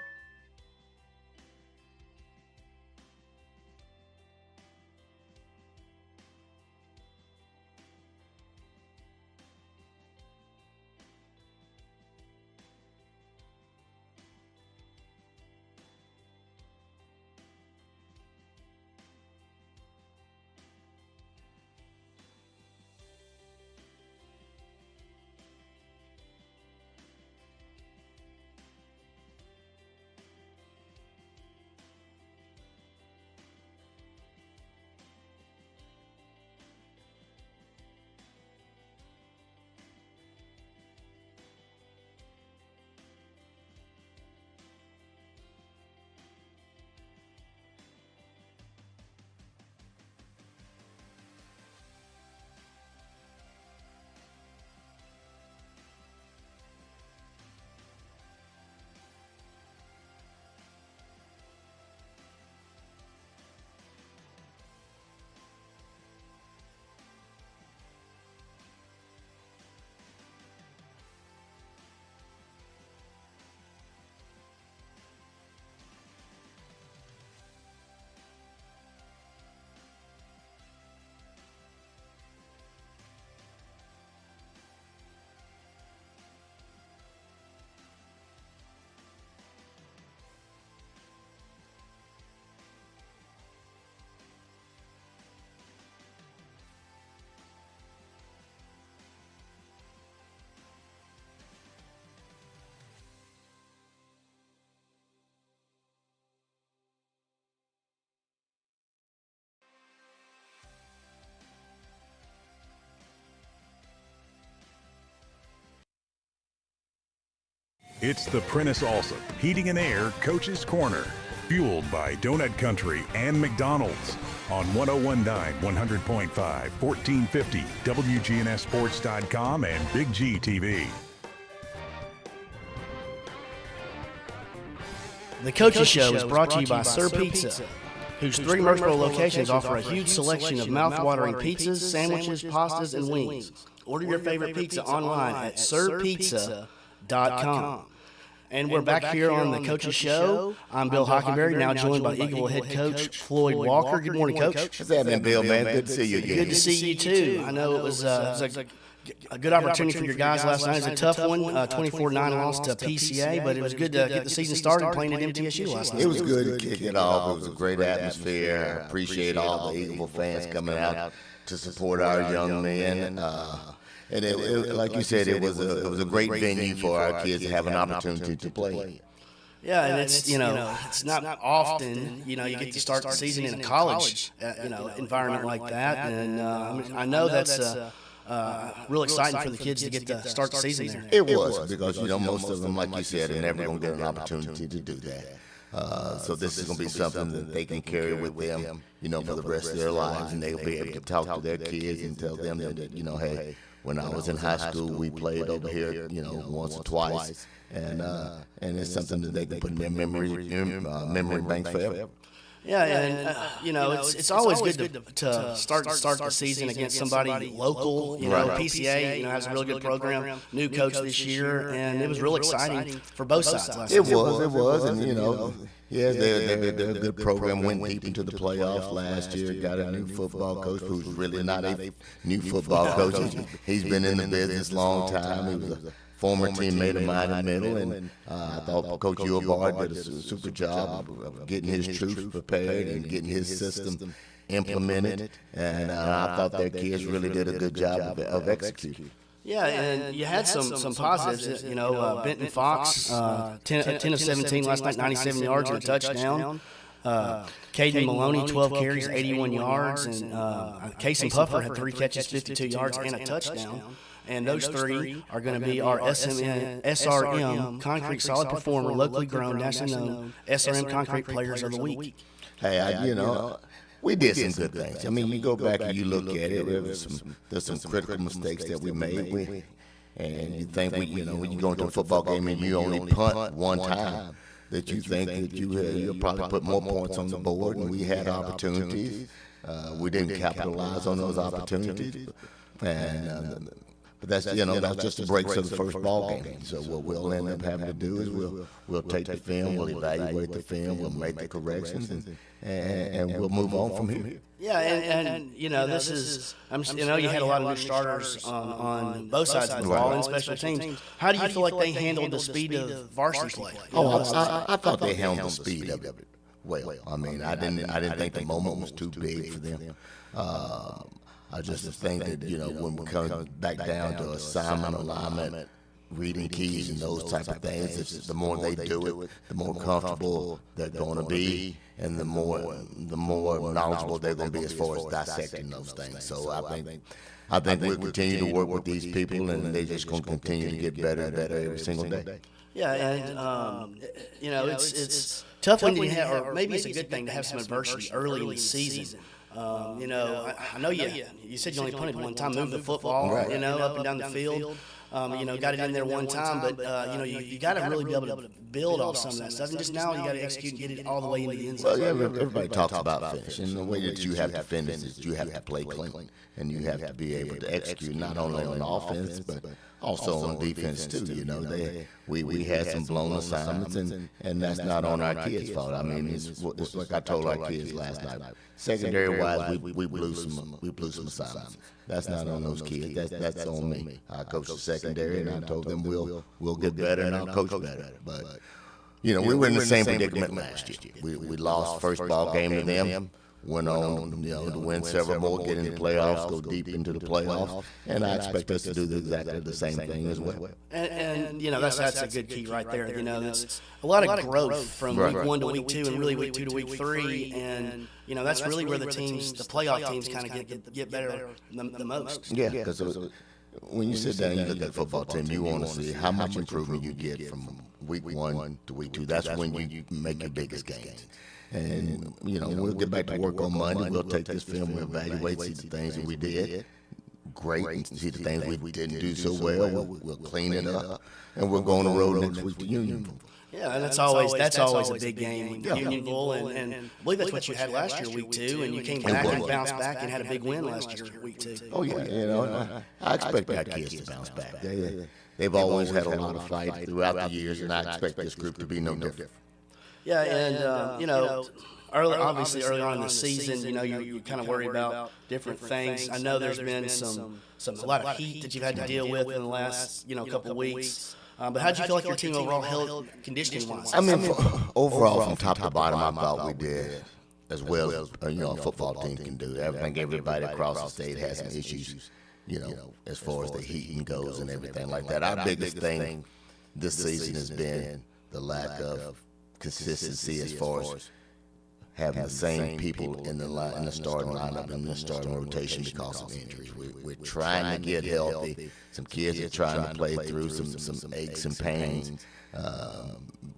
It's the Prentice Allsup Heating and Air Coach's Corner, fueled by Donut Country and McDonald's on 101.9, 100.5, 1450, wgnssports.com, and Big G TV. The Coaches Show is brought to you by Sir Pizza, whose 3 Murfreesboro locations offer a huge selection of mouth-watering pizzas, sandwiches, pastas, and wings. Order your favorite pizza online at sirpizza.com. And we're back here on the Coaches Show. I'm Bill Hockenberry, now joined by Eagle head coach Floyd Walker. Good morning, Coach. What's happening, Bill, man? Good to see you again. Good to see you, too. I know it was a good opportunity for your guys last night. It was a tough one, 24-9 loss to PCA, but it was good to get the season started playing at MTSU last night. It was good to kick it off. It was a great atmosphere. I appreciate all the Eagle fans coming out to support our young men. And it, like you said, it was a great venue for our kids to have an opportunity to play. Yeah, and it's it's not often you get to start the season in a college environment like that, and I know that's real exciting for the kids to get to start the season there. It was because most of them, like you said, are never going to get an opportunity to do that. So this is going to be something that they can carry with them, for the rest of their lives, and they'll be able to talk to their kids and tell them that hey. When I was in high school, we played over here, once or twice, and it's something that they can put in their memory banks forever. Yeah, and it's always good to start the season against somebody local. Right. PCA has a really good program, new coach this year, and it was real exciting for both sides last It year. was, and they're a good program. Went deep into the playoffs last year. Got a new football coach who's really not a new football coach. He's been in the business a long time. He was a former teammate of mine in the middle, and I thought Coach Uabard did a super job of getting his troops prepared and getting his system implemented, and I thought their kids really did a good job of executing. Yeah, and you had some positives. Benton Fox, 10 of 17 last night, 97 yards and a touchdown. Caden Maloney, 12 carries, 81 yards, and Casey Puffer had 3 catches, 52 yards, and a touchdown. And those 3 are going to be our SRM Concrete Solid Performer, locally grown, nationally known SRM Concrete Players of the Week. Hey, we did some good things. I mean, you go back and you look at it. There's some critical mistakes that we made. And you think when you go into a football game and you only punt one time, that you think that you'll probably put more points on the board. And we had opportunities. We didn't capitalize on those opportunities. And but that's that's just the breaks of the first ball game. So what we'll end up having to do is we'll take the film, we'll evaluate the film, we'll make the corrections, and we'll move on from here. Yeah, and this is you had a lot of new starters on both sides of the ball and special teams. How do you feel like they handled the speed of varsity play? I thought they handled the speed of it well. I mean, I didn't think the moment was too big for them. I just think that, when we come back down to assignment, alignment, reading keys and those type of things, the more they do it, the more comfortable they're going to be, and the more knowledgeable they're going to be as far as dissecting those things. So I think we'll continue to work with these people, and they're just going to continue to get better and better every single day. Yeah, and it's tough when you have, or maybe it's a good thing to have some adversity early in the season. I know you said you only punted one time, moved the football, up and down the field. Got it in there one time, but you got to really be able to build off some of that stuff. And just now you got to execute and get it all the way into the end zone. Well, everybody talks about finishing. The way that you have to finish is you have to play clean, and you have to be able to execute not only on offense but also on defense too. We had some blown assignments, and that's not on our kids' fault. I mean, it's like I told our kids last night. Secondary wise, we blew some assignments. That's not on those kids. That's on me. I coached the secondary, and I told them we'll get better, and I'll coach better. But we were in the same predicament last year. We lost first ball game to them. Went on, to win several more, get into the playoffs, go deep into the playoffs, and I expect us to do exactly the same thing as well. And that's a good key right there. That's a lot of growth from week 1 to week 2, and really week 2 to week 3, and that's really where the playoff teams kind of get better the most. Yeah, because when you sit down and you look at the football team, you want to see how much improvement you get from week 1 to week 2. That's when you make your biggest gains. And, we'll get back to work on Monday. We'll take this film, we'll evaluate, see the things that we did great, and see the things we didn't do so well. We'll clean it up, and we'll go on the road next week to Unionville. Yeah, and that's always a big game, Unionville, and I believe that's what you had last year, week 2, and you came back and bounced back and had a big win last year, week 2. Oh, yeah, I expect our kids to bounce back. They've always had a lot of fight throughout the years, and I expect this group to be no different. Yeah, and obviously early on in the season, you kind of worry about different things. I know there's been a lot of heat that you've had to deal with in the last couple of weeks. But how did you feel like your team overall held conditioning-wise? I mean, overall, from top to bottom, I thought we did as well as a football team can do. I think everybody across the state has some issues, as far as the heating goes and everything like that. Our biggest thing this season has been the lack of consistency as far as having the same people in the starting lineup and the starting rotation because of injuries. We're trying to get healthy. Some kids are trying to play through some aches and pains.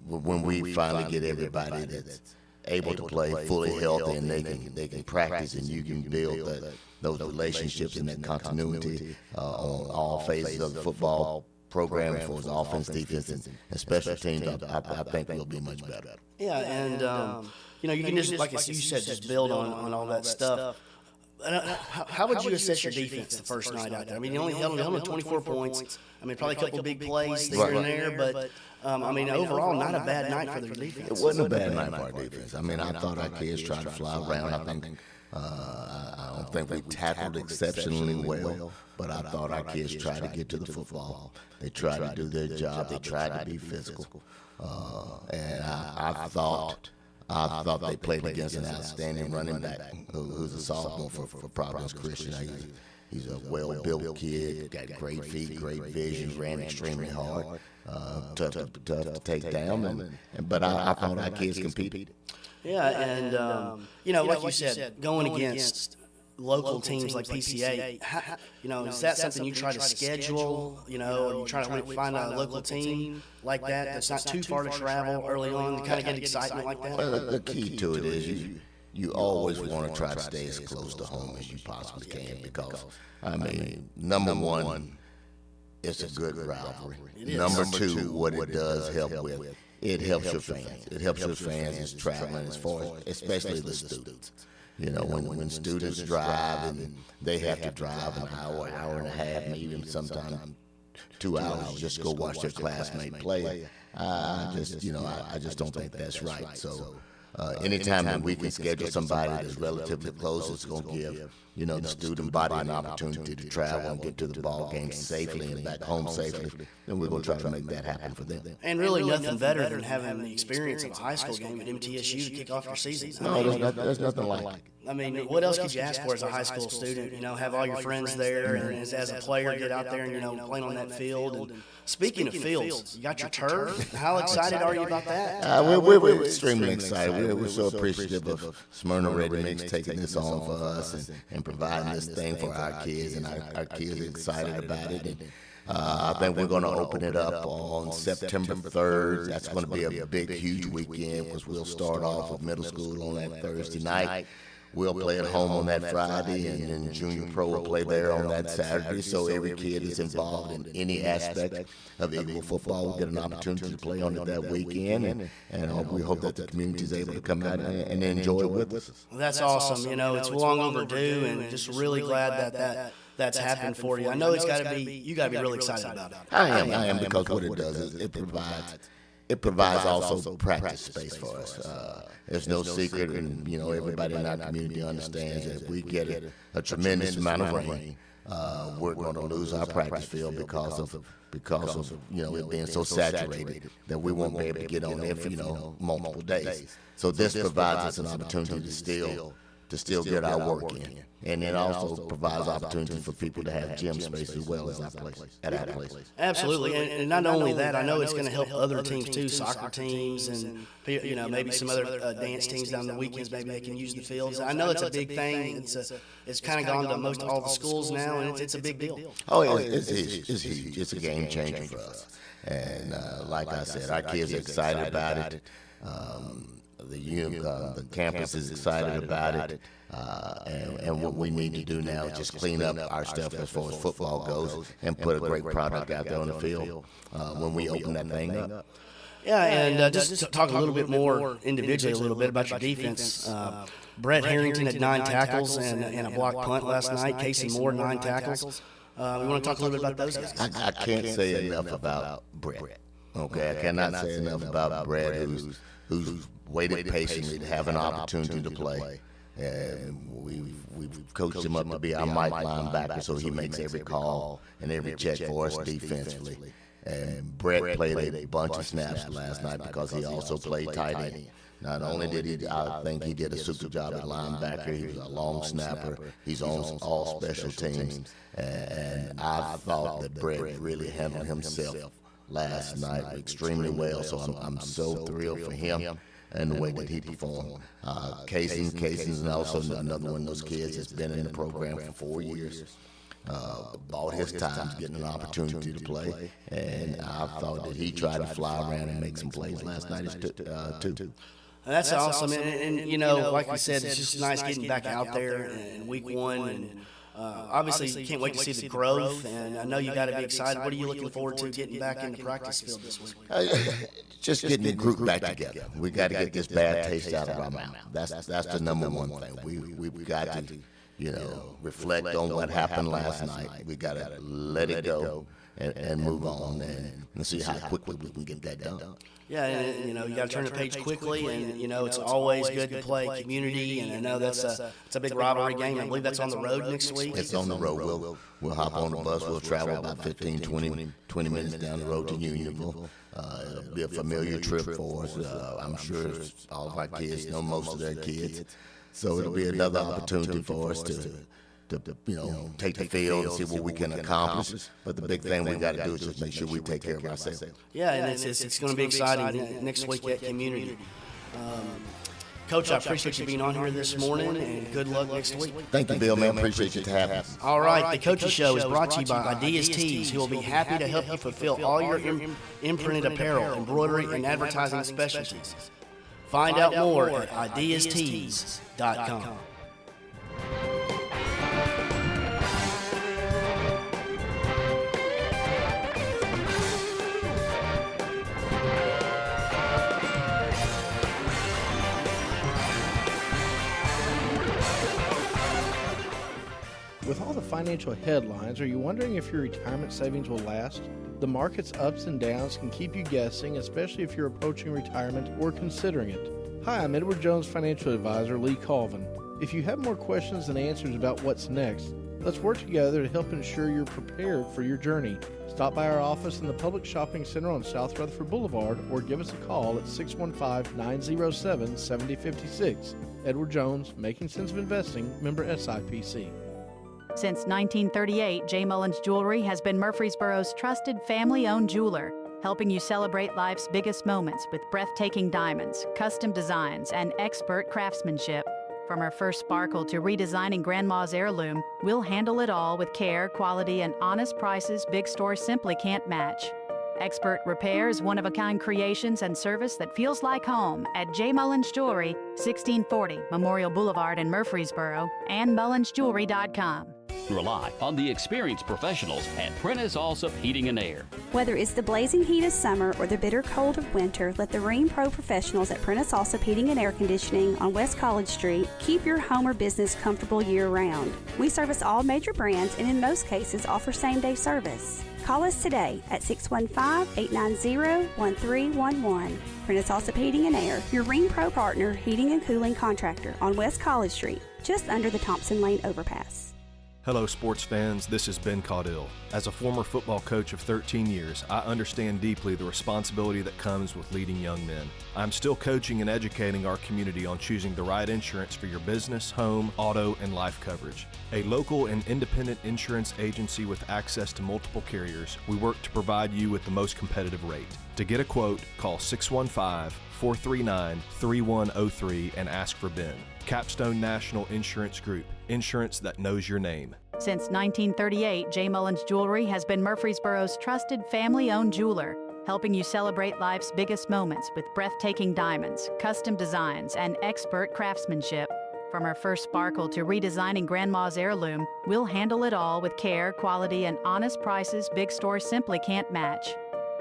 When we finally get everybody that's able to play fully healthy and they can practice and you can build those relationships and that continuity on all phases of the football program as far as offense, defense, and special teams, I think we'll be much better. Yeah, and you can just, like you said, just build on all that stuff. How would you assess your defense the first night out there? I mean, you only held them to 24 points. I mean, probably a couple big plays here and there, but I mean, overall, not a bad night for their defense. It wasn't a bad night for our defense. I mean, I thought our kids tried to fly around. I don't think we tackled exceptionally well, but I thought our kids tried to get to the football. They tried to do their job. They tried to be physical, and I thought they played against an outstanding running back who's a sophomore for Providence Christian. He's a well-built kid, got great feet, great vision, ran extremely hard, tough to take down. But I thought our kids competed. Yeah, and like you said, going against local teams like PCA, is that something you try to schedule? Or you try to find a local team like that's not too far to travel early on to kind of get excitement like that? Well, the key to it is you always want to try to stay as close to home as you possibly can because, I mean, number one, it's a good rivalry. Number two, what it does help with, it helps your fans. It helps your fans as traveling as far as, especially the students. When students drive and they have to drive an hour, hour and a half, maybe even sometimes 2 hours just to go watch their classmate play, I just don't think that's right. So anytime that we can schedule somebody that's relatively close, it's going to give the student body an opportunity to travel and get to the ball game safely and back home safely, then we're going to try to make that happen for them. And really nothing better than having the experience of a high school game at MTSU to kick off your season. No, there's nothing like it. I mean, what else could you ask for as a high school student? Have all your friends there, and as a player, get out there and playing on that field. And speaking of fields, you got your turf. How excited are you about that? We're extremely excited. We're so appreciative of Smyrna Ready Mix taking this on for us and providing this thing for our kids, and our kids are excited about it. And I think we're going to open it up on September 3rd. That's going to be a big, huge weekend because we'll start off with middle school on that Thursday night. We'll play at home on that Friday, and then Junior Pro will play there on that Saturday. So every kid is involved in any aspect of Eagle football will get an opportunity to play on it that weekend, and we hope that the community is able to come out and enjoy it with us. Well, that's awesome. It's long overdue, and just really glad that's happened for you. I know you got to be really excited about it. I am because what it does is it provides also practice space for us. There's no secret, and everybody in our community understands that if we get a tremendous amount of rain, we're going to lose our practice field because of it being so saturated that we won't be able to get on there for multiple days. So this provides us an opportunity to still get our work in. And it also provides opportunities for people to have gym space as well as at our place. Absolutely. And not only that, I know it's going to help other teams too, soccer teams and maybe some other dance teams down the weekends. Maybe they can use the fields. I know it's a big thing. It's kind of gone to most all the schools now, and it's a big deal. Oh, it's huge. It's a game changer for us. And like I said, our kids are excited about it. The campus is excited about it. And what we need to do now is just clean up our stuff as far as football goes and put a great product out there on the field when we open that thing up. Yeah, and just to talk a little bit more individually, a little bit about your defense. Brett Harrington had 9 tackles and a block punt last night. Casey Moore, 9 tackles. We want to talk a little bit about those guys. I can't say enough about Brett. Okay, I cannot say enough about Brett, who's waited patiently to have an opportunity to play. And we've coached him up to be our Mike linebacker, so he makes every call and every check for us defensively. And Brett played a bunch of snaps last night because he also played tight end. Not only did I think he did a super job at linebacker, he was a long snapper. He's on all special teams. And I thought that Brett really handled himself last night extremely well, so I'm so thrilled for him and the way that he performed. Casey's also another one of those kids that's been in the program for 4 years. Bought his time getting an opportunity to play, and I thought that he tried to fly around and make some plays last night too. That's awesome, and like you said, it's just nice getting back out there in week 1 and Obviously, you can't wait to see the growth, and I know you got to be excited. What are you looking forward to getting back in the practice field this week? Just getting the group back together. We got to get this bad taste out of our mouth. That's the number one thing. We've got to, reflect on what happened last night. We got to let it go and move on and see how quickly we can get that done. Yeah, and you got to turn the page quickly, and it's always good to play community, and I know it's a big rivalry game. I believe that's on the road next week. It's on the road. We'll hop on the bus. We'll travel about 15, 20 minutes down the road to Unionville. It'll be a familiar trip for us. I'm sure all of our kids know most of their kids, so it'll be another opportunity for us to take the field and see what we can accomplish. But the big thing we got to do is just make sure we take care of ourselves. Yeah, and it's going to be exciting next week at Community. Coach, I appreciate you being on here this morning, and good luck next week. Thank you, Bill, man. Appreciate you having us. All right, the Coaches Show is brought to you by Ideas Tees, who will be happy to help you fulfill all your imprinted apparel, embroidery, and advertising specialties. Find out more at ideastees.com. With all the financial headlines, are you wondering if your retirement savings will last? The market's ups and downs can keep you guessing, especially if you're approaching retirement or considering it. Hi, I'm Edward Jones Financial Advisor Lee Colvin. If you have more questions than answers about what's next, let's work together to help ensure you're prepared for your journey. Stop by our office in the Public Shopping Center on South Rutherford Boulevard or give us a call at 615-907-7056. Edward Jones, Making Sense of Investing, member SIPC. Since 1938, J. Mullins Jewelry has been Murfreesboro's trusted family-owned jeweler, helping you celebrate life's biggest moments with breathtaking diamonds, custom designs, and expert craftsmanship. From our first sparkle to redesigning Grandma's heirloom, we'll handle it all with care, quality, and honest prices big stores simply can't match. Expert repairs, one-of-a-kind creations, and service that feels like home at J. Mullins Jewelry, 1640 Memorial Boulevard in Murfreesboro, and mullinsjewelry.com. Rely on the experienced professionals at Prentice Allsup Heating and Air. Whether it's the blazing heat of summer or the bitter cold of winter, let the Rheem Pro professionals at Prentice Allsup Heating and Air Conditioning on West College Street keep your home or business comfortable year-round. We service all major brands and in most cases offer same-day service. Call us today at 615-890-1311. Prentice Allsup Heating and Air, your Rheem Pro partner heating and cooling contractor on West College Street, just under the Thompson Lane overpass. Hello, sports fans. This is Ben Caudill. As a former football coach of 13 years, I understand deeply the responsibility that comes with leading young men. I'm still coaching and educating our community on choosing the right insurance for your business, home, auto, and life coverage. A local and independent insurance agency with access to multiple carriers, we work to provide you with the most competitive rate. To get a quote, call 615-439-3103 and ask for Ben. Capstone National Insurance Group, insurance that knows your name. Since 1938, J. Mullins Jewelry has been Murfreesboro's trusted family-owned jeweler, helping you celebrate life's biggest moments with breathtaking diamonds, custom designs, and expert craftsmanship. From our first sparkle to redesigning Grandma's heirloom, we'll handle it all with care, quality, and honest prices big stores simply can't match.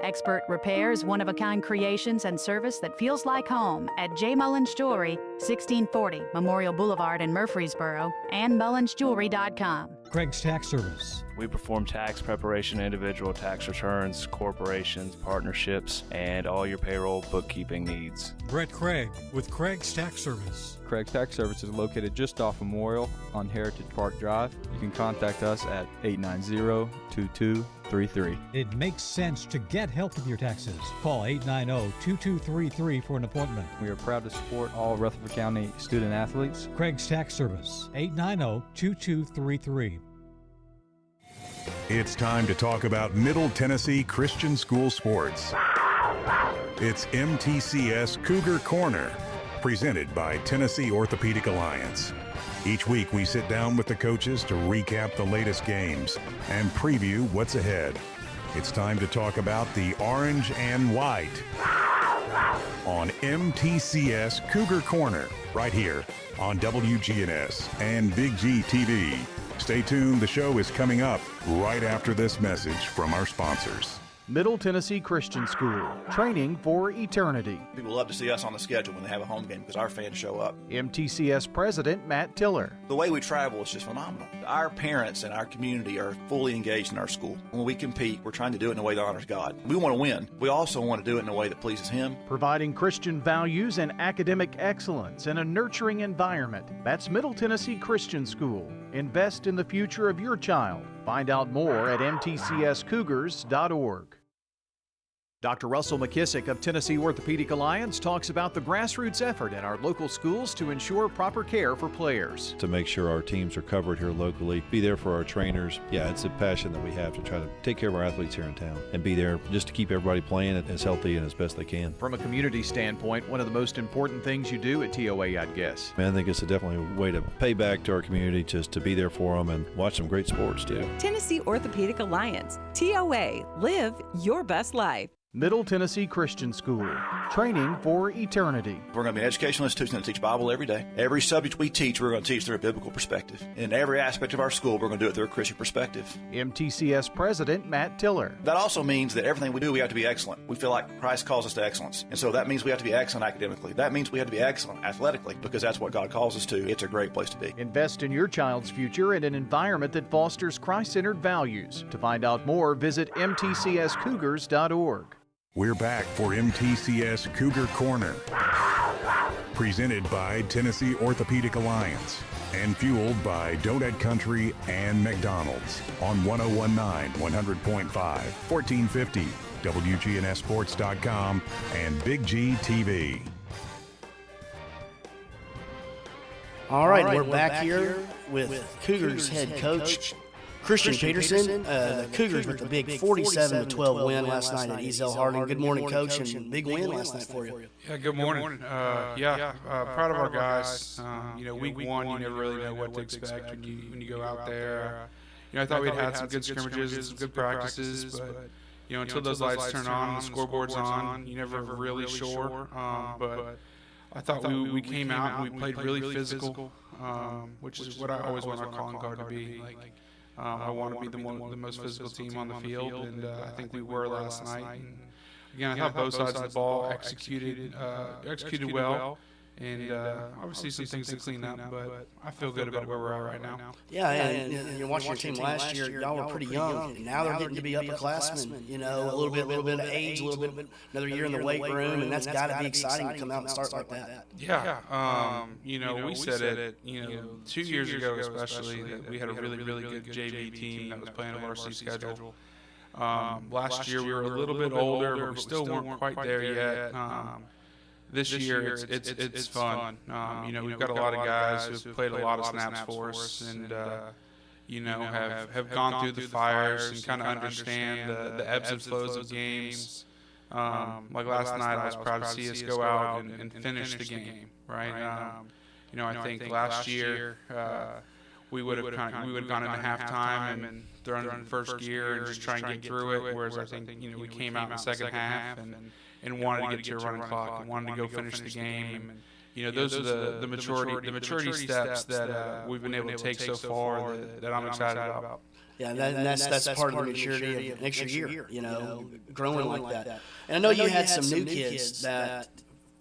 Expert repairs, one-of-a-kind creations, and service that feels like home at J. Mullins Jewelry, 1640 Memorial Boulevard in Murfreesboro, and mullinsjewelry.com. Craig's Tax Service. We perform tax preparation, individual tax returns, corporations, partnerships, and all your payroll bookkeeping needs. Brett Craig with Craig's Tax Service. Craig's Tax Service is located just off Memorial on Heritage Park Drive. You can contact us at 890-2233. It makes sense to get help with your taxes. Call 890-2233 for an appointment. We are proud to support all Rutherford County student athletes. Craig's Tax Service, 890-2233. It's time to talk about Middle Tennessee Christian School sports. It's MTCS Cougar Corner, presented by Tennessee Orthopedic Alliance. Each week we sit down with the coaches to recap the latest games and preview what's ahead. It's time to talk about the orange and white. on MTCS Cougar Corner, right here on WGNS and Big G TV. Stay tuned, the show is coming up right after this message from our sponsors. Middle Tennessee Christian School, training for eternity. People love to see us on the schedule when they have a home game because our fans show up. MTCS President Matt Tiller. The way we travel is just phenomenal. Our parents and our community are fully engaged in our school. When we compete, we're trying to do it in a way that honors God. We want to win. We also want to do it in a way that pleases Him. Providing Christian values and academic excellence in a nurturing environment. That's Middle Tennessee Christian School. Invest in the future of your child. Find out more at mtcscougars.org. Dr. Russell McKissick of Tennessee Orthopedic Alliance talks about the grassroots effort in our local schools to ensure proper care for players. To make sure our teams are covered here locally, be there for our trainers. Yeah, it's a passion that we have to try to take care of our athletes here in town and be there just to keep everybody playing as healthy and as best they can. From a community standpoint, one of the most important things you do at TOA, I'd guess. I think it's definitely a way to pay back to our community, just to be there for them and watch some great sports too. Tennessee Orthopedic Alliance, TOA, live your best life. Middle Tennessee Christian School, training for eternity. We're going to be an educational institution that teach Bible every day. Every subject we teach, we're going to teach through a biblical perspective. In every aspect of our school, we're going to do it through a Christian perspective. MTCS President Matt Tiller. That also means that everything we do, we have to be excellent. We feel like Christ calls us to excellence. And so that means we have to be excellent academically. That means we have to be excellent athletically, because that's what God calls us to. It's a great place to be. Invest in your child's future in an environment that fosters Christ-centered values. To find out more, visit mtcscougars.org. We're back for MTCS Cougar Corner, presented by Tennessee Orthopedic Alliance and fueled by Donut Country and McDonald's on 101.9, 100.5, 1450, wgnssports.com, and Big G TV. All right, we're back here with Cougars head coach Christian Peterson. The Cougars with the big 47-12 win last night at Ezel Harding. Good morning, Coach, and big win last night for you. Yeah, good morning. Proud of our guys. Week one, you never really know what to expect when you go out there. I thought we'd had some good scrimmages and some good practices, but until those lights turn on and the scoreboard's on, you're never really sure. But I thought we came out and we played really physical, which is what I always want our calling card to be. I want to be the most physical team on the field, and I think we were last night. And again, I thought both sides of the ball executed well, and obviously some things to clean up, but I feel good about where we're at right now. Yeah, and you're watching your team last year, y'all were pretty young, and now they're getting to be upperclassmen, a little bit of age, a little bit, another year in the weight room, and that's got to be exciting to come out and start like that. Yeah, we said it, 2 years ago especially, that we had a really, really good JV team that was playing a varsity schedule. Last year we were a little bit older, but we still weren't quite there yet. This year it's fun. We've got a lot of guys who've played a lot of snaps for us, and have gone through the fires and kind of understand the ebbs and flows of games. Like last night, I was proud to see us go out and finish the game. Right? I think last year we would have gone into halftime and thrown in first gear and just try and get through it. Whereas I think we came out in the second half and wanted to get to a running clock and wanted to go finish the game. And, those are the maturity steps that we've been able to take so far that I'm excited about. Yeah, and that's part of the maturity of next year, growing like that. And I know you had some new kids that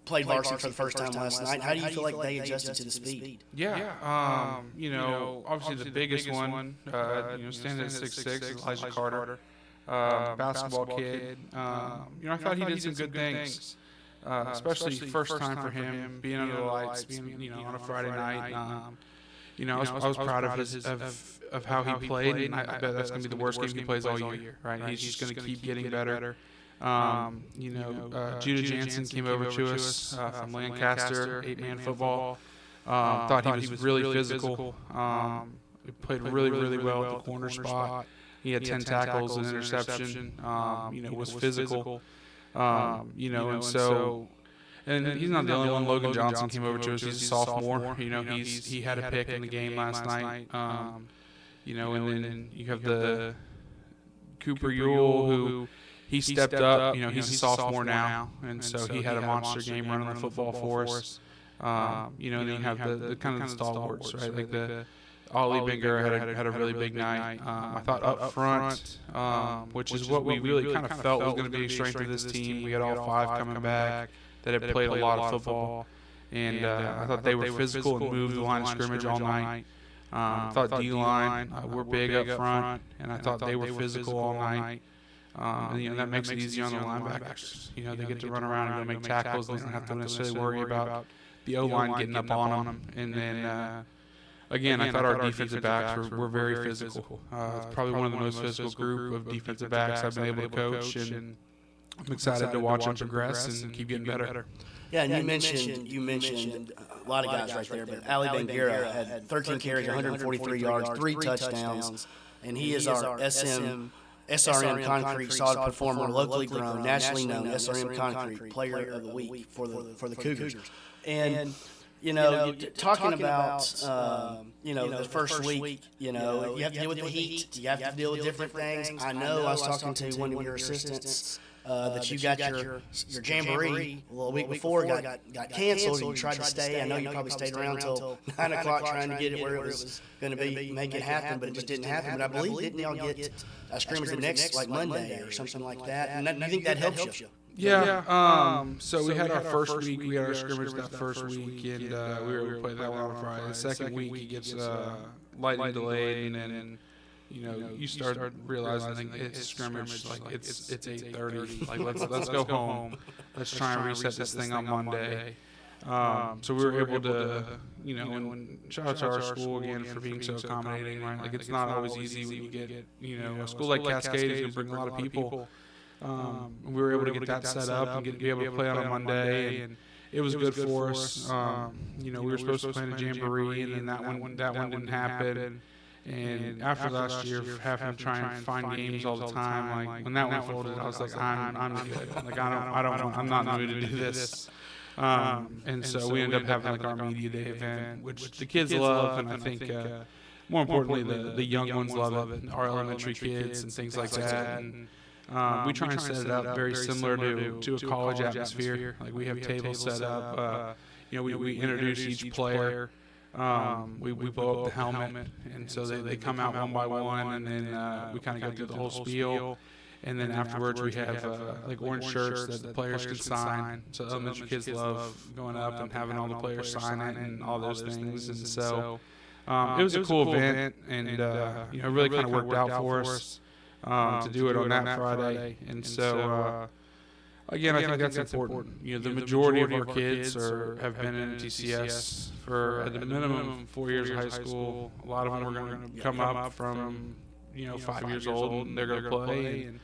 played varsity for the first time last night. How do you feel like they adjusted to the speed? Yeah, obviously the biggest one, standing at 6'6", is Elijah Carter. Basketball kid. I thought he did some good things, especially first time for him, being under the lights, being on a Friday night. I was proud of how he played, and I bet that's going to be the worst game he plays all year. Right? He's just going to keep getting better. Judah Jansen came over to us from Lancaster, 8-man football. Thought he was really physical. He played really, really well at the corner spot. He had 10 tackles and interception, was physical, and so, and he's not the only one. Logan Johnson came over to us. He's a sophomore. He had a pick in the game last night. And then you have the Cooper Ewell, who, he stepped up. You know, he's a sophomore now, and so he had a monster game running the football for us. You know, and then you have the kind of the stalwarts, right? Like the Ollie Binger had a really big night. I thought up front, which is what we really kind of felt was going to be a strength of this team. We had all 5 coming back that had played a lot of football, and I thought they were physical and moved the line of scrimmage all night. I thought D-line were big up front, and I thought they were physical all night. And, you know, that makes it easy on the linebackers. You know, they get to run around and go make tackles. They don't have to necessarily worry about the O-line getting up on them. And then, again, I thought our defensive backs were very physical. It's probably one of the most physical group of defensive backs I've been able to coach, and I'm excited to watch them progress and keep getting better. Yeah, and you mentioned a lot of guys right there, but Ali Bangira had 13 carries, 143 yards, 3 touchdowns, and he is our SRM Concrete Solid Performer, locally grown, nationally known SRM Concrete Player of the Week for the Cougars. And you know, talking about you know, the first week, you know, you have to deal with the heat, you have to deal with different things. I know I was talking to one of your assistants that you got your jamboree a week before got canceled, and you tried to stay. I know you probably stayed around until 9 o'clock trying to get it where it was going to make it happen, but it just didn't happen. But I believe, didn't y'all get a scrimmage the next, like Monday or something like that? And I think that helps you. Yeah. So we had our first week. We had our scrimmage that first week, and we were able to play that one on Friday. The second week, it gets lightly delayed, and then, you know, you start realizing it's scrimmage, like it's 8:30. Like let's go home. Let's try and reset this thing on Monday. So we were able to, you know, and shout out to our school again for being so accommodating, right? Like it's not always easy when you get, you know, a school like Cascade is going to bring a lot of people. We were able to get that set up and be able to play on a Monday, and it was good for us. You know, we were supposed to play in a jamboree, and then that one didn't happen. And after last year, having to try and find games all the time, like when that one folded, I was like, I'm good. Like I'm not in the mood to do this. And so we ended up having like our media day event, which the kids love, and I think more importantly the young ones love it. Our elementary kids and things like that. And we try and set it up very similar to a college atmosphere. Like we have tables set up. You know, we introduce each player. We blow up the helmet, and so they come out one by one, and then we kind of go through the whole spiel. And then afterwards we have like orange shirts that the players can sign. So elementary kids love going up and having all the players sign it and all those things. And so it was a cool event, and you know, it really kind of worked out for us to do it on that Friday. And so again, I think that's important. You know, the majority of our kids have been in TCS for at the minimum 4 years of high school. A lot of them are going to come up from, you know, 5 years old, and they're going to play. And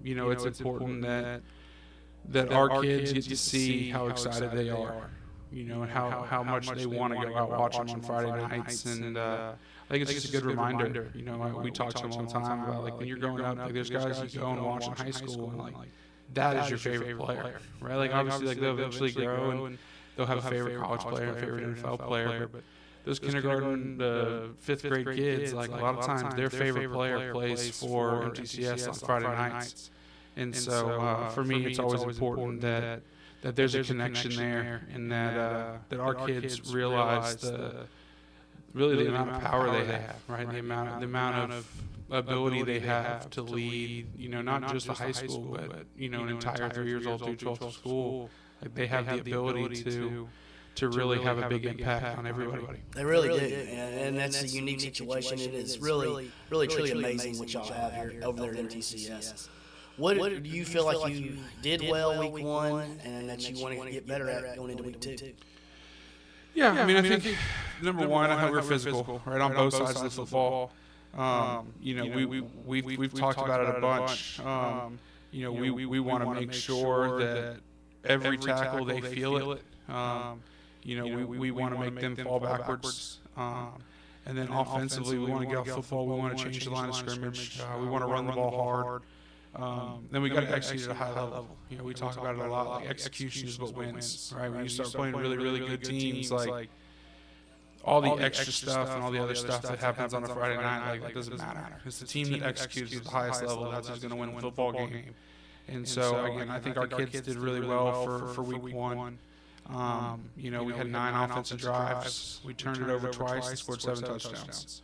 you know, it's important that our kids get to see how excited they are. You know, and how much they want to go out watch them on Friday nights. And I think it's just a good reminder. You know, we talk to them all the time about, like, when you're growing up, like, there's guys you go and watch in high school, and like that is your favorite player, right? Like obviously, like they'll eventually grow and they'll have a favorite college player, a favorite NFL player, but those kindergarten, 5th grade kids, like a lot of times their favorite player plays for MTCS on Friday nights. And so for me, it's always important that there's a connection there, and that our kids realize the amount of power they have, right? The amount of ability they have to lead, you know, not just a high school, but, you know, an entire 3 years old through 12th school. Like they have the ability to really have a big impact on everybody. They really do, and that's a unique situation. It is really truly amazing what y'all have here over there at MTCS. What do you feel like you did well week 1, and that you want to get better at going into week 2? Yeah, I mean, I think number one, I think we're physical, right, on both sides of the football. You know, we've talked about it a bunch. You know, we want to make sure that every tackle they feel it. You know, we want to make them fall backwards. And then offensively, we want to get off football. We want to change the line of scrimmage. We want to run the ball hard. Then we got to execute at a high level. You know, we talk about it a lot. Like execution is what wins, right? When you start playing really, really good teams, like all the extra stuff and all the other stuff that happens on a Friday night, like, that doesn't matter. It's the team that executes at the highest level. That's who's going to win the football game. And so, again, I think our kids did really well for week one. You know, we had 9 offensive drives. We turned it over twice and scored 7 touchdowns.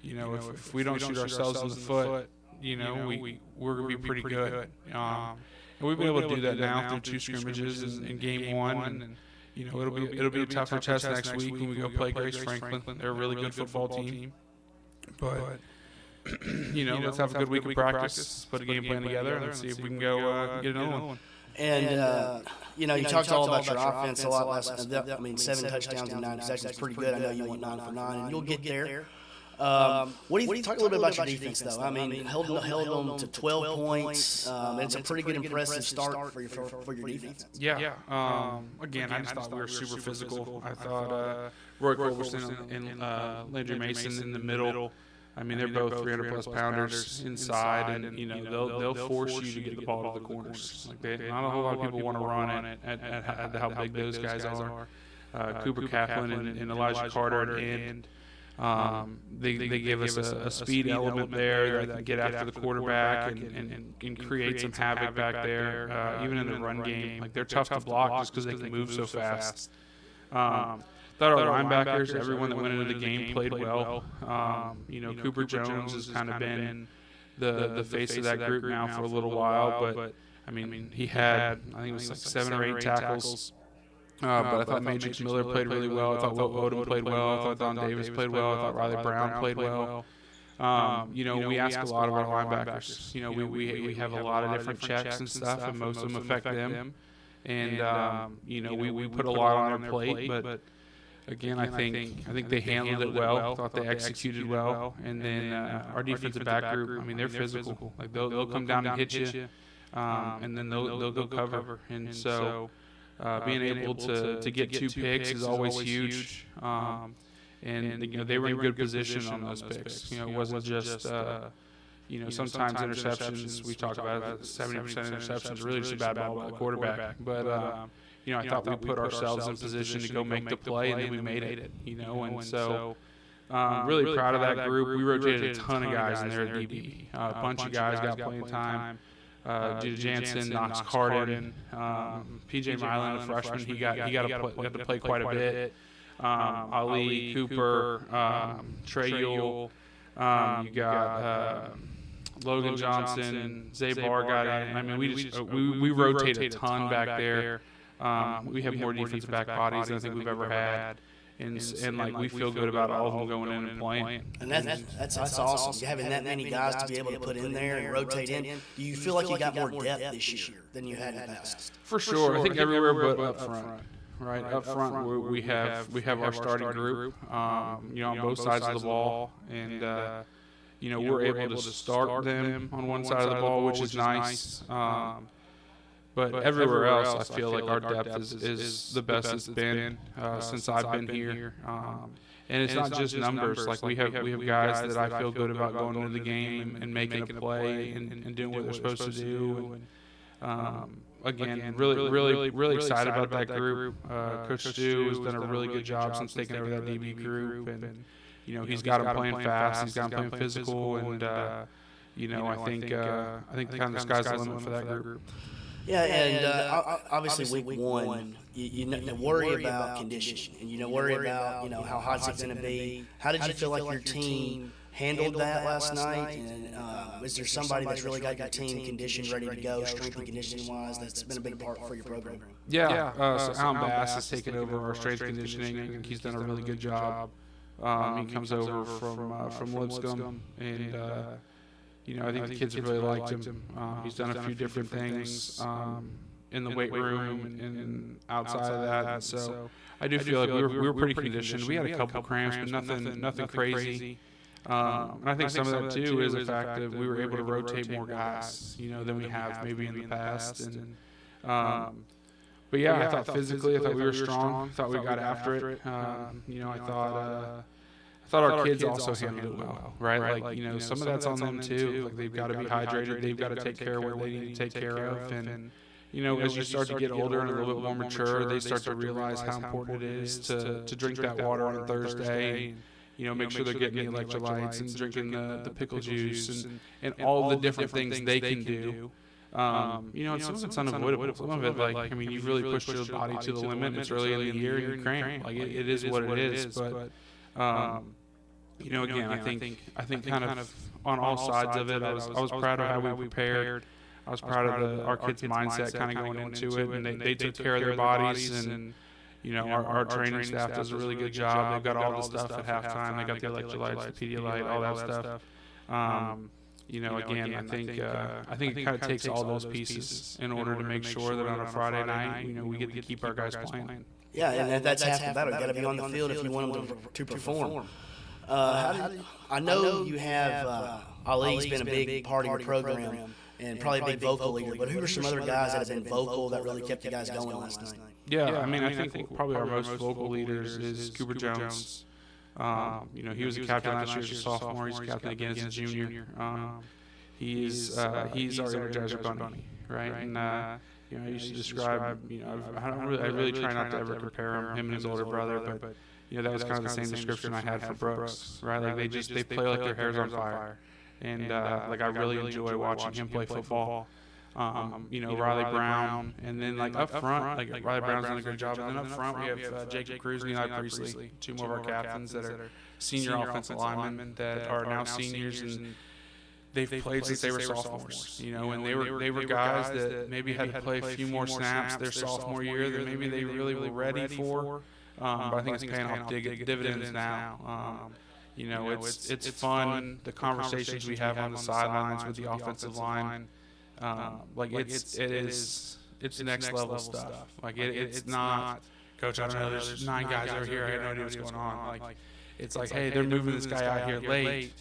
You know, if we don't shoot ourselves in the foot, you know, we're going to be pretty good. And we've been able to do that now through 2 scrimmages in game 1. And, you know, it'll be a tougher test next week when we go play Grace Franklin. They're a really good football team. But, you know, let's have a good week of practice. Let's put a game plan together and see if we can go get another one. And, you know, you talked all about your offense a lot last night. I mean, 7 touchdowns and 9 possessions is pretty good. I know you went 9 for 9, and you'll get there. What do you talk a little bit about your defense, though? I mean, held them to 12 points. It's a pretty good, impressive start for your defense. Yeah. Again, I just thought we were super physical. I thought Roy Culberson and Landry Mason in the middle. I mean, they're both 300-plus pounders inside, and you know they'll force you to get the ball to the corners. Like not a whole lot of people want to run it at how big those guys are. Cooper Kaplan and Elijah Carter and they give us a speed element there that can get after the quarterback and create some havoc back there. Even in the run game, like they're tough to block just because they can move so fast. Thought our linebackers, everyone that went into the game played well. You know, Cooper Jones has kind of been the face of that group now for a little while, but I mean, he had, I think it was like 7 or 8 tackles. But I thought Matrix Miller played really well. I thought Will Odom played well. I thought Don Davis played well. I thought Riley Brown played well. You know, we ask a lot of our linebackers. You know, we have a lot of different checks and stuff, and most of them affect them. And you know, we put a lot on their plate, but again, I think they handled it well. Thought they executed well, and then our defensive back group. I mean, they're physical. Like they'll come down and hit you, and then they'll go cover. And so being able to get 2 picks is always huge. And you know, they were in good position on those picks. You know, it wasn't just you know, sometimes interceptions. We talk about it, 70% interceptions, really just a bad ball by the quarterback. But you know, I thought we put ourselves in position to go make the play, and then we made it, you know. And so really proud of that group. We rotated a ton of guys in there at DB. A bunch of guys got playing time. Judah Jansen, Knox Carden, P.J. Milan, a freshman, he got to play quite a bit. Ali Cooper, Trey Yule, you got Logan Johnson, Zay Barr got in. I mean, we rotated a ton back there. We have more defensive back bodies than I think we've ever had, and like we feel good about all of them going in and playing. And that's awesome. Having that many guys to be able to put in there and rotate in. Do you feel like you got more depth this year than you had in the past? For sure. I think everywhere but up front. Right up front, we have our starting group. You know, on both sides of the ball, and you know, we're able to start them on one side of the ball, which is nice. But everywhere else, I feel like our depth is the best it's been since I've been here. And it's not just numbers. Like we have guys that I feel good about going into the game and making a play and doing what they're supposed to do. And again, really excited about that group. Coach Stu has done a really good job since taking over that DB group, and you know, he's got them playing fast, he's got them playing physical, and you know, I think kind of the sky's the limit for that group. Yeah, and obviously week 1, you worry about condition, and you worry about how hot it's going to be. How did you feel like your team handled that last night? And is there somebody that's really got your team conditioned, ready to go, strength and conditioning wise? That's been a big part for your program. Yeah. So Alan Bass has taken over our strength conditioning. I think he's done a really good job. He comes over from Lipscomb, and you know, I think the kids have really liked him. He's done a few different things in the weight room and outside of that. And so I do feel like we were pretty conditioned. We had a couple cramps, but nothing crazy. And I think some of that too is the fact that we were able to rotate more guys, than we have maybe in the past. And but yeah, I thought physically, I thought we were strong. I thought we got after it. I thought our kids also handled it well, right? Like, some of that's on them too. Like, they've got to be hydrated. They've got to take care of what they need to take care of. And, as you start to get older and a little bit more mature, they start to realize how important it is to drink that water on Thursday. Make sure they're getting the electrolytes and drinking the pickle juice and all the different things they can do. Some of it's unavoidable. Some of it, you've really pushed your body to the limit. It's early in the year and you cramp. It is what it is. But, again, I think kind of on all sides of it, I was proud of how we prepared. I was proud of our kids' mindset kind of going into it, and they took care of their bodies, and our training staff does a really good job. They've got all the stuff at halftime. They got the electrolytes, the Pedialyte, all that stuff. Again, I think it kind of takes all those pieces in order to make sure that on a Friday night, we get to keep our guys playing. Yeah, and that's half the battle. You got to be on the field if you want them to perform. I know you have Ali's been a big part of your program. And probably a big vocal leader, but who are some other guys that have been vocal that really kept you guys going last night? Yeah, I think probably our most vocal leaders is Cooper Jones. He was a captain last year as a sophomore. He's a captain again as a junior. He's our Energizer Bunny, right? And I used to describe, I really try not to ever compare him and his older brother, but that was kind of the same description I had for Brooks, right? They play like their hair's on fire. And I really enjoy watching him play football. Riley Brown, and then up front, Riley Brown's done a good job. And then up front we have Jacob Cruz and Eli Priestley, two more of our captains that are senior offensive linemen that are now seniors, and they've played since they were sophomores. And they were guys that maybe had to play a few more snaps their sophomore year than maybe they really were ready for. But I think it's paying off dividends now. It's fun, the conversations we have on the sidelines with the offensive line. It's next level stuff. It's not, Coach, I don't know, there's 9 guys over here, I have no idea what's going on. It's hey, they're moving this guy out here late.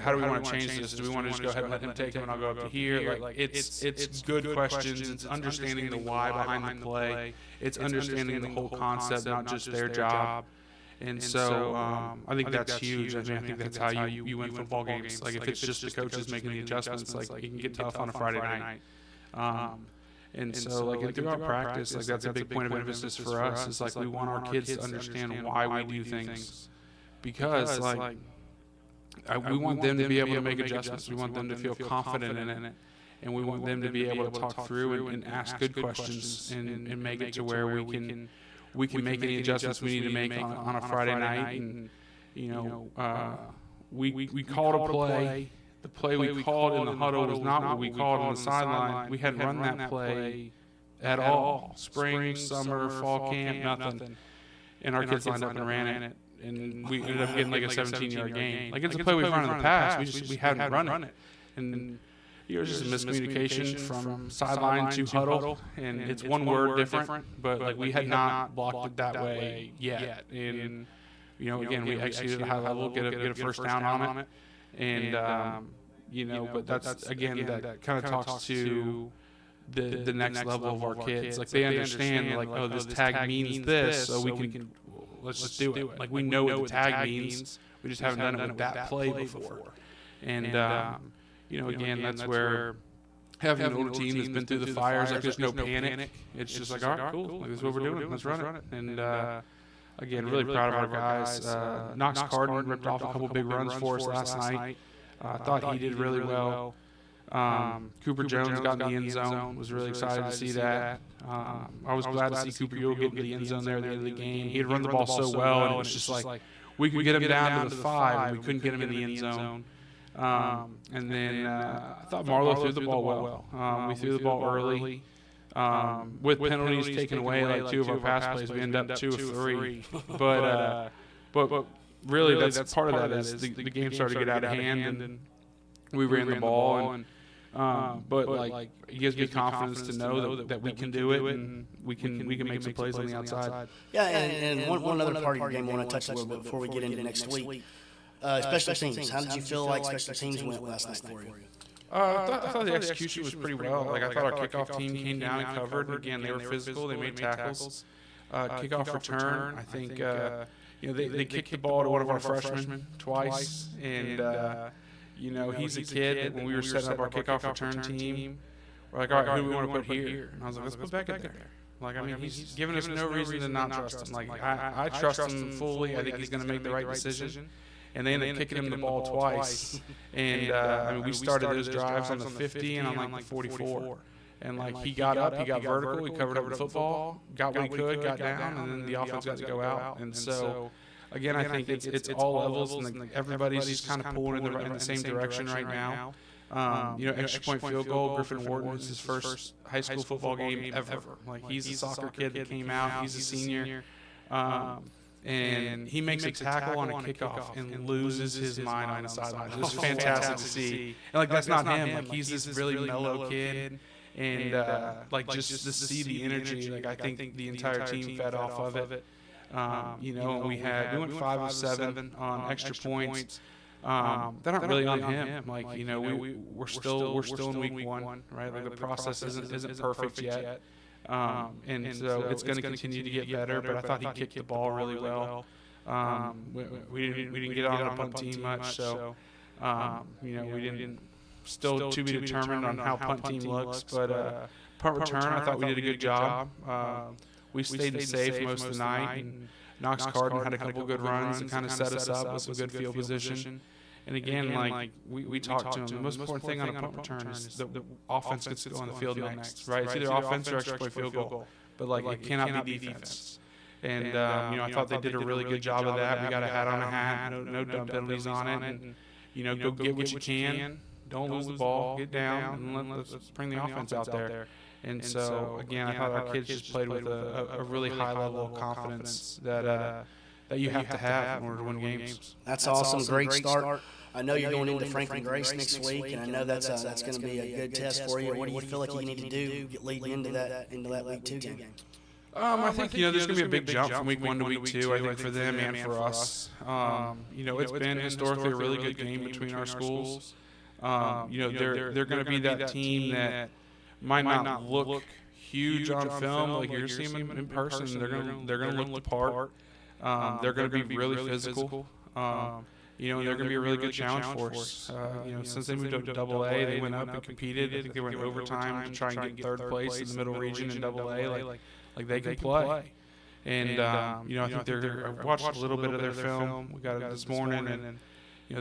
How do we want to change this? Do we want to just go ahead and let him take him and I'll go up to here? It's good questions. It's understanding the why behind the play. It's understanding the whole concept, not just their job. And so I think that's huge. I think that's how you win football games. If it's just the coaches making the adjustments, it can get tough on a Friday night. And so throughout practice, that's a big point of emphasis for us. Is we want our kids to understand why we do things, because we want them to be able to make adjustments. We want them to feel confident in it, and we want them to be able to talk through and ask good questions and make it to where we can make any adjustments we need to make on a Friday night. And we called a play. The play we called in the huddle was not what we called on the sideline. We hadn't run that play at all. Spring, summer, fall camp, nothing. And our kids lined up and ran it. And we ended up getting a 17-yard gain. It's a play we've run in the past. We hadn't run it. And it was just a miscommunication from sideline to huddle, and it's one word different, but but we had not blocked it that way yet. And again, we executed at a high level, get a first down on it, and but that's again that kind of talks to the next level of our kids. They understand this tag means this, so we can let's just do it. We know what the tag means. We just haven't done it with that play before, and. Again, that's where having an older team that's been through the fires, there's no panic. It's just all right, cool. This is what we're doing. Let's run it. And again, really proud of our guys. Knox Carden ripped off a couple big runs for us last night. I thought he did really well. Cooper Jones got in the end zone. Was really excited to see that. I was glad to see Cooper Ewell get into the end zone there at the end of the game. He had run the ball so well, and it was just we could get him down to the 5, and we couldn't get him in the end zone. And then I thought Marlowe threw the ball well. We threw the ball early. With penalties taken away, 2 of our pass plays, we ended up 2 of 3. But really, that's part of that is the game started to get out of hand, and we ran the ball. And but it gives me confidence to know that we can do it, and we can make some plays on the outside. Yeah, and one other part of your game I want to touch a little bit before we get into next week. Special teams. How did you feel like special teams went last night for you? I thought the execution was pretty well. I thought our kickoff team came down and covered. And again, they were physical. They made tackles. Kickoff return. I think they kicked the ball to one of our freshmen twice, and he's a kid that when we were setting up our kickoff return team, we're like, all right, who do we want to put here? And I was like, let's put Beckett there. Like, I mean, he's given us no reason to not trust him. Like, I trust him fully. I think he's going to make the right decision. And they ended up kicking him the ball twice. And, I mean, we started those drives on the 50 and on, like, the 44. And, like, he got up, he got vertical, he covered up the football, got what he could, got down, and then the offense got to go out. And so, again, I think it's all levels, and everybody's just kind of pulling in the same direction right now. Extra point field goal, Griffin Wharton is his first high school football game ever. Like, he's a soccer kid that came out, he's a senior. And he makes a tackle on a kickoff and loses his mind on the sideline. It's fantastic to see. And, like, that's not him. Like, he's this really mellow kid. And, like, just to see the energy, like, I think the entire team fed off of it. We went 5 of 7 on extra points. They're not really on him. Like, we're still in week 1, right? Like, the process isn't perfect yet. And so it's going to continue to get better, but I thought he kicked the ball really well. We didn't get on a punt team much, so, we didn't. Still to be determined on how punt team looks, but punt return, I thought we did a good job. We stayed safe most of the night, and Knox Carden had a couple good runs that kind of set us up with some good field position. And again, like we talked to him, the most important thing on a punt return is the offense gets to go on the field next, right? It's either offense or extra point field goal, but like it cannot be defense. And I thought they did a really good job of that. We got a hat on a hat, no dumb penalties on it, and go get what you can. Don't lose the ball, get down, and let's bring the offense out there. And so, again, I thought our kids just played with a really high level of confidence that you have to have in order to win games. That's awesome. Great start. I know you're going into Franklin Grace next week, and I know that's going to be a good test for you. What do you feel like you need to do leading into that Week 2 game? I think there's going to be a big jump from Week 1 to Week 2. I think for them and for us. It's been historically a really good game between our schools. They're going to be that team that might not look huge on film. Like, you're seeing them in person. They're going to look the part. They're going to be really physical. And they're going to be a really good challenge for us. Since they moved up to AA, they went up and competed. I think they went overtime to try and get third place in the middle region in AA. Like they can play. And I think I watched a little bit of their film. We got it this morning, and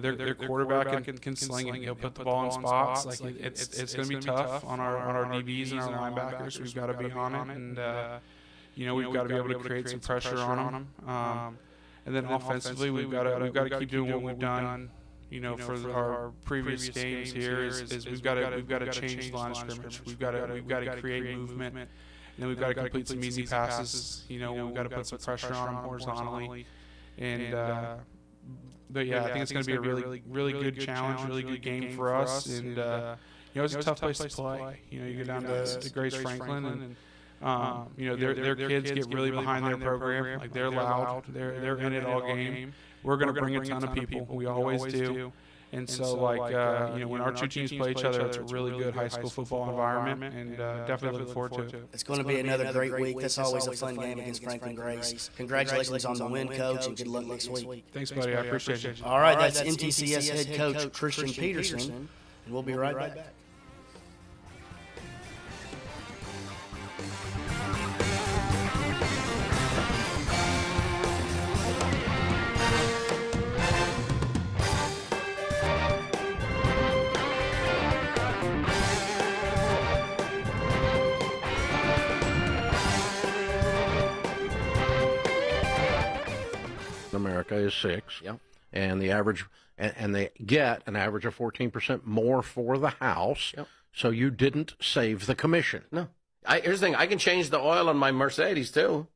their quarterback can sling it. He'll put the ball in spots. Like, it's going to be tough on our DBs and our linebackers. We've got to be on it, and we've got to be able to create some pressure on them. And then offensively, we've got to keep doing what we've done. For our previous games here is we've got to change the line of scrimmage. We've got to create movement, and then we've got to complete some easy passes. We've got to put some pressure on them horizontally, and. But yeah, I think it's going to be a really good challenge, really good game for us, and it's a tough place to play. You go down to Grace Franklin, and their kids get really behind their program. Like, they're loud, they're in it all game. We're going to bring a ton of people. We always do. And so, when our two teams play each other, it's a really good high school football environment, and definitely look forward to it. It's going to be another great week. That's always a fun game against Franklin Grace. Congratulations on the win, Coach, and good luck next week. Thanks, buddy. I appreciate it. All right, that's MTCS head coach Christian Peterson, and we'll be right back. America is 6, and the average, and they get an average of 14% more for the house. So you didn't save the commission. No, here's the thing: I can change the oil on my Mercedes too,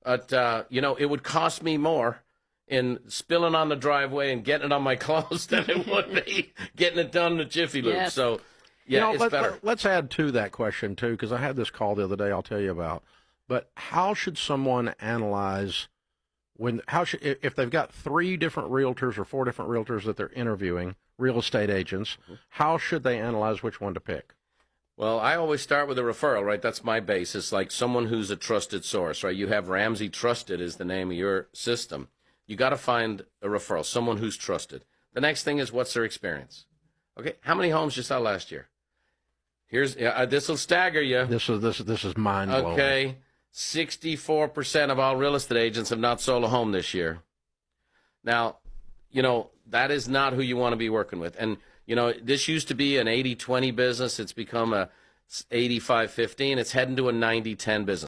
but it would cost me more in spilling on the driveway and getting it on my clothes than it would be getting it done with Jiffy Lube. Yes. So it's better. Let's add to that question too, because I had this call the other day. I'll tell you about. But how should someone analyze? If they've got 3 different realtors or 4 different realtors that they're interviewing, real estate agents, how should they analyze which one to pick? Well, I always start with a referral, right? That's my basis, like someone who's a trusted source, right? You have Ramsey Trusted is the name of your system. You got to find a referral, someone who's trusted. The next thing is, what's their experience? Okay, how many homes you saw last year? Here's this will stagger you. This is mind blowing. Okay, 64% of all real estate agents have not sold a home this year. Now, that is not who you want to be working with. And this used to be an 80-20 business. It's become a 85-15. It's heading to a 90-10 business.